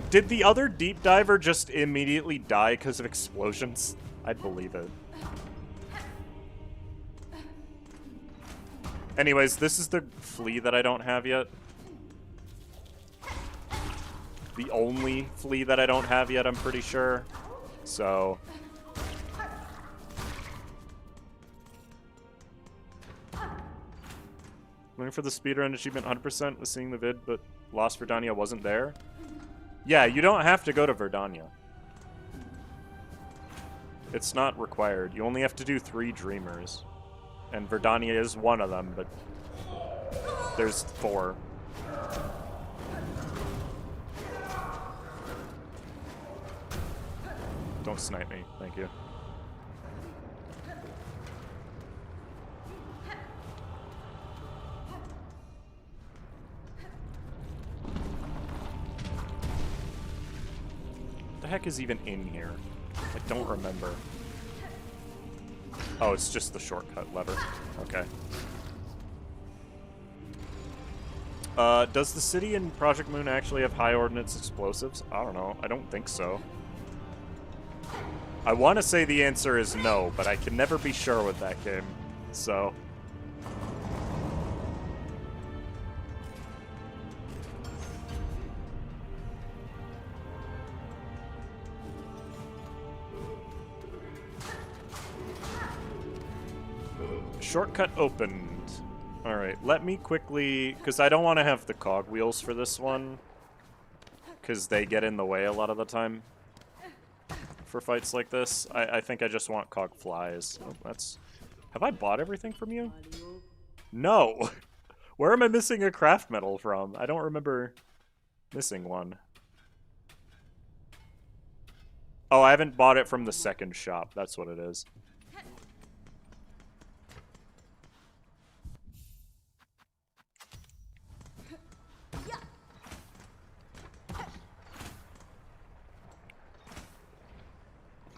Did the other deep diver just immediately die because of explosions? I'd believe it. Anyways, this is the flea that I don't have yet. The only flea that I don't have yet, I'm pretty sure. So... Looking for the speedrun achievement 100% was seeing the vid, but Lost Verdania wasn't there. Yeah, you don't have to go to Verdania. It's not required. You only have to do 3 Dreamers. And Verdania is one of them, but there's 4. Don't snipe me, thank you. What the heck is even in here? I don't remember. Oh, it's just the shortcut lever. Okay. Does the city in Project Moon actually have high ordnance explosives? I don't know. I don't think so. I want to say the answer is no, but I can never be sure with that game. So... Shortcut opened. Alright, let me quickly... Because I don't want to have the cogwheels for this one. Because they get in the way a lot of the time. For fights like this. I think I just want cog flies. Oh, that's... Have I bought everything from you? No! Where am I missing a craft metal from? I don't remember missing one. Oh, I haven't bought it from the second shop. That's what it is.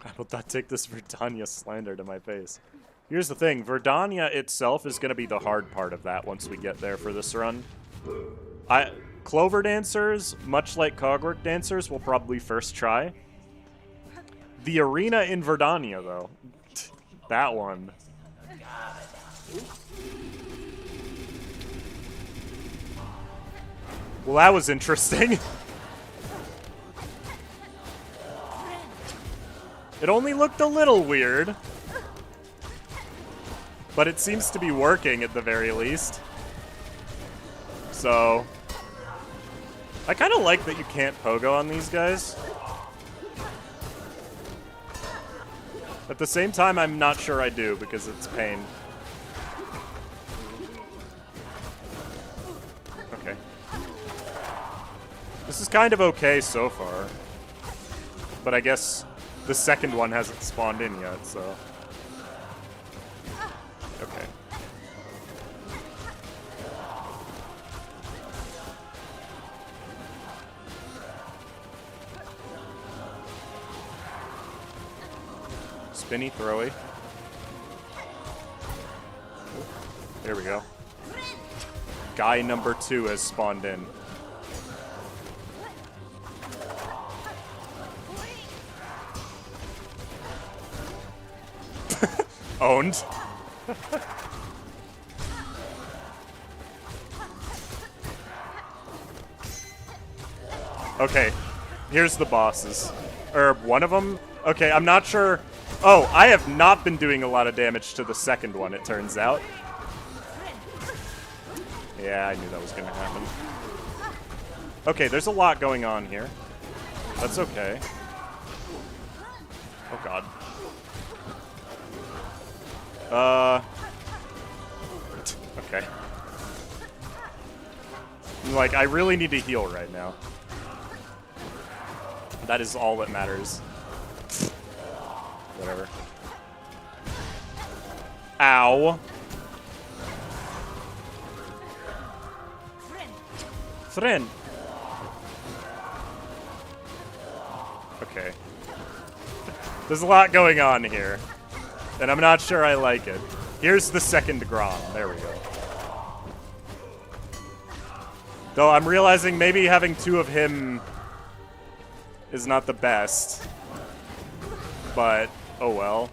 I will not take this Verdania slander to my face. Here's the thing, Verdania itself is going to be the hard part of that once we get there for this run. Clover dancers, much like Cogwork dancers, will probably first try. The arena in Verdania, though. That one. Well, that was interesting. It only looked a little weird. But it seems to be working at the very least. So... I kind of like that you can't pogo on these guys. At the same time, I'm not sure I do, because it's pain. Okay. This is kind of okay so far. But I guess the second one hasn't spawned in yet, so... Okay. Spinny, throwy. There we go. Guy number 2 has spawned in. Owned. Okay, here's the bosses. Or one of them? Okay, I'm not sure. Oh, I have not been doing a lot of damage to the second one, it turns out. Yeah, I knew that was gonna happen. Okay, there's a lot going on here. That's okay. Oh god. Okay. Like, I really need to heal right now. That is all that matters. Whatever. Ow. Friend. Okay. There's a lot going on here. And I'm not sure I like it. Here's the second Grom. There we go. Though I'm realizing maybe having two of him is not the best. But, oh well.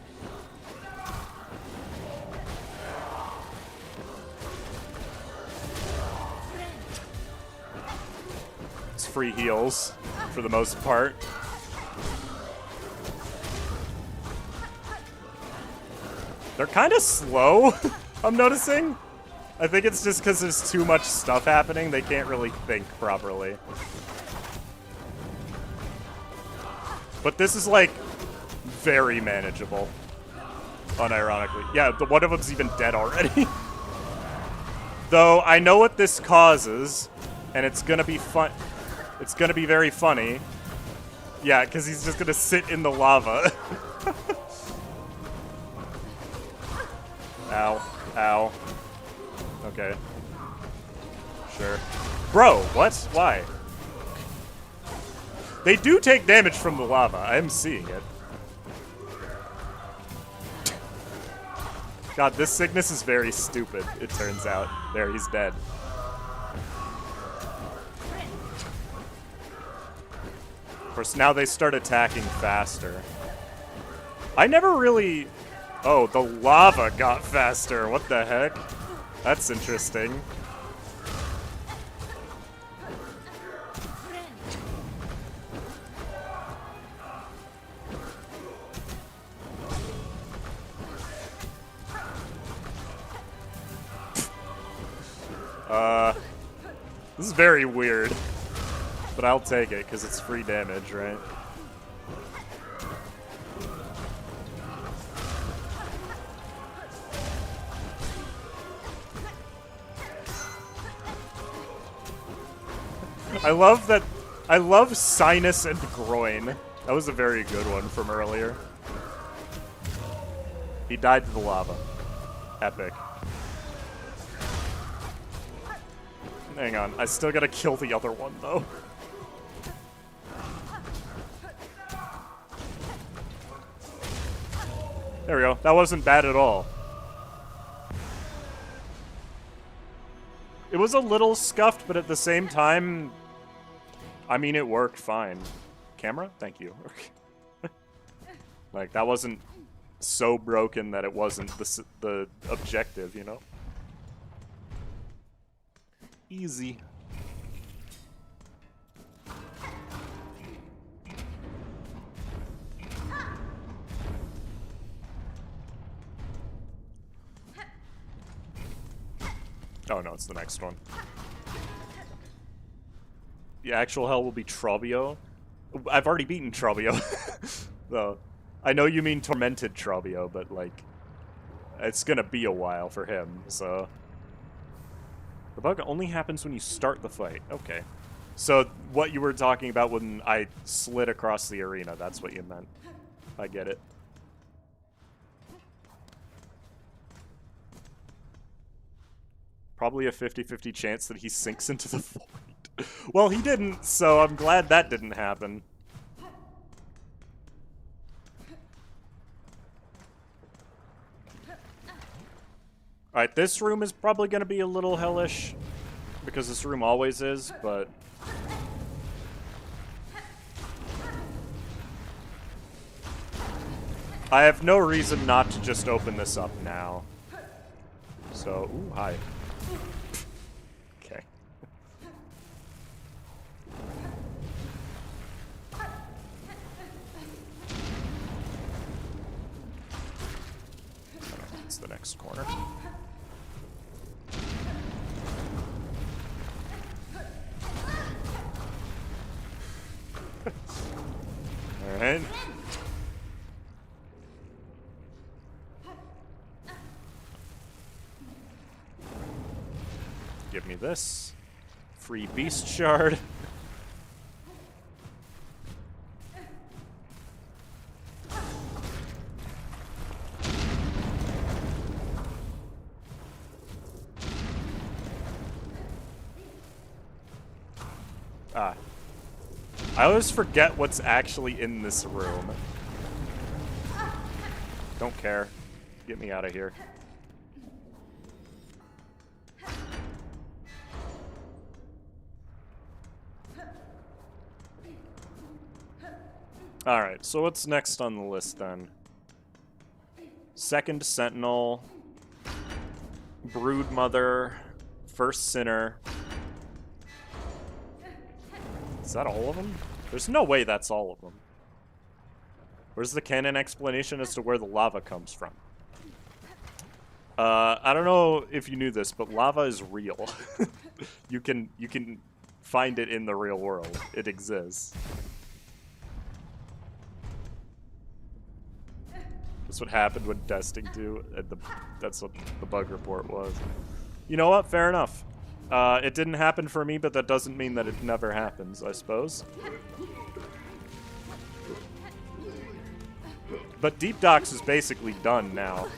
It's free heals, for the most part. They're kind of slow, I'm noticing. I think it's just because there's too much stuff happening, they can't really think properly. But this is, like, very manageable, unironically. Yeah, one of them's even dead already. Though, I know what this causes, and it's gonna be fun. It's gonna be very funny. Yeah, because he's just gonna sit in the lava. Ow. Ow. Okay. Sure. Bro, what? Why? They do take damage from the lava. I am seeing it. God, this sickness is very stupid, it turns out. There, he's dead. Of course, now they start attacking faster. I never really... Oh, the lava got faster. What the heck? That's interesting. This is very weird. But I'll take it, because it's free damage, right? I love sinus and groin. That was a very good one from earlier. He died to the lava. Epic. Hang on, I still gotta kill the other one, though. There we go. That wasn't bad at all. It was a little scuffed, but at the same time, I mean, it worked fine. Camera? Thank you. Like, that wasn't so broken that it wasn't the objective, you know? Easy. Oh no, it's the next one. The actual hell will be Trobio. I've already beaten Trobio. Though, I know you mean tormented Trobio, but like, it's gonna be a while for him, so. The bug only happens when you start the fight. Okay. So, what you were talking about when I slid across the arena, that's what you meant. I get it. Probably a 50-50 chance that he sinks into the void. Well, he didn't, so I'm glad that didn't happen. Alright, this room is probably going to be a little hellish, because this room always is, but... I have no reason not to just open this up now. So, ooh, hi. Okay. It's the next corner. Alright. me this. Free beast shard. Ah. I always forget what's actually in this room. Don't care. Get me out of here. Alright, so what's next on the list then? Second Sentinel, Broodmother, First Sinner. Is that all of them? There's no way that's all of them. Where's the canon explanation as to where the lava comes from? I don't know if you knew this, but lava is real. You can find it in the real world. It exists. That's what happened with Desting 2. That's what the bug report was. You know what? Fair enough. It didn't happen for me, but that doesn't mean that it never happens, I suppose. But Deep Docks is basically done now.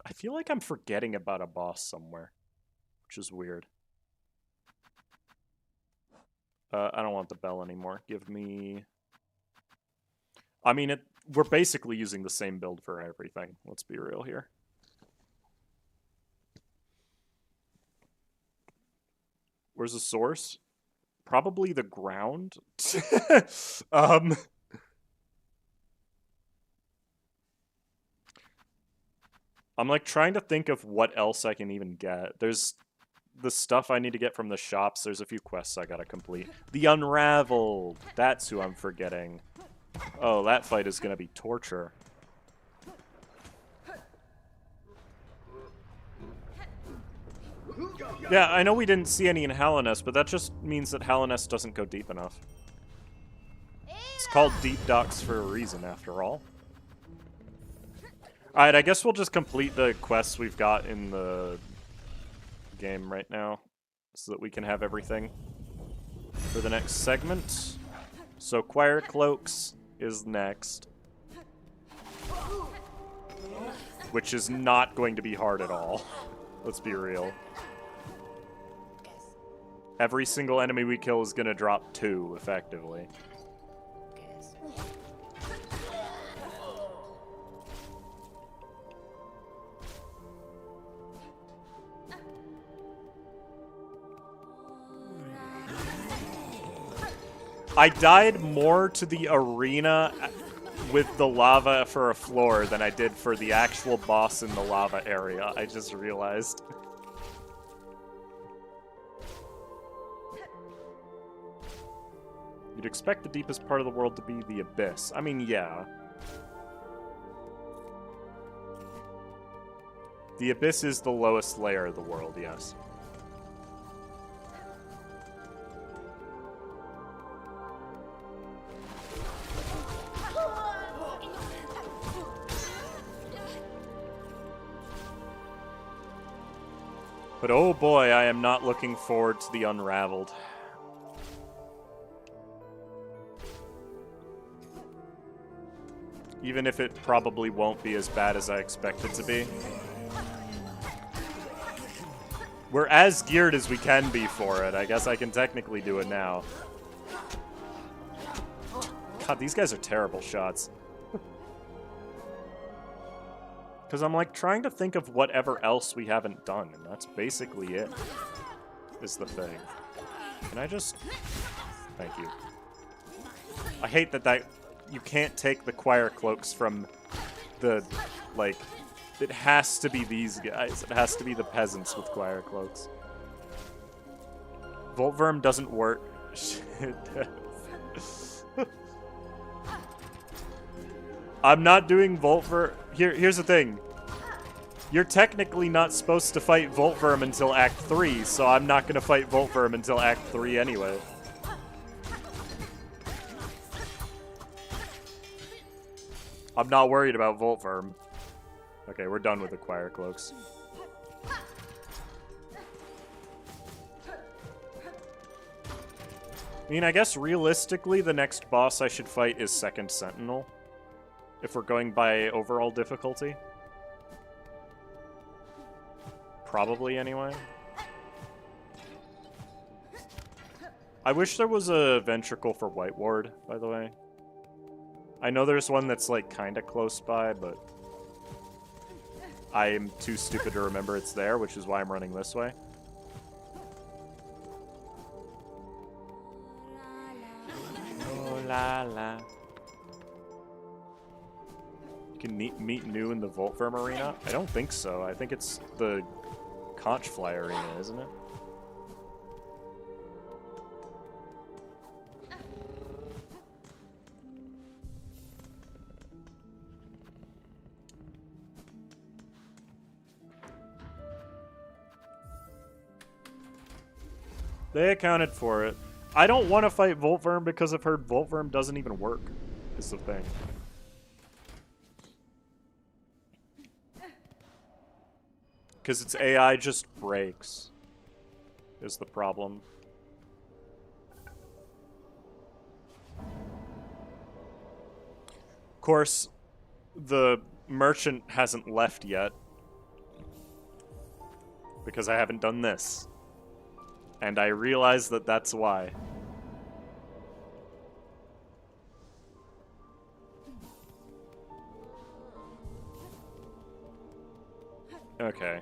I feel like I'm forgetting about a boss somewhere, which is weird. I don't want the bell anymore. Give me... I mean, we're basically using the same build for everything. Let's be real here. Where's the source? Probably the ground. I'm like trying to think of what else I can even get. There's the stuff I need to get from the shops. There's a few quests I gotta complete. The Unraveled! That's who I'm forgetting. Oh, that fight is gonna be torture. Yeah, I know we didn't see any in Hallownest, but that just means that Hallownest doesn't go deep enough. It's called Deep Docks for a reason, after all. Alright, I guess we'll just complete the quests we've got in the game right now, so that we can have everything for the next segment. So, Choir Cloaks is next. Which is not going to be hard at all. Let's be real. Every single enemy we kill is going to drop 2, effectively. I died more to the arena with the lava for a floor than I did for the actual boss in the lava area. I just realized. You'd expect the deepest part of the world to be the abyss. I mean, yeah. The abyss is the lowest layer of the world, yes. But oh boy, I am not looking forward to the Unraveled. Even if it probably won't be as bad as I expect it to be. We're as geared as we can be for it. I guess I can technically do it now. God, these guys are terrible shots. Because I'm like trying to think of whatever else we haven't done, and that's basically it, is the thing. Can I just... Thank you. I hate that you can't take the choir cloaks from the, like, it has to be these guys. It has to be the peasants with choir cloaks. Voltverm doesn't work. Shit. I'm not doing Voltverm. Here's the thing. You're technically not supposed to fight Voltverm until Act 3, so I'm not gonna fight Voltverm until Act 3 anyway. I'm not worried about Voltverm. Okay, we're done with Acquire Cloaks. I mean, I guess realistically, the next boss I should fight is Second Sentinel. If we're going by overall difficulty. Probably, anyway. I wish there was a ventricle for White Ward, by the way. I know there's one that's, like, kinda close by, but I am too stupid to remember it's there, which is why I'm running this way. Oh la la. You can meet new in the Voltverm arena? I don't think so. I think it's the Conchfly arena, isn't it? They accounted for it. I don't want to fight Voltverm because I've heard Voltverm doesn't even work, is the thing. Because its AI just breaks, is the problem. Of course, the merchant hasn't left yet. Because I haven't done this. And I realize that that's why. Okay.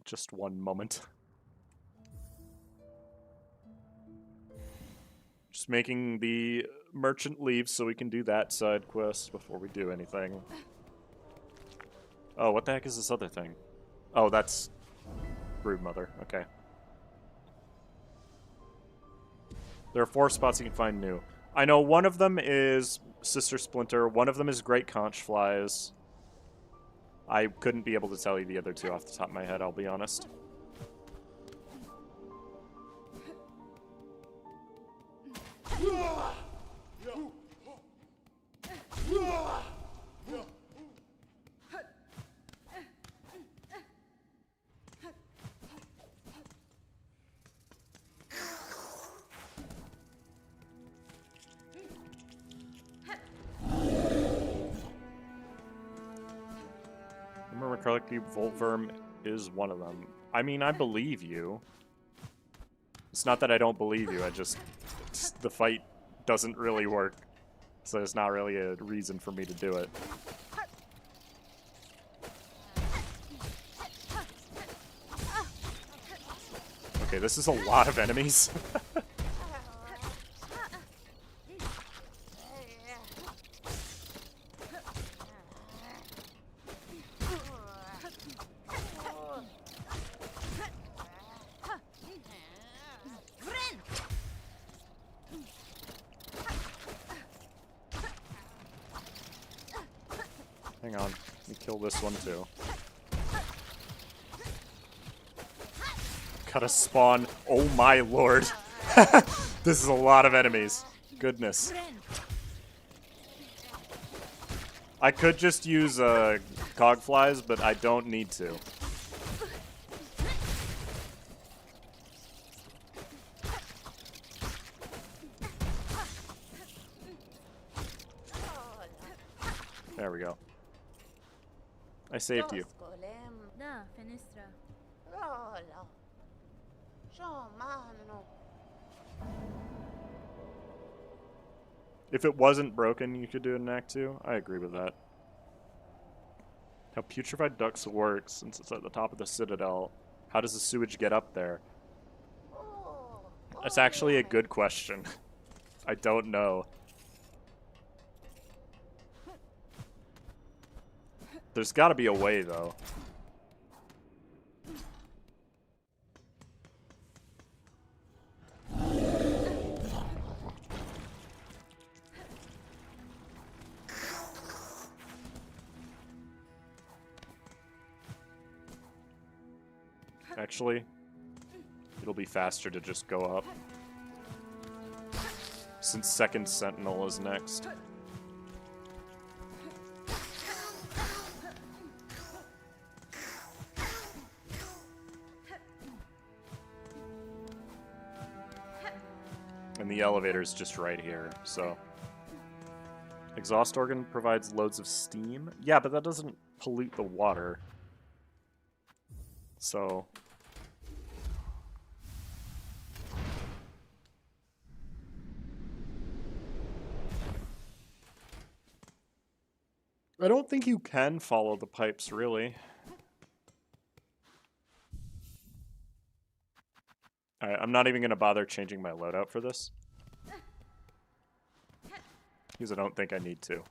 Just one moment. Just making the merchant leave so we can do that side quest before we do anything. Oh, what the heck is this other thing? Oh, that's Broodmother. Okay. There are 4 spots you can find new. I know one of them is Sister Splinter, one of them is Great Conchflies. I couldn't be able to tell you the other 2 off the top of my head, I'll be honest. Remember correctly, Voltverm is one of them. I mean, I believe you. It's not that I don't believe you, the fight doesn't really work. So there's not really a reason for me to do it. Okay, this is a lot of enemies. Hang on, let me kill this one too. Gotta spawn. Oh my lord. This is a lot of enemies. Goodness. I could just use cogflies, but I don't need to. There we go. I saved you. If it wasn't broken, you could do it in Act 2. I agree with that. How putrefied ducts work, since it's at the top of the citadel, how does the sewage get up there? That's actually a good question. I don't know. There's gotta be a way, though. actually. It'll be faster to just go up. Since second sentinel is next. And the elevator's just right here, so... Exhaust organ provides loads of steam? Yeah, but that doesn't pollute the water. So... I don't think you can follow the pipes, really. Alright, I'm not even going to bother changing my loadout for this. Because I don't think I need to.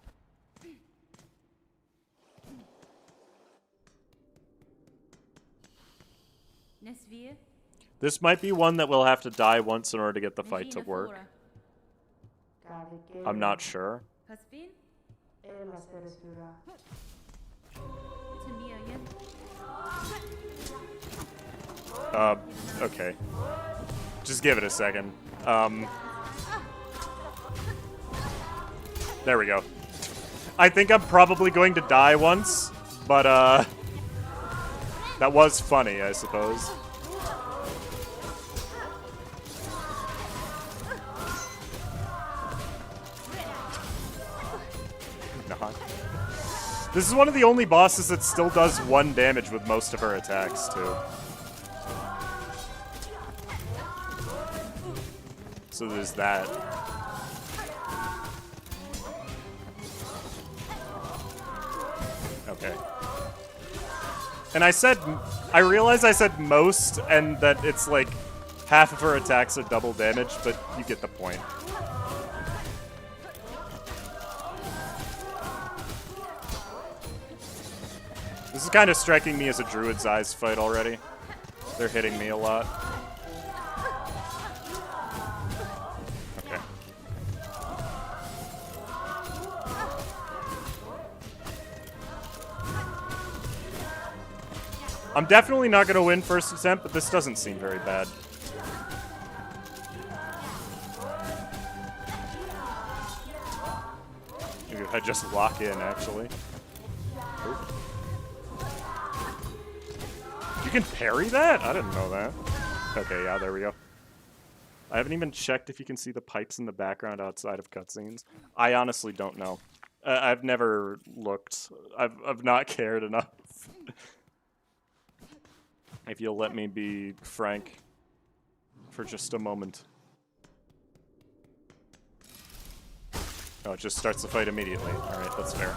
This might be one that we'll have to die once in order to get the fight to work. I'm not sure. Okay. Just give it a second. There we go. I think I'm probably going to die once, but, that was funny, I suppose. Not. This is one of the only bosses that still does 1 damage with most of her attacks, too. So there's that. Okay. And I realized I said most, and that it's like half of her attacks are double damage, but you get the point. This is kind of striking me as a Druid's Eyes fight already. They're hitting me a lot. Okay. I'm definitely not going to win first attempt, but this doesn't seem very bad. Maybe if I just lock in, actually. Ooh. You can parry that? I didn't know that. Okay, yeah, there we go. I haven't even checked if you can see the pipes in the background outside of cutscenes. I honestly don't know. I've never looked. I've not cared enough. If you'll let me be frank for just a moment. Oh, it just starts the fight immediately. Alright, that's fair.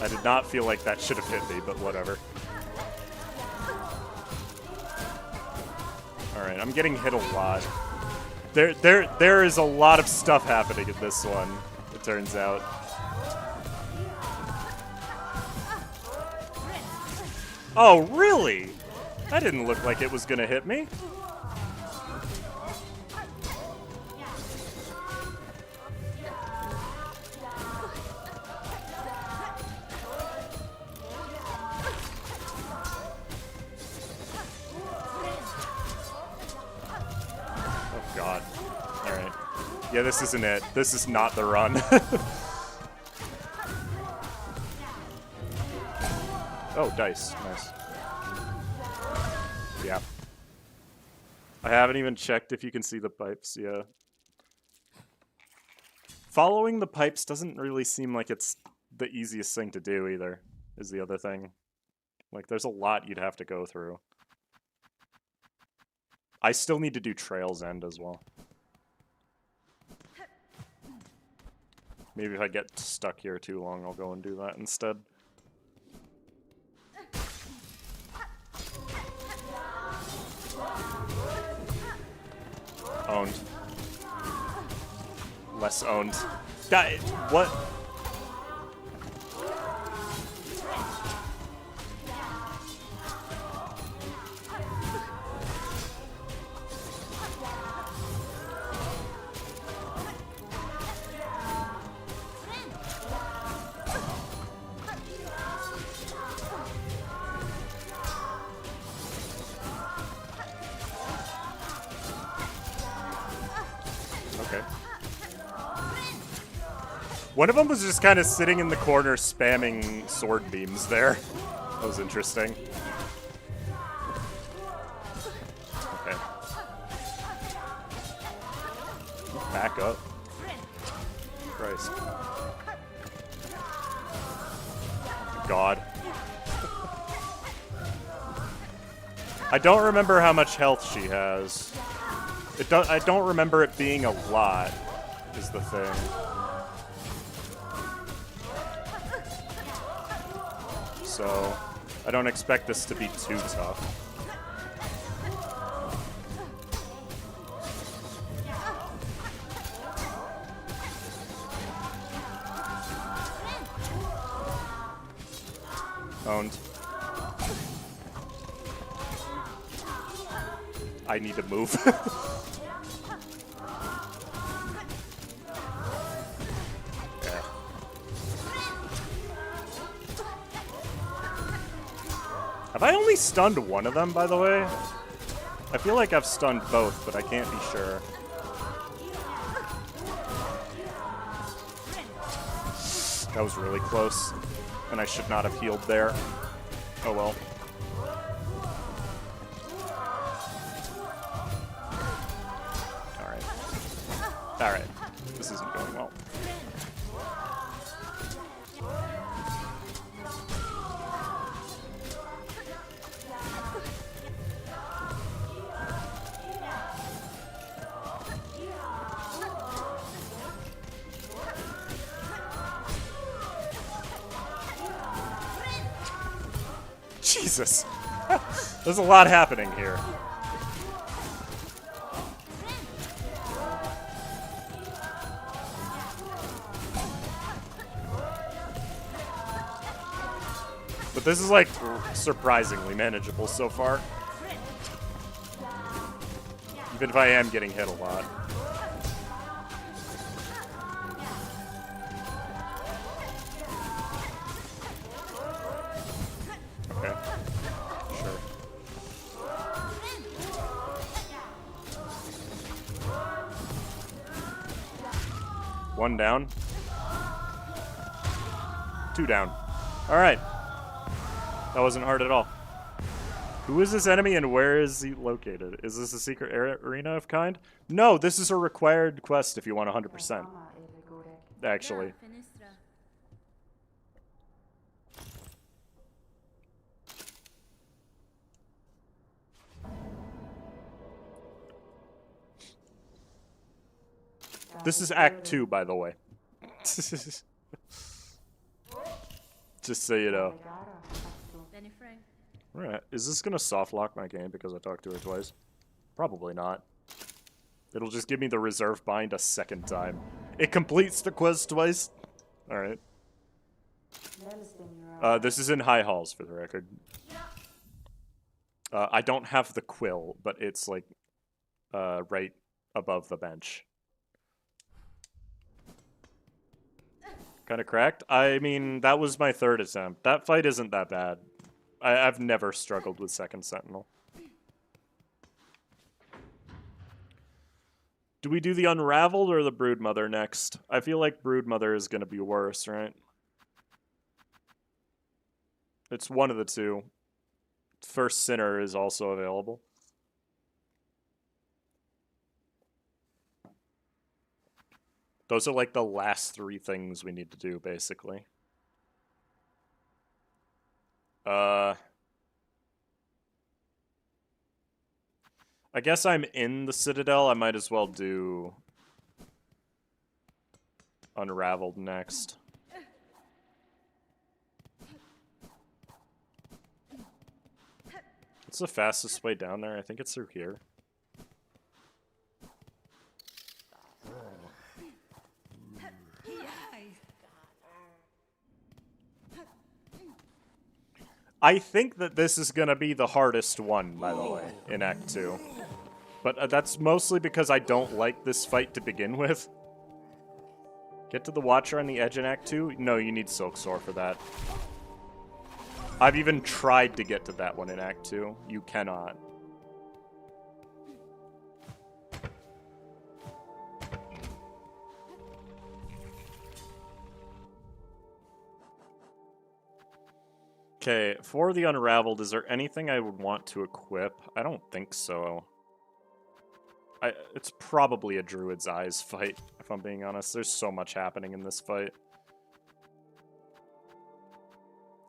I did not feel like that should have hit me, but whatever. Alright, I'm getting hit a lot. There is a lot of stuff happening in this one, it turns out. Oh, really? That didn't look like it was gonna hit me. Yeah, this isn't it. This is not the run. Oh, dice. Nice. Yeah. I haven't even checked if you can see the pipes, yeah. Following the pipes doesn't really seem like it's the easiest thing to do either, is the other thing. Like, there's a lot you'd have to go through. I still need to do Trail's End as well. Maybe if I get stuck here too long, I'll go and do that instead. Owned. Less owned. What? Okay. One of them was just kind of sitting in the corner spamming sword beams there. That was interesting. Okay. Back up. Christ. God. I don't remember how much health she has. I don't remember it being a lot, is the thing. So, I don't expect this to be too tough. Owned. I need to move. Yeah. Have I only stunned one of them, by the way? I feel like I've stunned both, but I can't be sure. That was really close, and I should not have healed there. Oh well. Alright. This isn't going well. Jesus! There's a lot happening here. But this is, like, surprisingly manageable so far. Even if I am getting hit a lot. Okay. Sure. One down. Two down. Alright. That wasn't hard at all. Who is this enemy and where is he located? Is this a secret arena of kind? No, this is a required quest if you want 100%. Actually. This is Act 2, by the way. Just so you know. Alright, is this gonna soft lock my game because I talked to her twice? Probably not. It'll just give me the reserve bind a second time. It completes the quest twice. Alright. This is in High Halls, for the record. I don't have the quill, but it's like right above the bench. Kind of cracked? I mean, that was my third attempt. That fight isn't that bad. I've never struggled with Second Sentinel. Do we do the Unraveled or the Broodmother next? I feel like Broodmother is going to be worse, right? It's one of the two. First Sinner is also available. Those are like the last three things we need to do, basically. I guess I'm in the Citadel. I might as well do Unraveled next. What's the fastest way down there? I think it's through here. I think that this is going to be the hardest one, by the way, in Act 2. But that's mostly because I don't like this fight to begin with. Get to the Watcher on the edge in Act 2? No, you need Silk Sword for that. I've even tried to get to that one in Act 2. You cannot. Okay, for the Unraveled, is there anything I would want to equip? I don't think so. It's probably a Druid's Eyes fight, if I'm being honest. There's so much happening in this fight.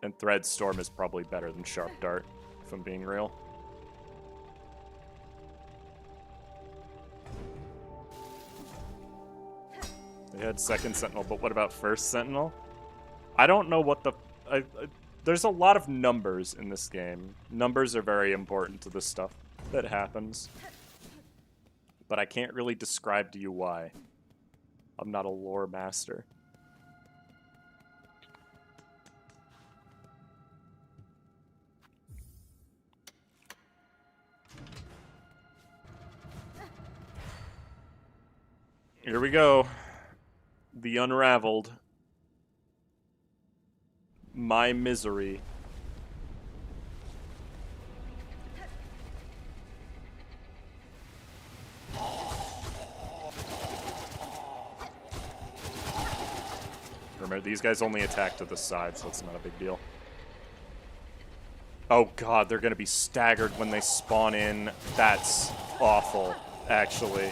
And Thread Storm is probably better than Sharp Dart, if I'm being real. They had second Sentinel, but what about first Sentinel? I don't know what the... there's a lot of numbers in this game. Numbers are very important to the stuff that happens. But I can't really describe to you why. I'm not a lore master. Here we go. The Unraveled. My misery. Remember, these guys only attack to the side, so it's not a big deal. Oh god, they're gonna be staggered when they spawn in. That's awful, actually.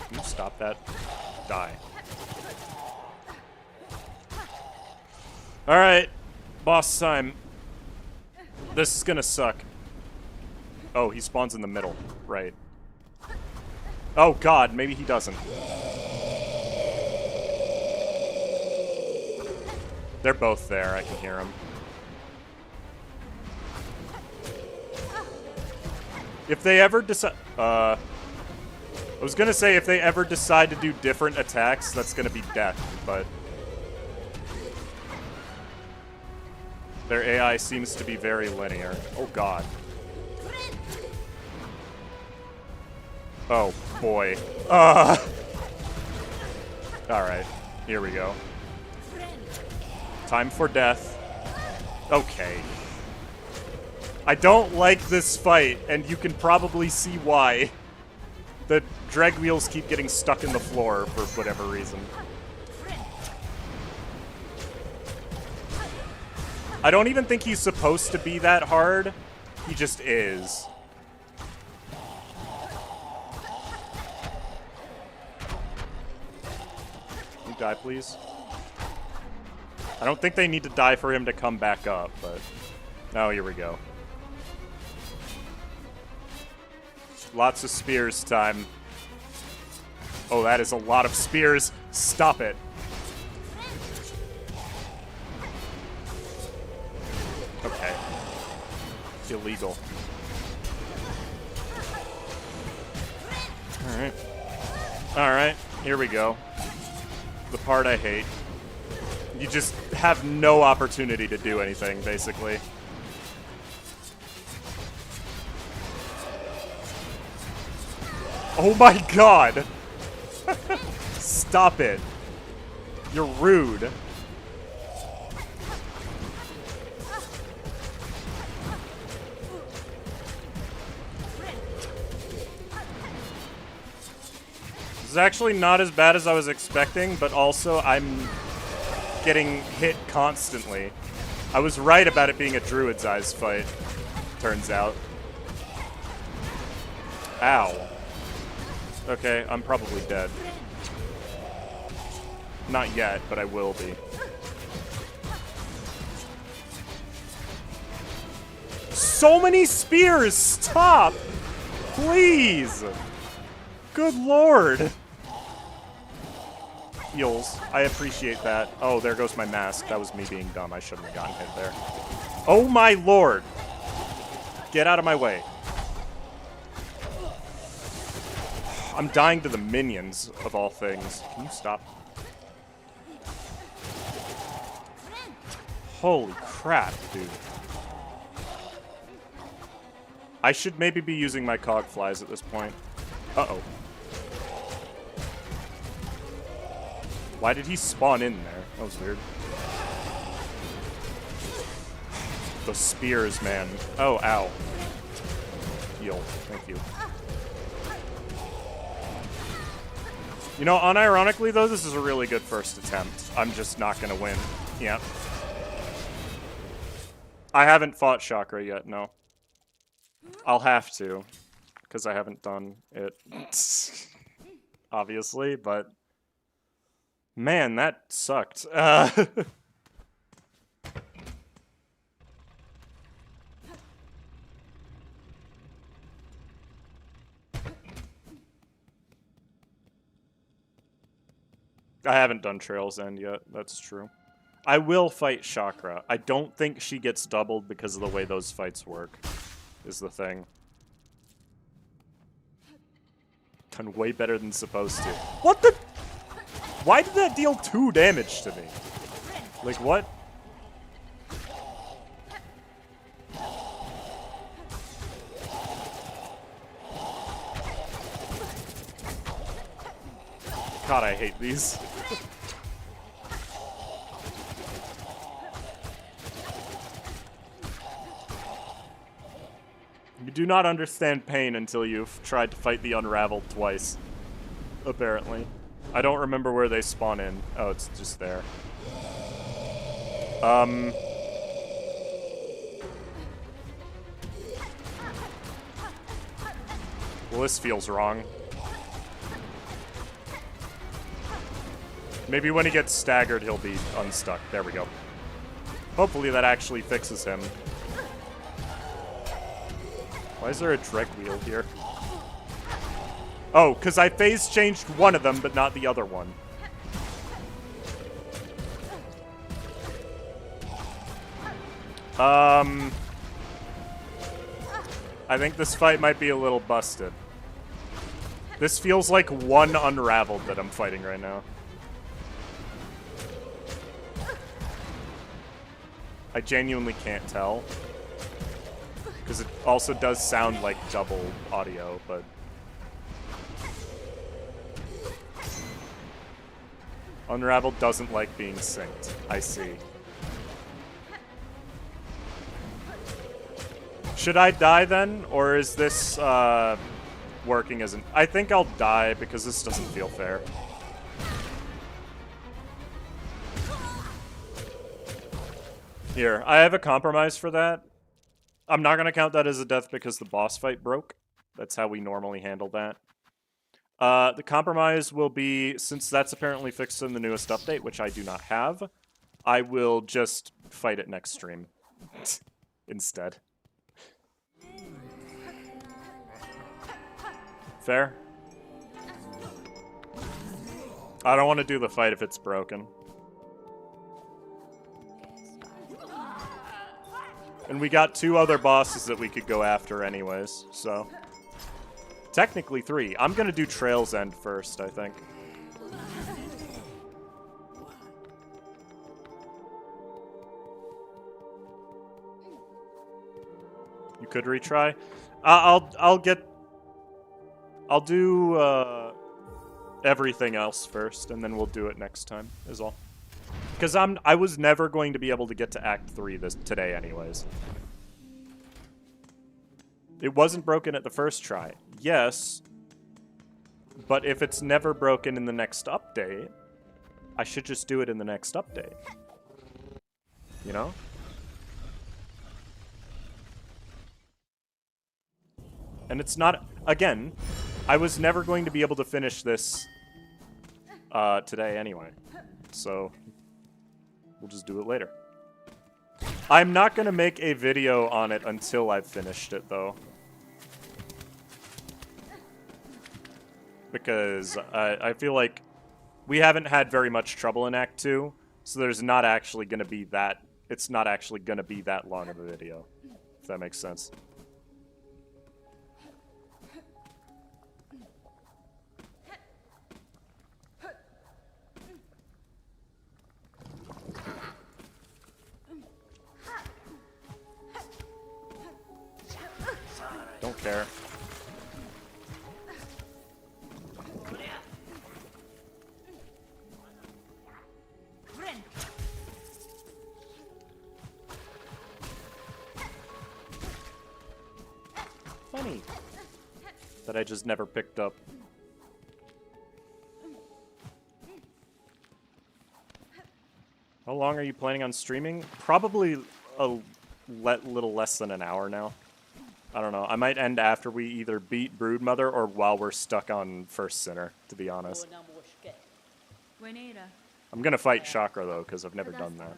Can you stop that? Die. Alright, boss time. This is gonna suck. Oh, he spawns in the middle. Right. Oh god, maybe he doesn't. They're both there, I can hear them. If they ever decide... I was gonna say, if they ever decide to do different attacks, that's gonna be death, but... Their AI seems to be very linear. Oh god. Oh, boy. Alright, here we go. Time for death. Okay. I don't like this fight, and you can probably see why. The drag wheels keep getting stuck in the floor for whatever reason. I don't even think he's supposed to be that hard. He just is. Can you die, please? I don't think they need to die for him to come back up, but... Oh, here we go. Lots of spears time. Oh, that is a lot of spears. Stop it. Okay. Illegal. Alright. Alright, here we go. The part I hate. You just have no opportunity to do anything, basically. Oh my god! Stop it. You're rude. This is actually not as bad as I was expecting, but also I'm getting hit constantly. I was right about it being a Druid's Eyes fight, turns out. Ow. Okay, I'm probably dead. Not yet, but I will be. So many spears! Stop! Please! Good lord! Heals. I appreciate that. Oh, there goes my mask. That was me being dumb. I shouldn't have gotten hit there. Oh my lord! Get out of my way. I'm dying to the minions, of all things. Can you stop? Holy crap, dude. I should maybe be using my cog flies at this point. Uh-oh. Why did he spawn in there? That was weird. The spears, man. Oh, ow. Heal. Thank you. You know, unironically though, this is a really good first attempt. I'm just not gonna win. Yeah. I haven't fought Chakra yet, no. I'll have to, because I haven't done it, obviously, but... Man, that sucked. I haven't done Trail's End yet, that's true. I will fight Chakra. I don't think she gets doubled because of the way those fights work, is the thing. Done way better than supposed to. What the? Why did that deal 2 damage to me? Like, what? God, I hate these. You do not understand pain until you've tried to fight the Unraveled twice. Apparently. I don't remember where they spawn in. Oh, it's just there. Well, this feels wrong. Maybe when he gets staggered, he'll be unstuck. There we go. Hopefully that actually fixes him. Why is there a Dreg wheel here? Oh, because I phase changed one of them, but not the other one. I think this fight might be a little busted. This feels like one Unraveled that I'm fighting right now. I genuinely can't tell. Because it also does sound like double audio, but... Unraveled doesn't like being synced. I see. Should I die then? Or is this working as an... I think I'll die because this doesn't feel fair. Here, I have a compromise for that. I'm not going to count that as a death because the boss fight broke. That's how we normally handle that. The compromise will be, since that's apparently fixed in the newest update, which I do not have, I will just fight it next stream instead. Fair? I don't want to do the fight if it's broken. And we got 2 other bosses that we could go after anyways, so... Technically 3. I'm gonna do Trail's End first, I think. You could retry. I'll do everything else first, and then we'll do it next time, is all. Because I was never going to be able to get to Act 3 today anyways. It wasn't broken at the first try. Yes, but if it's never broken in the next update, I should just do it in the next update. You know? And it's not... Again, I was never going to be able to finish this today anyway. So, we'll just do it later. I'm not going to make a video on it until I've finished it, though. Because I feel like we haven't had very much trouble in Act 2, so there's not actually going to be that... It's not actually going to be that long of a video, if that makes sense. Don't care. Funny that I just never picked up. How long are you planning on streaming? Probably a little less than an hour now. I don't know. I might end after we either beat Broodmother or while we're stuck on First Sinner, to be honest. I'm gonna fight Chakra though, because I've never done that.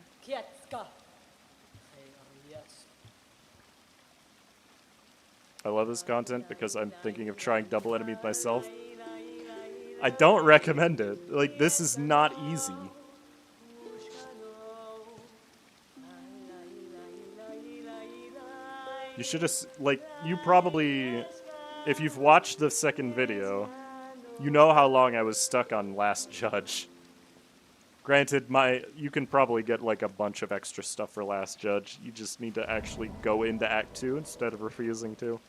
I love this content because I'm thinking of trying double enemies myself. I don't recommend it. Like, this is not easy. You should have, like, you probably, if you've watched the second video, you know how long I was stuck on Last Judge. Granted, you can probably get, like, a bunch of extra stuff for Last Judge. You just need to actually go into Act 2 instead of refusing to.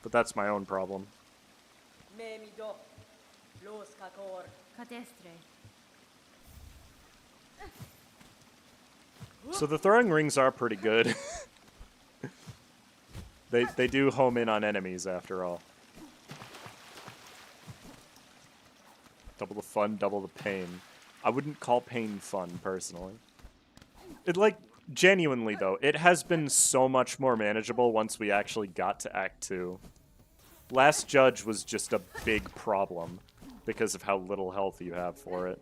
But that's my own problem. So the throwing rings are pretty good. They do home in on enemies after all. Double the fun, double the pain. I wouldn't call pain fun, personally. It, like, genuinely though, it has been so much more manageable once we actually got to Act 2. Last Judge was just a big problem because of how little health you have for it.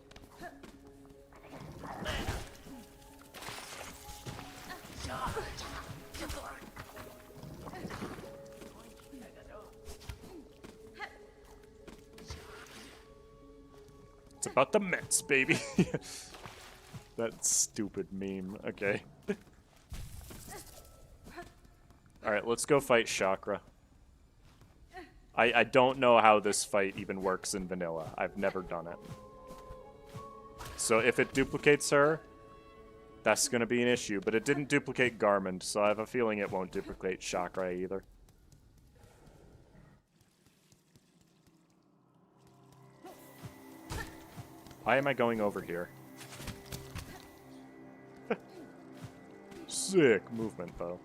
It's about the Mets, baby. That stupid meme. Okay. Alright, let's go fight Chakra. I don't know how this fight even works in vanilla. I've never done it. So if it duplicates her, that's going to be an issue. But it didn't duplicate Garmond, so I have a feeling it won't duplicate Chakra either. Why am I going over here? Sick movement, though.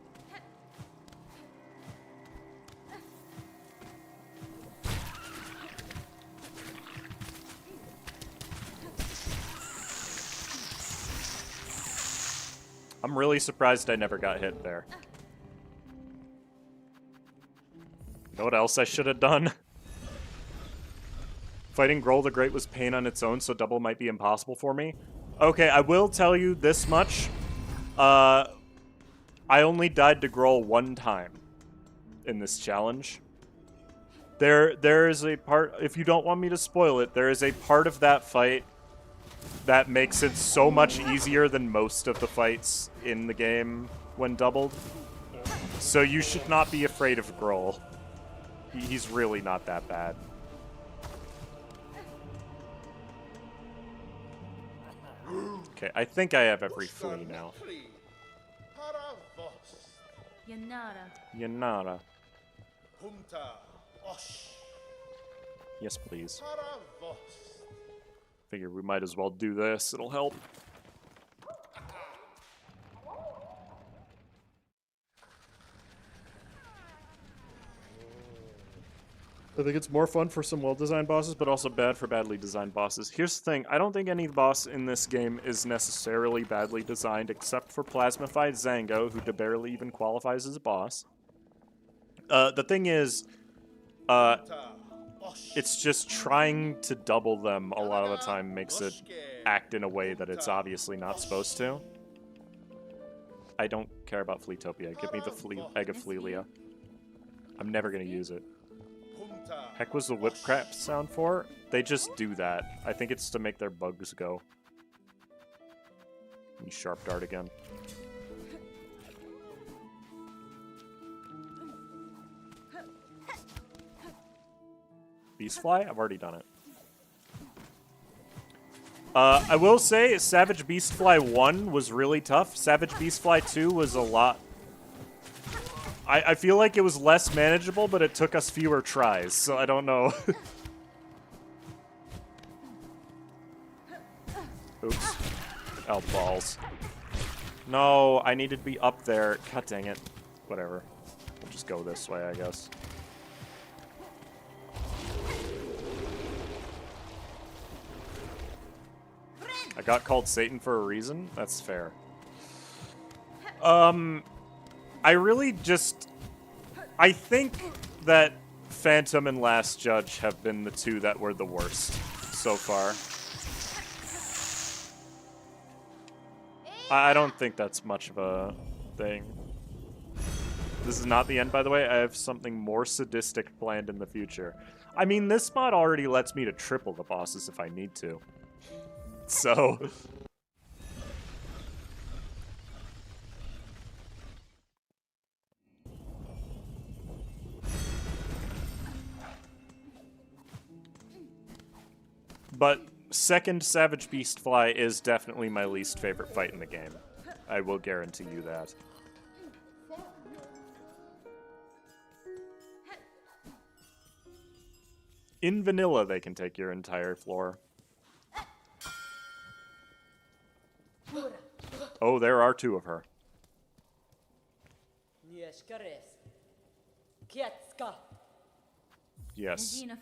I'm really surprised I never got hit there. You know what else I should have done? Fighting Grohl the Great was pain on its own, so double might be impossible for me. Okay, I will tell you this much. I only died to Grohl one time in this challenge. There is a part, if you don't want me to spoil it, there is a part of that fight that makes it so much easier than most of the fights in the game when doubled. So you should not be afraid of Grohl. He's really not that bad. Okay, I think I have every flea now. Yanara. Yes, please. Figure we might as well do this. It'll help. I think it's more fun for some well-designed bosses, but also bad for badly designed bosses. Here's the thing. I don't think any boss in this game is necessarily badly designed, except for Plasmified Zango, who barely even qualifies as a boss. The thing is, it's just trying to double them a lot of the time makes it act in a way that it's obviously not supposed to. I don't care about Fleetopia. Give me the Egg of Fleelia. I'm never going to use it. Heck was the Whipcrap sound for? They just do that. I think it's to make their bugs go. You Sharp Dart again. Beastfly? I've already done it. I will say, Savage Beastfly 1 was really tough. Savage Beastfly 2 was a lot... I feel like it was less manageable, but it took us fewer tries, so I don't know. Oops. Oh, balls. No, I needed to be up there. God dang it. Whatever. We'll just go this way, I guess. I got called Satan for a reason? That's fair. I really just... I think that Phantom and Last Judge have been the two that were the worst so far. I don't think that's much of a thing. This is not the end, by the way. I have something more sadistic planned in the future. I mean, this mod already lets me to triple the bosses if I need to. So... But second Savage Beast Fly is definitely my least favorite fight in the game. I will guarantee you that. In vanilla, they can take your entire floor. Oh, there are two of her. Yes.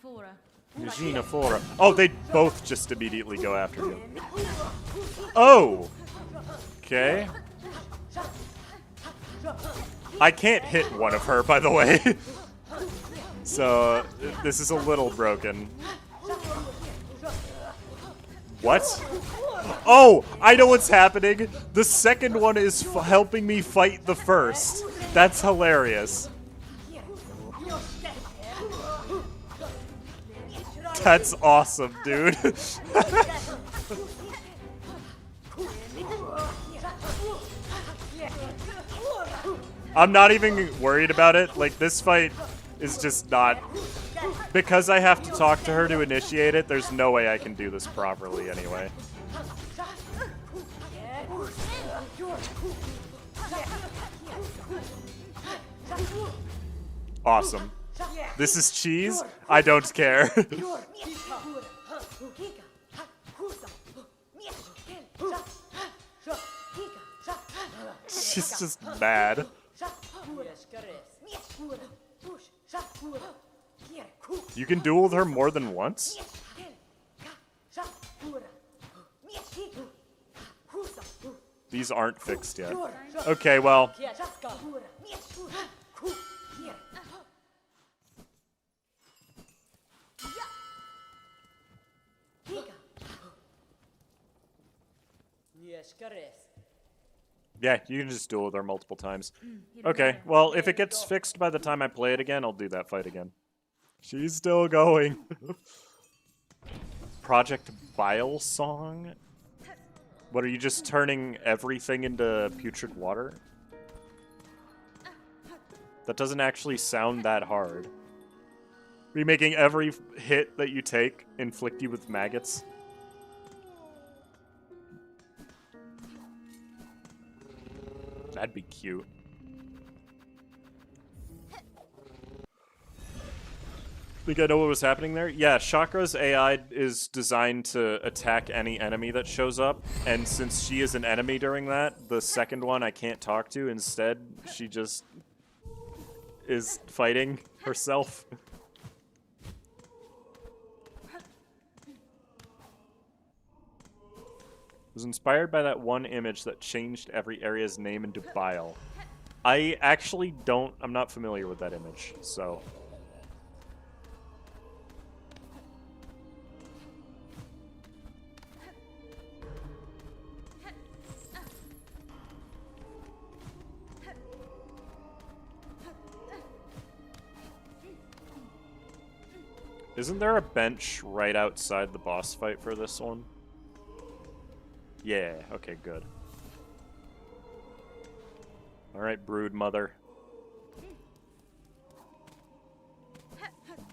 Fora. Oh, they both just immediately go after you. Oh! Okay. I can't hit one of her, by the way. So, this is a little broken. What? Oh! I know what's happening! The second one is helping me fight the first. That's hilarious. That's awesome, dude. I'm not even worried about it. Like, this fight is just not... Because I have to talk to her to initiate it, there's no way I can do this properly anyway. Awesome. This is cheese? I don't care. She's just mad. You can duel with her more than once? These aren't fixed yet. Okay, well... Yeah, you can just duel with her multiple times. Okay, well, if it gets fixed by the time I play it again, I'll do that fight again. She's still going. Project Bile Song? What, are you just turning everything into putrid water? That doesn't actually sound that hard. Are you making every hit that you take inflict you with maggots? That'd be cute. Think I know what was happening there? Yeah, Chakra's AI is designed to attack any enemy that shows up, and since she is an enemy during that, the second one I can't talk to. Instead, she just is fighting herself. Was inspired by that one image that changed every area's name into bile. I actually I'm not familiar with that image, so. Isn't there a bench right outside the boss fight for this one? Yeah, okay, good. Alright, Brood Mother.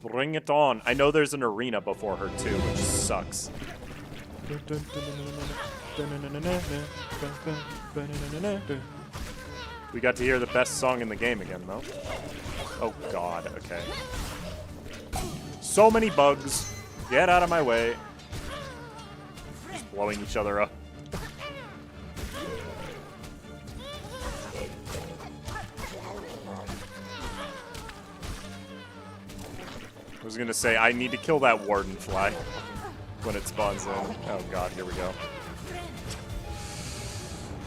Bring it on. I know there's an arena before her too, which sucks. We got to hear the best song in the game again, though. Oh god, okay. So many bugs. Get out of my way. Just blowing each other up. I was gonna say, I need to kill that warden fly when it spawns in. Oh god, here we go.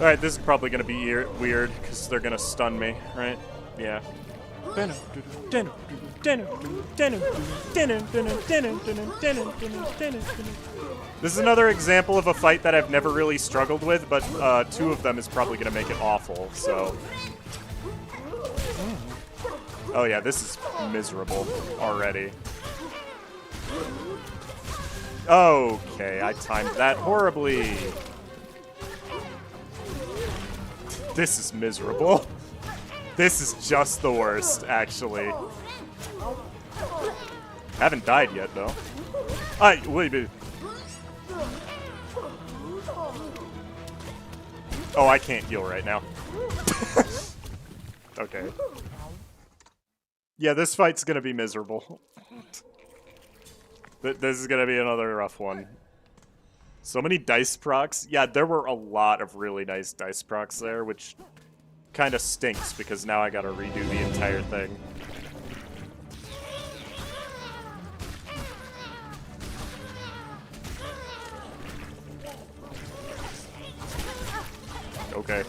Alright, this is probably gonna be weird, because they're gonna stun me, right? Yeah. This is another example of a fight that I've never really struggled with, but 2 of them is probably gonna make it awful, so... Oh yeah, this is miserable already. Okay, I timed that horribly. This is miserable. This is just the worst, actually. Haven't died yet, though. Wait. Oh, I can't heal right now. Okay. Yeah, this fight's gonna be miserable. This is gonna be another rough one. So many dice procs. Yeah, there were a lot of really nice dice procs there, which kind of stinks because now I gotta redo the entire thing. Okay.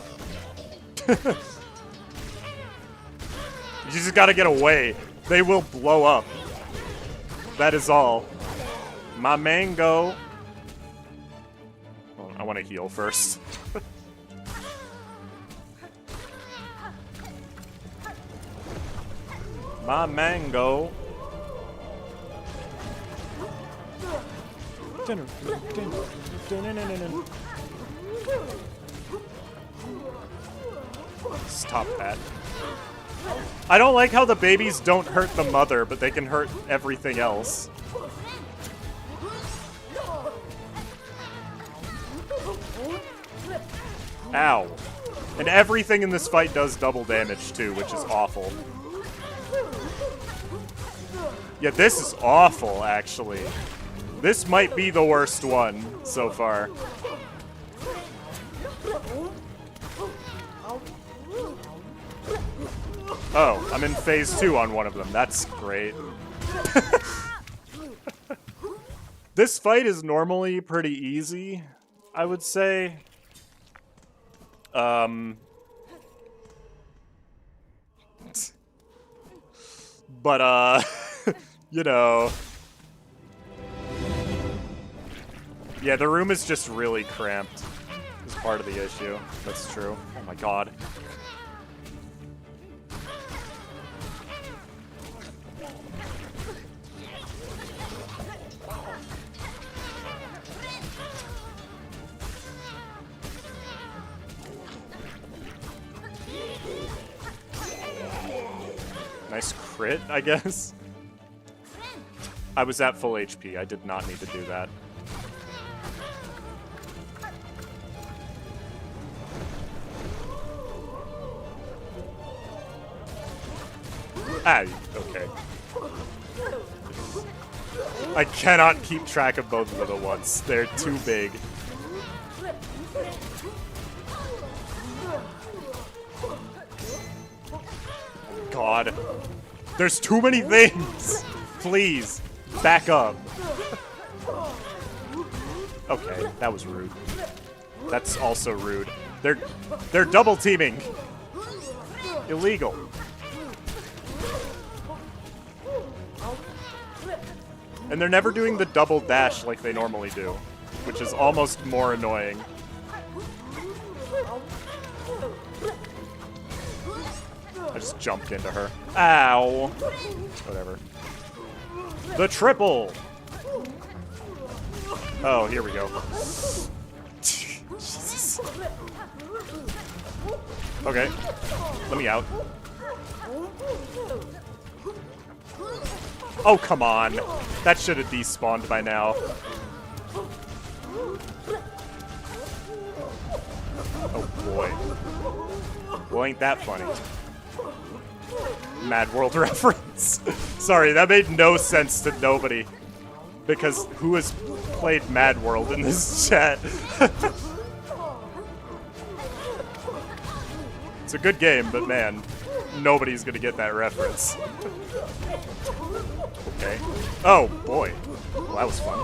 You just gotta get away. They will blow up. That is all. My mango. Oh, I want to heal first. My mango. Stop that. I don't like how the babies don't hurt the mother, but they can hurt everything else. Ow. And everything in this fight does double damage too, which is awful. Yeah, this is awful, actually. This might be the worst one so far. Oh, I'm in phase 2 on one of them. That's great. This fight is normally pretty easy, I would say. But, you know. Yeah, the room is just really cramped. Is part of the issue. That's true. Oh my god. Nice crit, I guess. I was at full HP. I did not need to do that. Ah, okay. I cannot keep track of both of them at once. They're too big. God. There's too many things! Please, back up. Okay, that was rude. That's also rude. They're double teaming. Illegal. And they're never doing the double dash like they normally do, which is almost more annoying. I just jumped into her. Ow! Whatever. The triple! Oh, here we go. Jesus. Okay. Let me out. Oh, come on. That should have despawned by now. Oh, boy. Well, ain't that funny. Mad World reference. Sorry, that made no sense to nobody. Because who has played Mad World in this chat? It's a good game, but man, nobody's gonna get that reference. Okay. Oh, boy. Well, that was fun.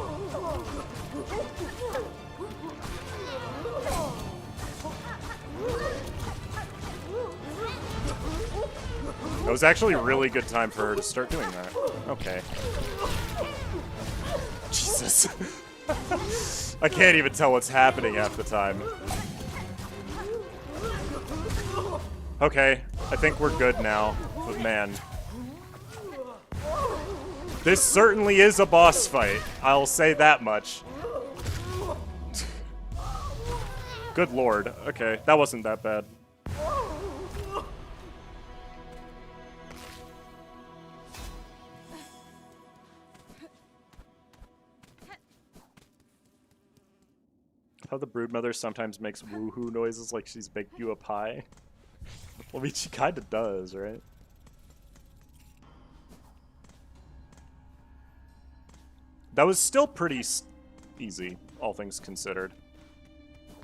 That was actually a really good time for her to start doing that. Okay. Jesus. I can't even tell what's happening half the time. Okay, I think we're good now. But man. This certainly is a boss fight. I'll say that much. Good lord. Okay, that wasn't that bad. How the broodmother sometimes makes woohoo noises like she's baked you a pie. Well, I mean, she kind of does, right? That was still pretty easy, all things considered.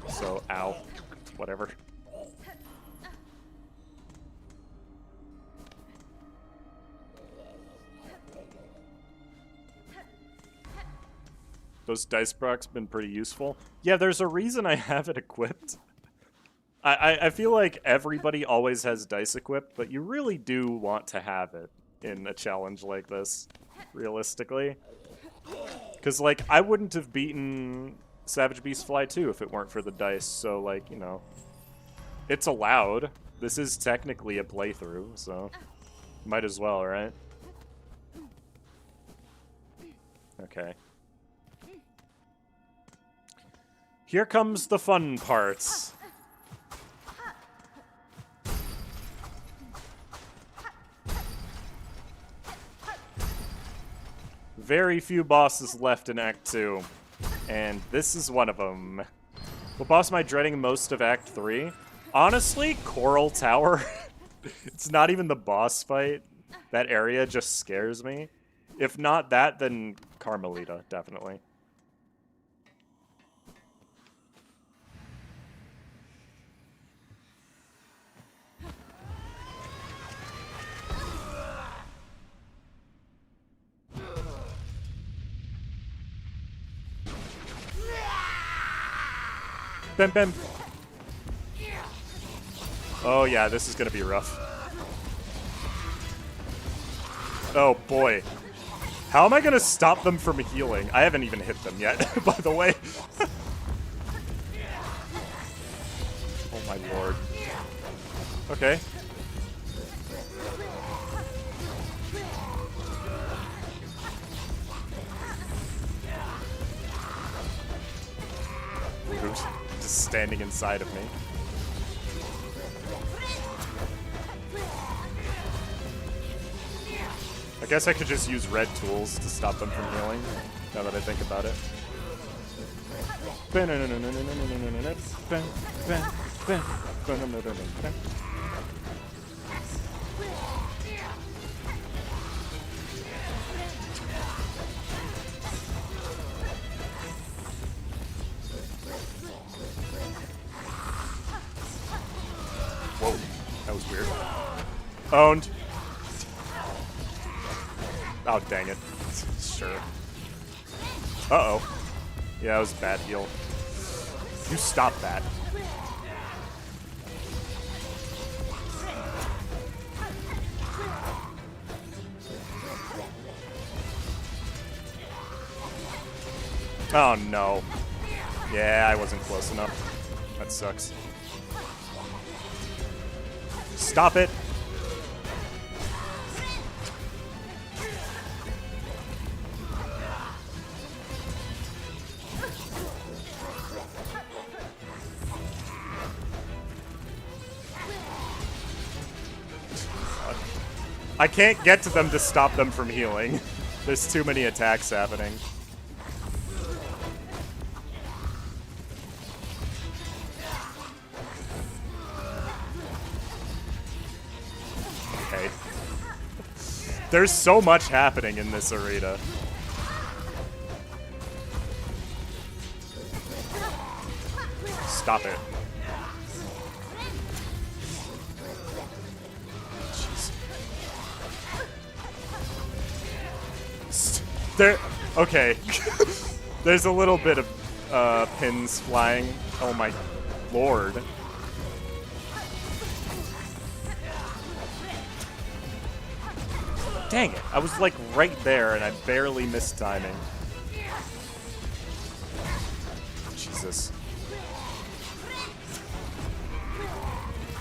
So, ow. Whatever. Those dice procs been pretty useful. Yeah, there's a reason I have it equipped. I feel like everybody always has dice equipped, but you really do want to have it in a challenge like this, realistically. Because, like, I wouldn't have beaten Savage Beast Fly 2 if it weren't for the dice, so, like, you know. It's allowed. This is technically a playthrough, so might as well, right? Okay. Here comes the fun parts. Very few bosses left in Act 2, and this is one of them. What boss am I dreading most of Act 3? Honestly, Coral Tower. It's not even the boss fight. That area just scares me. If not that, then Carmelita, definitely. Bam, bam. Oh yeah, this is gonna be rough. Oh boy. How am I gonna stop them from healing? I haven't even hit them yet, by the way. Oh my lord. Okay. Oops. Just standing inside of me. I guess I could just use red tools to stop them from healing, now that I think about it. Whoa, that was weird. Owned. Oh, dang it. Sure. Uh-oh. Yeah, that was a bad heal. You stop that. Oh, no. Yeah, I wasn't close enough. That sucks. Stop it. I can't get to them to stop them from healing. There's too many attacks happening. Okay. There's so much happening in this arena. Stop it. There, okay. There's a little bit of pins flying. Oh my lord. Dang it. I was like right there and I barely missed timing. Jesus.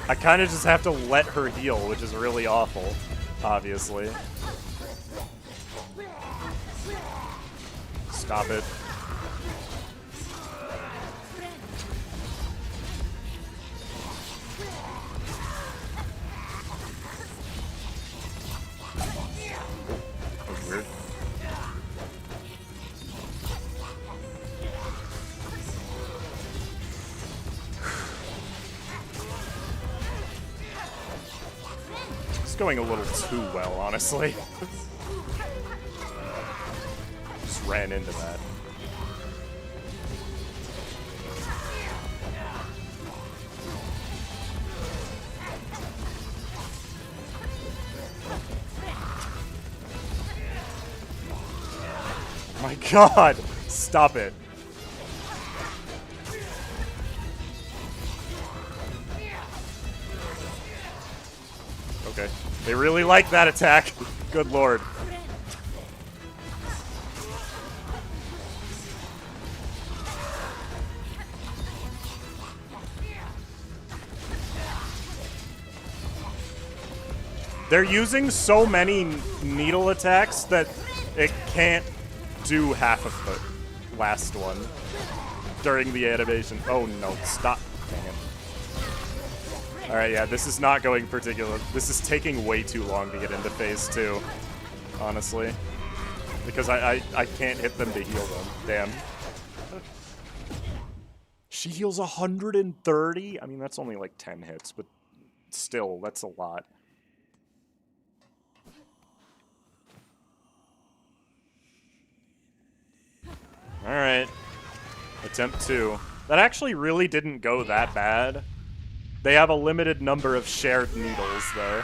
I kind of just have to let her heal, which is really awful, obviously. Stop it. Weird. It's going a little too well, honestly. Just ran into that. My God! Stop it. Okay. They really like that attack. Good lord. They're using so many needle attacks that it can't do half of the last one during the animation. Oh no, stop. Dang it. Alright, yeah, this is not going particular. This is taking way too long to get into phase 2, honestly. Because I can't hit them to heal them. Damn. She heals 130? I mean, that's only like 10 hits, but still, that's a lot. Alright. Attempt 2. That actually really didn't go that bad. They have a limited number of shared needles, though.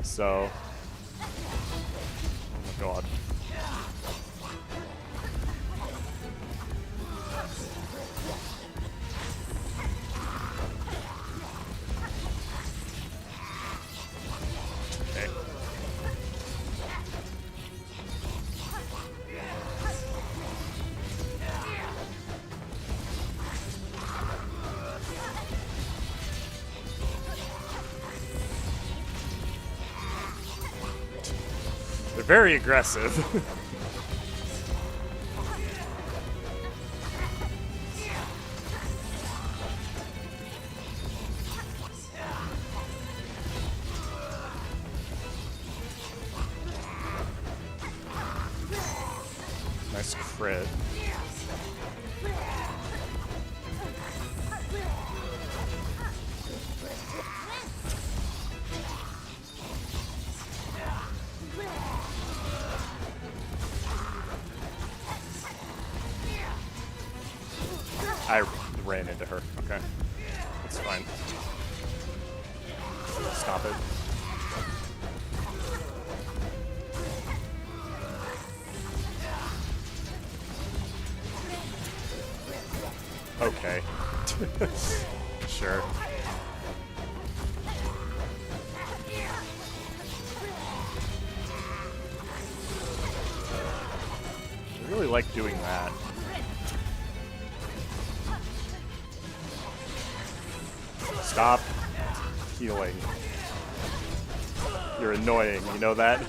So. Oh my god. Okay. They're very aggressive. Nice crit. I ran into her. Okay. That's fine. Stop it. Okay. Sure. I really like doing that. Stop healing. You're annoying, you know that?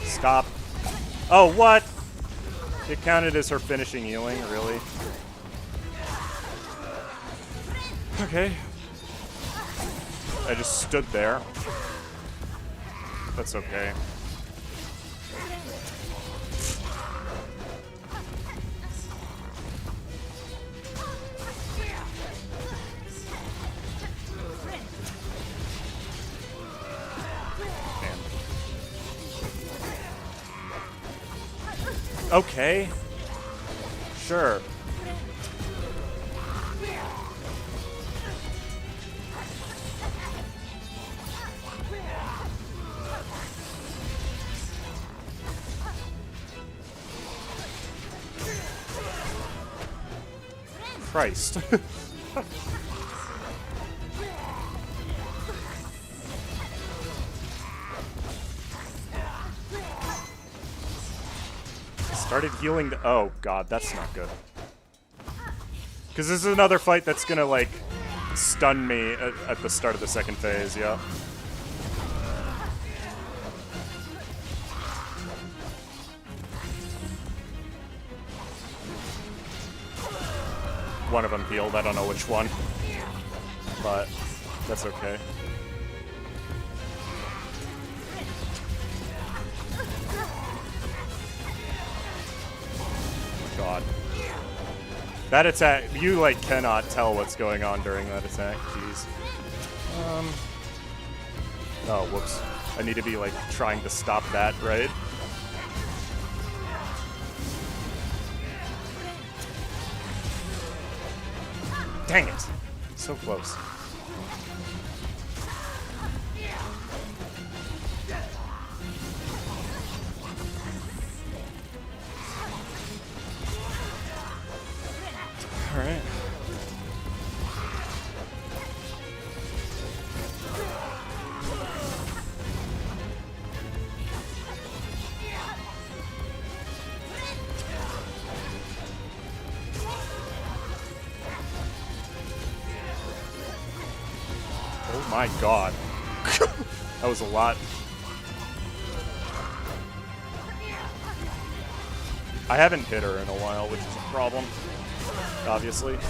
Stop. Oh, what? It counted as her finishing healing, really? Okay. I just stood there. That's okay. Okay. Sure. Christ. Started healing the... Oh, God, that's not good. Because this is another fight that's gonna, like, stun me at the start of the second phase, yeah. One of them healed, I don't know which one. But that's okay. God. That attack, you like cannot tell what's going on during that attack, jeez. Oh, whoops. I need to be like trying to stop that, right? Dang it! So close. Alright. Oh my god. That was a lot. I haven't hit her in a while, which is a problem. Obviously. Okay,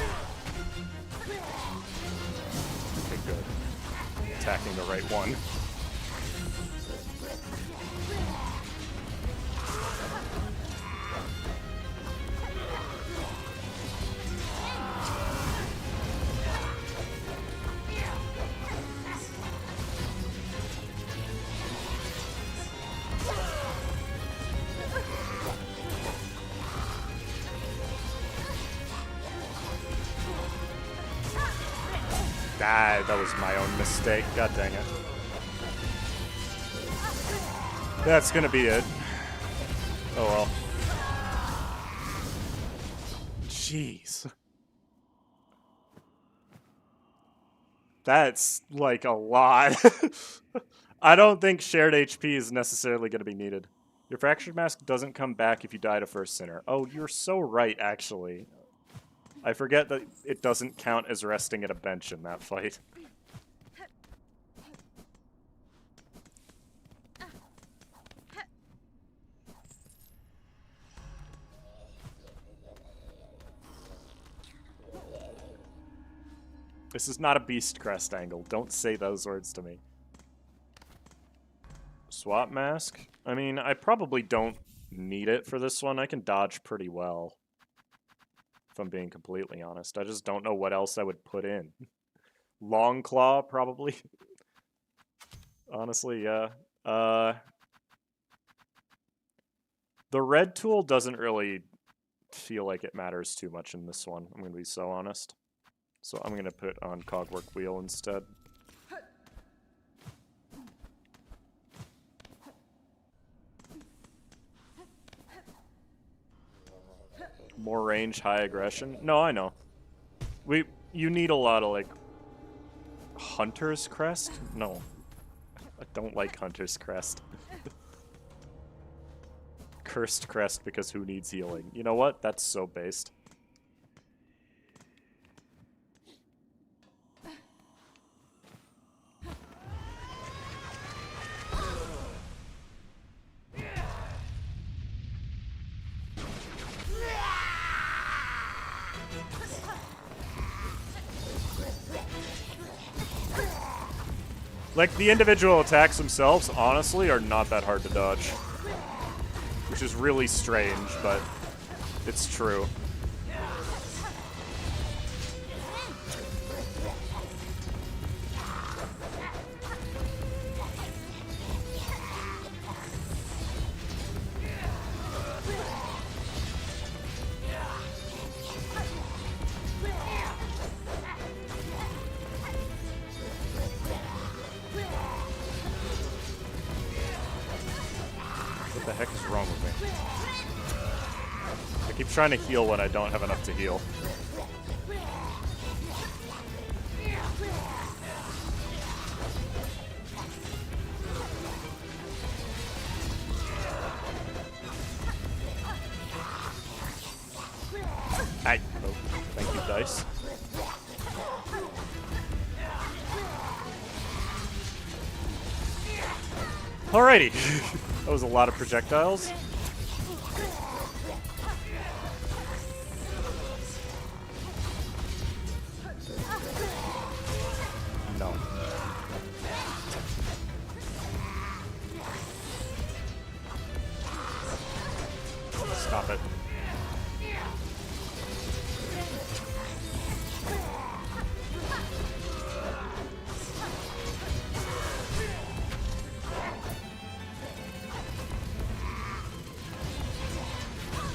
good. Attacking the right one. Ah, that was my own mistake. God dang it. That's gonna be it. Oh well. Jeez. That's like a lot. I don't think shared HP is necessarily gonna be needed. Your fractured mask doesn't come back if you die to first sinner. Oh, you're so right, actually. I forget that it doesn't count as resting at a bench in that fight. This is not a beast crest angle. Don't say those words to me. Swap mask? I mean, I probably don't need it for this one. I can dodge pretty well. If I'm being completely honest. I just don't know what else I would put in. Long claw, probably. Honestly, yeah. The red tool doesn't really feel like it matters too much in this one. I'm going to be so honest. So I'm going to put on Cogwork Wheel instead. More range, high aggression. No, I know. You need a lot of, like, Hunter's Crest? No. I don't like Hunter's Crest. Cursed Crest because who needs healing? You know what? That's so based. Like, the individual attacks themselves, honestly, are not that hard to dodge. Which is really strange, but it's true. What the heck is wrong with me? I keep trying to heal when I don't have enough to heal. Alrighty. That was a lot of projectiles. No. Stop it.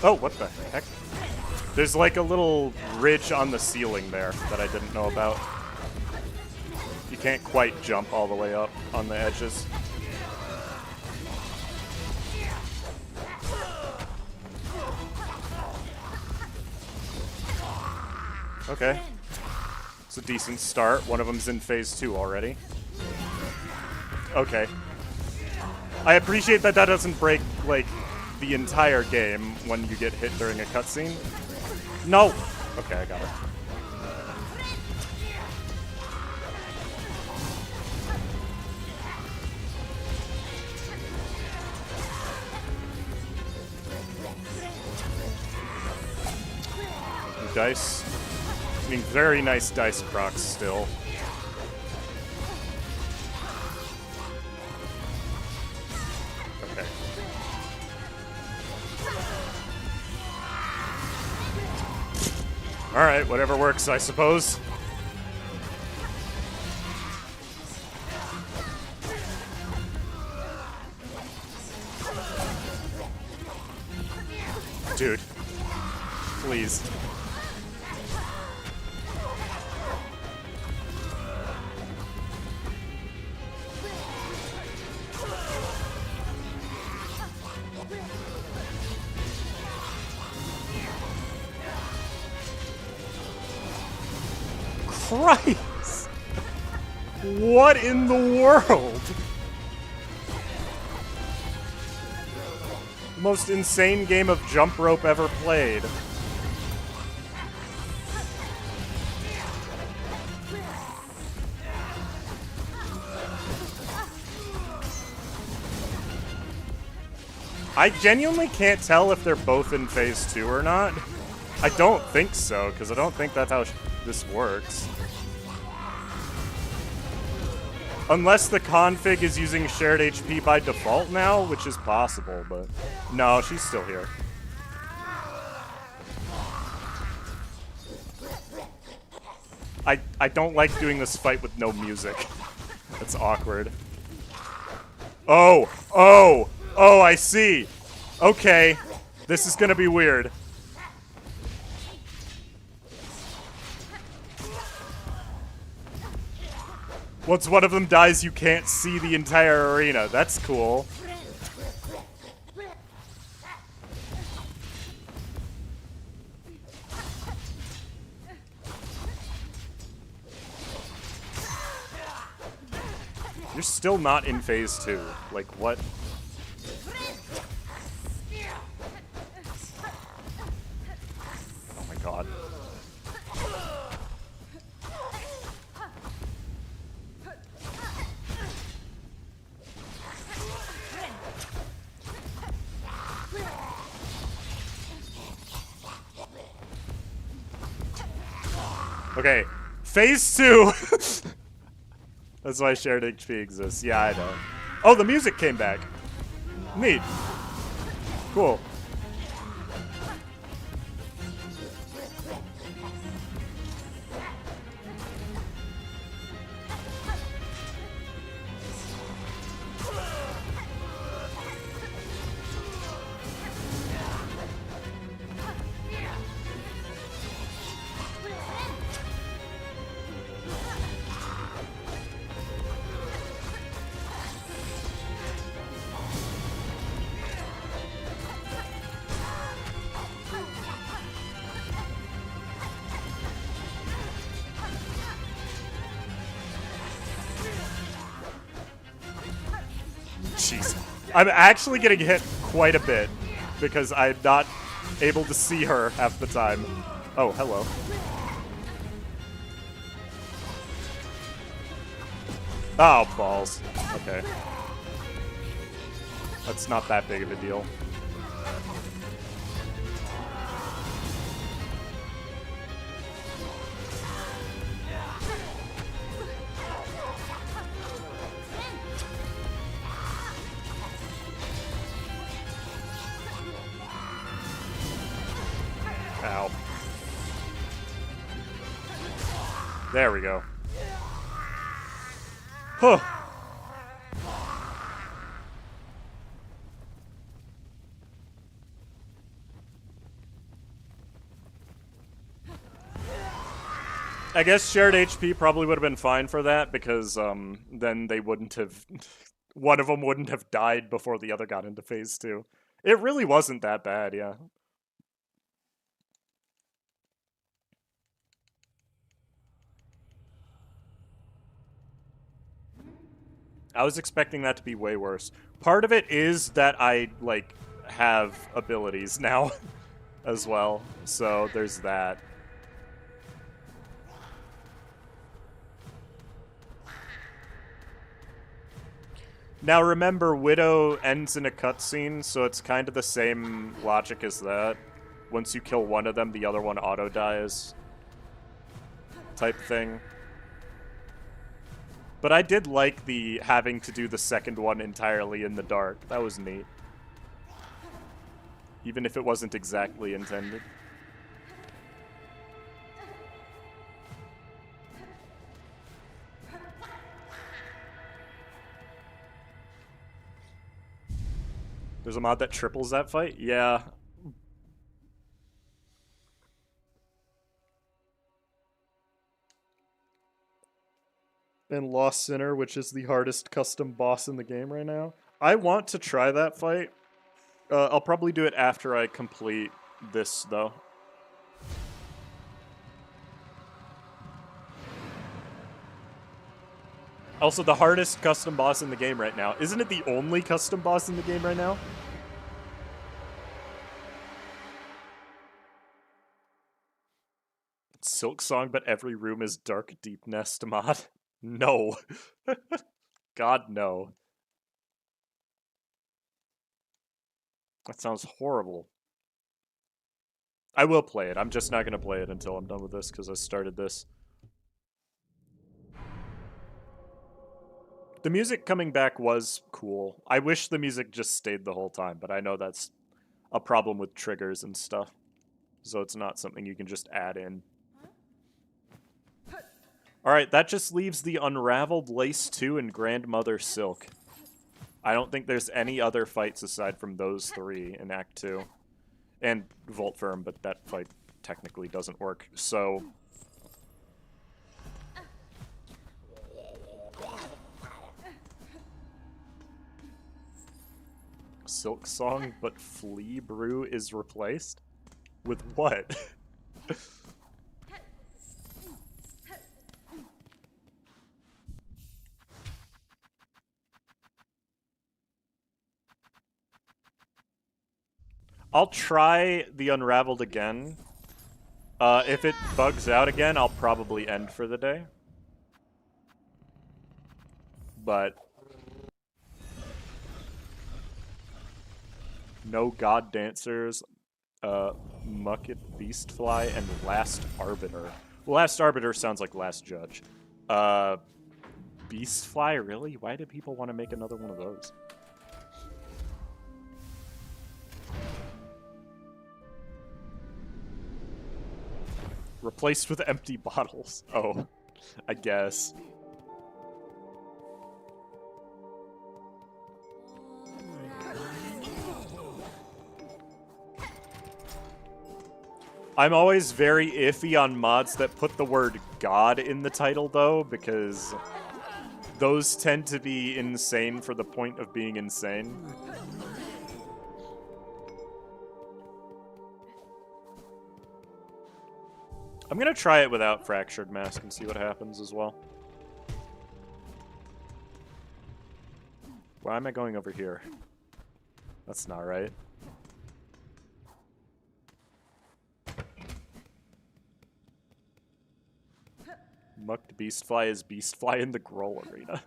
Oh, what the heck? There's like a little ridge on the ceiling there that I didn't know about. You can't quite jump all the way up on the edges. Okay. It's a decent start. One of them's in phase 2 already. Okay. I appreciate that that doesn't break, like, the entire game when you get hit during a cutscene. No! Okay, I got it. Dice. I mean, very nice dice procs still. Okay. Alright, whatever works, I suppose. Dude. Please. Christ! What in the world? Most insane game of jump rope ever played. I genuinely can't tell if they're both in phase 2 or not. I don't think so, because I don't think that's how this works. Unless the config is using shared HP by default now, which is possible, but no, she's still here. I don't like doing this fight with no music. That's awkward. Oh, oh, oh, I see. Okay, this is gonna be weird. Once one of them dies, you can't see the entire arena. That's cool. You're still not in phase 2. Like, what? Oh my god. Okay, phase 2. That's why shared HP exists. Yeah, I know. Oh, the music came back. Neat. Cool. Jeez. I'm actually getting hit quite a bit because I'm not able to see her half the time. Oh, hello. Oh, balls. Okay. That's not that big of a deal. Ow. There we go. Huh. I guess shared HP probably would have been fine for that, because then they wouldn't have... one of them wouldn't have died before the other got into phase 2. It really wasn't that bad, yeah. I was expecting that to be way worse. Part of it is that I, like, have abilities now as well, so there's that. Now remember, Widow ends in a cutscene, so it's kind of the same logic as that. Once you kill one of them, the other one auto-dies. Type thing. But I did like the having to do the second one entirely in the dark. That was neat. Even if it wasn't exactly intended. There's a mod that triples that fight? Yeah. And Lost Sinner, which is the hardest custom boss in the game right now. I want to try that fight. I'll probably do it after I complete this, though. Also, the hardest custom boss in the game right now. Isn't it the only custom boss in the game right now? Silk Song, but every room is Dark Deep Nest mod. No. God, no. That sounds horrible. I will play it. I'm just not going to play it until I'm done with this, because I started this. The music coming back was cool. I wish the music just stayed the whole time, but I know that's a problem with triggers and stuff. So it's not something you can just add in. Alright, that just leaves the Unraveled Lace 2 and Grandmother Silk. I don't think there's any other fights aside from those three in Act 2. And Voltfirm, but that fight technically doesn't work, so... Silk Song, but Flea Brew is replaced? With what? I'll try the Unraveled again. If it bugs out again, I'll probably end for the day. But... No God Dancers, Mucket Beastfly, and Last Arbiter. Last Arbiter sounds like Last Judge. Beastfly, really? Why do people want to make another one of those? Replaced with empty bottles. Oh, I guess. I'm always very iffy on mods that put the word God in the title, though, because those tend to be insane for the point of being insane. I'm gonna try it without Fractured Mask and see what happens as well. Why am I going over here? That's not right. Mucked Beastfly is Beastfly in the Growl Arena.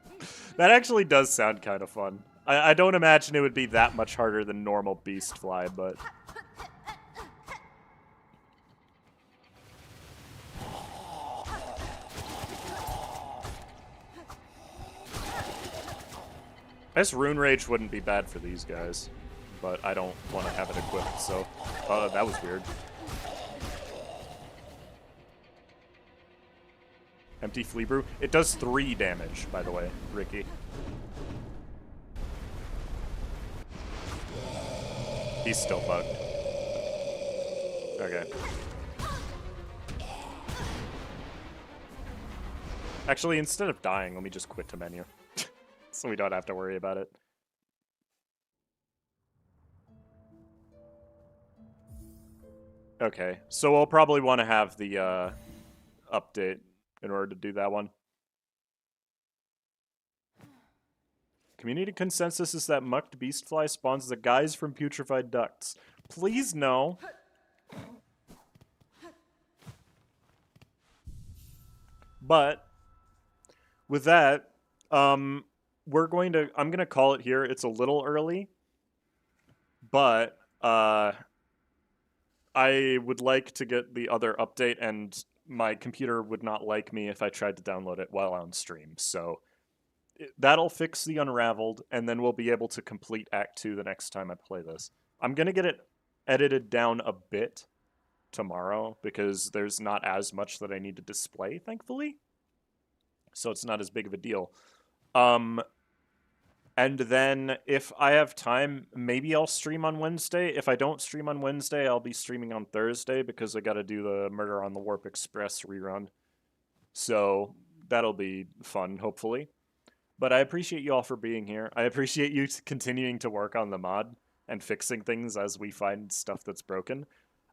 That actually does sound kind of fun. I don't imagine it would be that much harder than normal beast fly, but... I guess Rune Rage wouldn't be bad for these guys, but I don't want to have it equipped, so... that was weird. Empty Flea Brew. It does 3 damage, by the way, Ricky. He's still bugged. Okay. Actually, instead of dying, let me just quit to menu. So we don't have to worry about it. Okay, so we'll probably want to have the update in order to do that one. Community consensus is that mucked beastfly spawns the guys from putrefied ducts. Please no. But with that, I'm gonna call it here. It's a little early, but I would like to get the other update, and my computer would not like me if I tried to download it while on stream. So that'll fix the Unraveled, and then we'll be able to complete Act 2 the next time I play this. I'm gonna get it edited down a bit tomorrow because there's not as much that I need to display, thankfully. So it's not as big of a deal. And then if I have time, maybe I'll stream on Wednesday. If I don't stream on Wednesday, I'll be streaming on Thursday because I gotta do the Murder on the Warp Express rerun. So that'll be fun, hopefully. But I appreciate you all for being here. I appreciate you continuing to work on the mod and fixing things as we find stuff that's broken.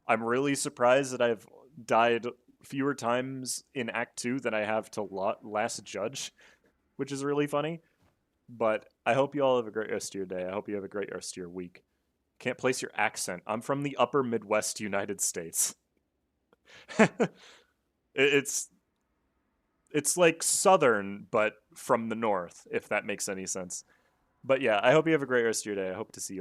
I'm really surprised that I've died fewer times in Act 2 than I have to Last Judge, which is really funny. But I hope you all have a great rest of your day. I hope you have a great rest of your week. Can't place your accent. I'm from the upper Midwest United States. It's like southern, but from the north, if that makes any sense. But yeah, I hope you have a great rest of your day. I hope to see you all.